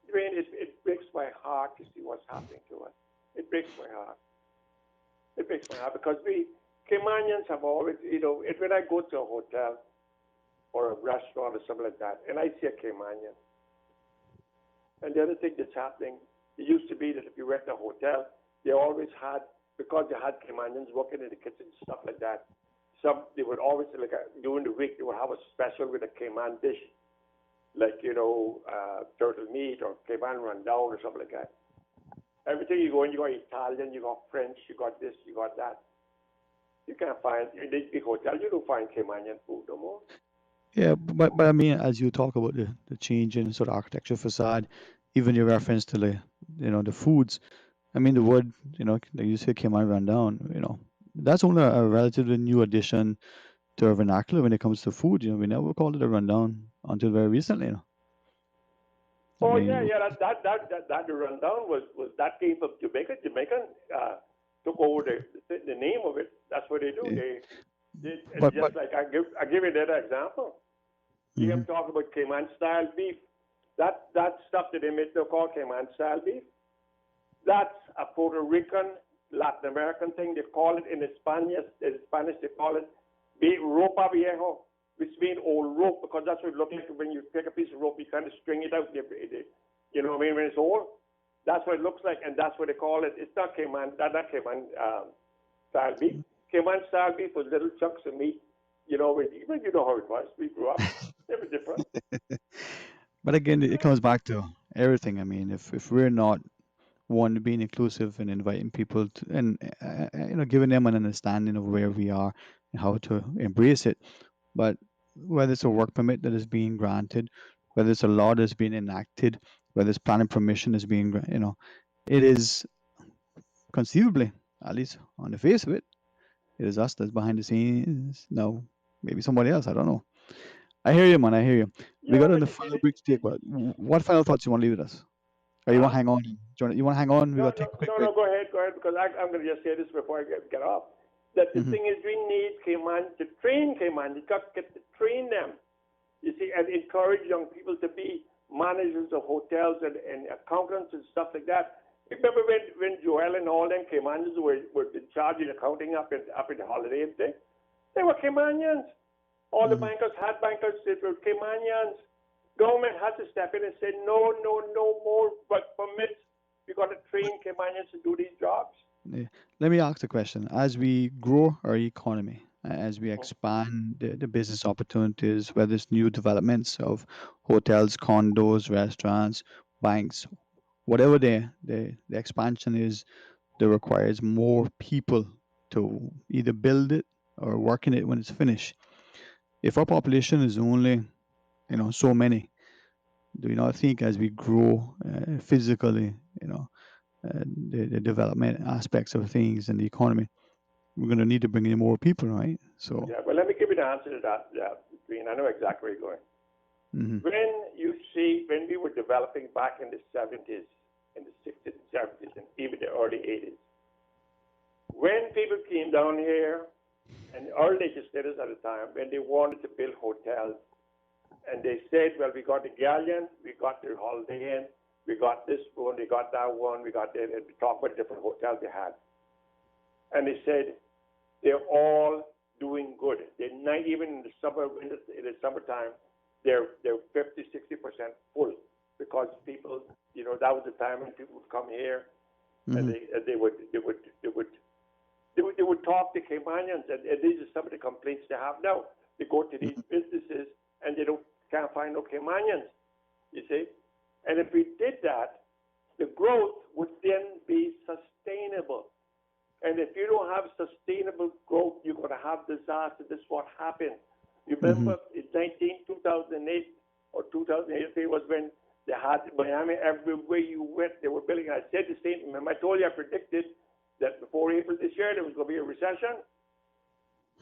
Dwayne, it breaks my heart to see what's happening to us. It breaks my heart. It breaks my heart because we, Caymanians have always, when I go to a hotel or a restaurant or something like that, and I see a Caymanian, and the other thing that's happening, it used to be that if you went to a hotel, they always had, because they had Caymanians working in the kitchen and stuff like that, they would always, during the week, they would have a special with a Cayman dish, like, turtle meat or Cayman rundown or something like that. Everything you go in, you got Italian, you got French, you got this, you got that. You can't find, in this big hotel, you don't find Caymanian food no more. Yeah, but I mean, as you talk about the change in sort of architecture facade, even your reference to the foods, I mean, the word, like you say, Cayman rundown, that's only a relatively new addition to our vernacular when it comes to food. We never called it a rundown until very recently. Oh, that rundown was that came from Jamaica. Jamaican took over the name of it. That's what they do. Yeah. Like I give you another example. You have talked about Cayman style beef. That stuff that they make, they call Cayman style beef. That's a Puerto Rican, Latin American thing. They call it in Spanish they call it ropa viejo, which means old rope, because that's what it looks like when you take a piece of rope, you kind of string it out. You know what I mean? When it's old, that's what it looks like, and that's what they call it. It's not Cayman, not Cayman style beef. Cayman style beef was little chunks of meat. You know how it was. We grew up. It was different. But again, it comes back to everything. I mean, if we're not being inclusive and inviting people to, and giving them an understanding of where we are and how to embrace it. But whether it's a work permit that is being granted, whether it's a law that's being enacted, whether it's planning permission is being, it is conceivably, at least on the face of it, it is us that's behind the scenes. No, maybe somebody else. I don't know. I hear you, man. I hear you. We got on the final break to take. What final thoughts you want to leave with us? Or you want to hang on? You want to hang on? We got to take a quick break. No, go ahead, because I'm going to just say this before I get off. That the thing is, we need Cayman to train Cayman. You got to train them, you see, and encourage young people to be managers of hotels and accountants and stuff like that. Remember when Joel and all them Caymanians were in charge of accounting up in the Holiday Inn thing? They were Caymanians. All the bankers had bankers. They were Caymanians. Government had to step in and say, no more permits. You got to train Caymanians to do these jobs. Yeah. Let me ask the question. As we grow our economy, as we expand the business opportunities, whether it's new developments of hotels, condos, restaurants, banks, whatever the expansion is, that requires more people to either build it or work in it when it's finished. If our population is only, so many, do you not think as we grow physically, the development aspects of things and the economy, we're going to need to bring in more people, right? So yeah, well, let me give you the answer to that. Yeah, Green, I know exactly where you're going. When we were developing back in the 70s, in the 60s and 70s, and even the early 80s, when people came down here, and our legislators at the time, when they wanted to build hotels, and they said, well, we got the Galleon, we got the Holiday Inn, we got this one, we got that one, we got that, and we talked about different hotels they had. And they said, they're all doing good. They're not even in the summertime, they're 50, 60%, 40% that was the time when people would come here and Mm-hmm. they would talk to Caymanians, and these are some of the complaints they have now. They go to these businesses and they can't find no Caymanians, you see. And if we did that, the growth would then be sustainable. And if you don't have sustainable growth, you're going to have disaster. This is what happened. You remember in 2008 or 2008, it was when they had Miami everywhere you went, they were building. I said the same. Remember, I told you, I predicted that before April this year, there was going to be a recession.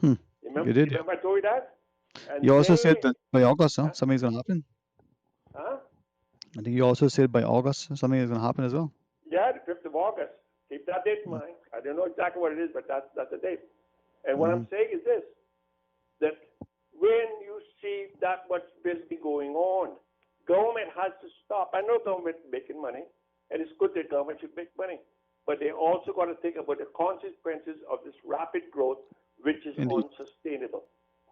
You did. Remember I told you that? And You also said that by August, something's going to happen. Huh? I think you also said by August something is going to happen as well. Yeah, the 5th of August. Keep that date in mind. I don't know exactly what it is, but that's the date. And what I'm saying is this, that when you see that much business going on, government has to stop. I know government is making money, and it's good that government should make money, but they also got to think about the consequences of this rapid growth, which is unsustainable.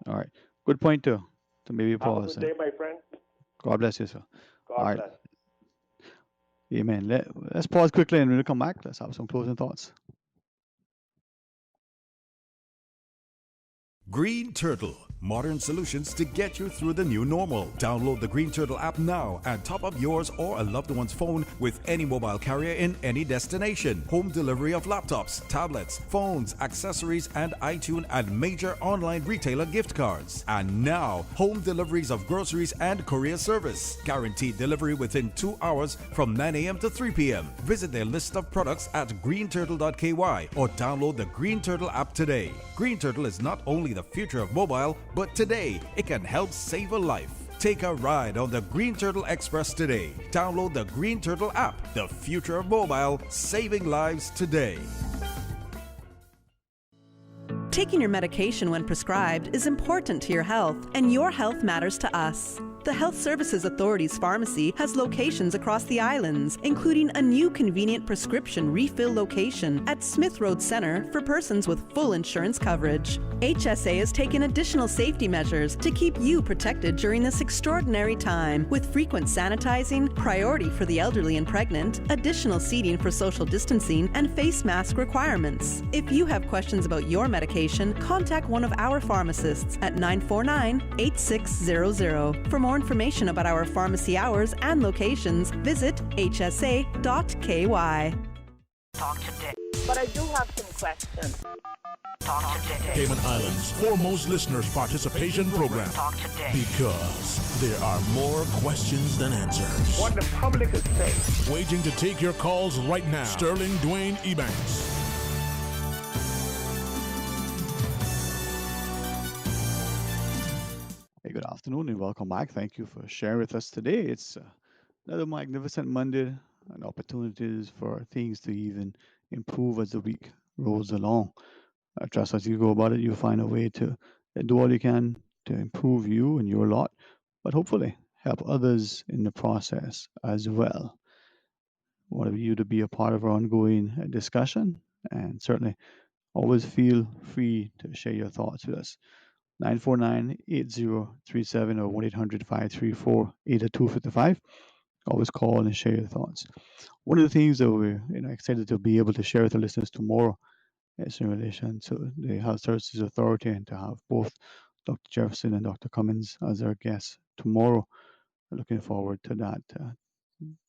All right. Good point to maybe pause. Have a good day, my friend. God bless you, sir. God bless. Amen. Let's pause quickly, and when we come back, let's have some closing thoughts. Green Turtle, modern solutions to get you through the new normal. Download the Green Turtle app now and top up yours or a loved one's phone with any mobile carrier in any destination. Home delivery of laptops, tablets, phones, accessories, and iTunes and major online retailer gift cards. And now, home deliveries of groceries and courier service. Guaranteed delivery within 2 hours from 9 a.m. to 3 p.m. Visit their list of products at greenturtle.ky or download the Green Turtle app today. Green Turtle is not only the future of mobile, but today it can help save a life. Take a ride on the Green Turtle Express today. Download the Green Turtle app, the future of mobile, saving lives today. Taking your medication when prescribed is important to your health, and your health matters to us. The Health Services Authority's pharmacy has locations across the islands, including a new convenient prescription refill location at Smith Road Centre for persons with full insurance coverage. HSA has taken additional safety measures to keep you protected during this extraordinary time, with frequent sanitizing, priority for the elderly and pregnant, additional seating for social distancing, and face mask requirements. If you have questions about your medication, contact one of our pharmacists at 949-8600. For more information about our pharmacy hours and locations, visit hsa.ky. Talk today. But I do have some questions. Talk today. Cayman Islands' foremost listeners participation program. Talk today. Because there are more questions than answers. What the public is saying. Waiting to take your calls right now. Sterling Dwayne Ebanks. Hey, good afternoon and welcome back. Thank you for sharing with us today. It's another magnificent Monday and opportunities for things to even improve as the week rolls along. I trust as you go about it, you'll find a way to do all you can to improve you and your lot, but hopefully help others in the process as well. I want you to be a part of our ongoing discussion, and certainly always feel free to share your thoughts with us. 949-8037 or 1-800-534-8255. Always call and share your thoughts. One of the things that we're excited to be able to share with the listeners tomorrow is in relation to the Health Services Authority, and to have both Dr. Jefferson and Dr. Cummins as our guests tomorrow. We're looking forward to that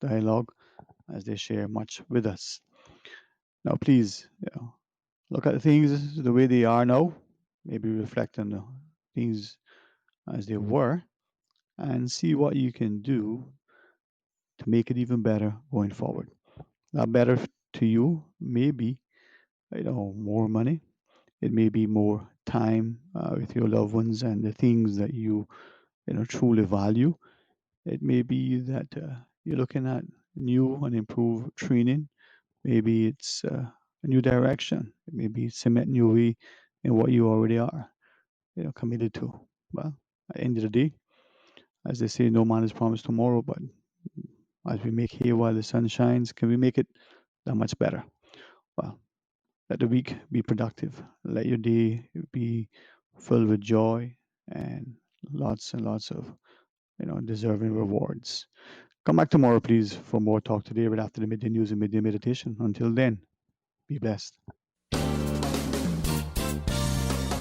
dialogue as they share much with us. Now, please look at things the way they are now, maybe reflect on the things as they were, and see what you can do to make it even better going forward. That better to you may be, more money. It may be more time with your loved ones and the things that you truly value. It may be that you're looking at new and improved training. Maybe it's a new direction. It may be cementing your way in what you already are, committed to. Well, at the end of the day, as they say, no man is promised tomorrow, but as we make hay while the sun shines, can we make it that much better? Well, let the week be productive. Let your day be filled with joy and lots of, deserving rewards. Come back tomorrow, please, for more Talk Today right after the midday news and midday meditation. Until then, be blessed.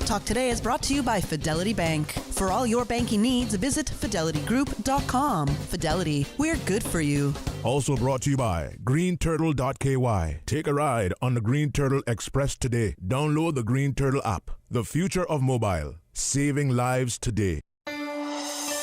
Talk Today is brought to you by Fidelity Bank. For all your banking needs, visit fidelitygroup.com. Fidelity, we're good for you. Also brought to you by greenturtle.ky. Take a ride on the Green Turtle Express today. Download the Green Turtle app. The future of mobile, saving lives today.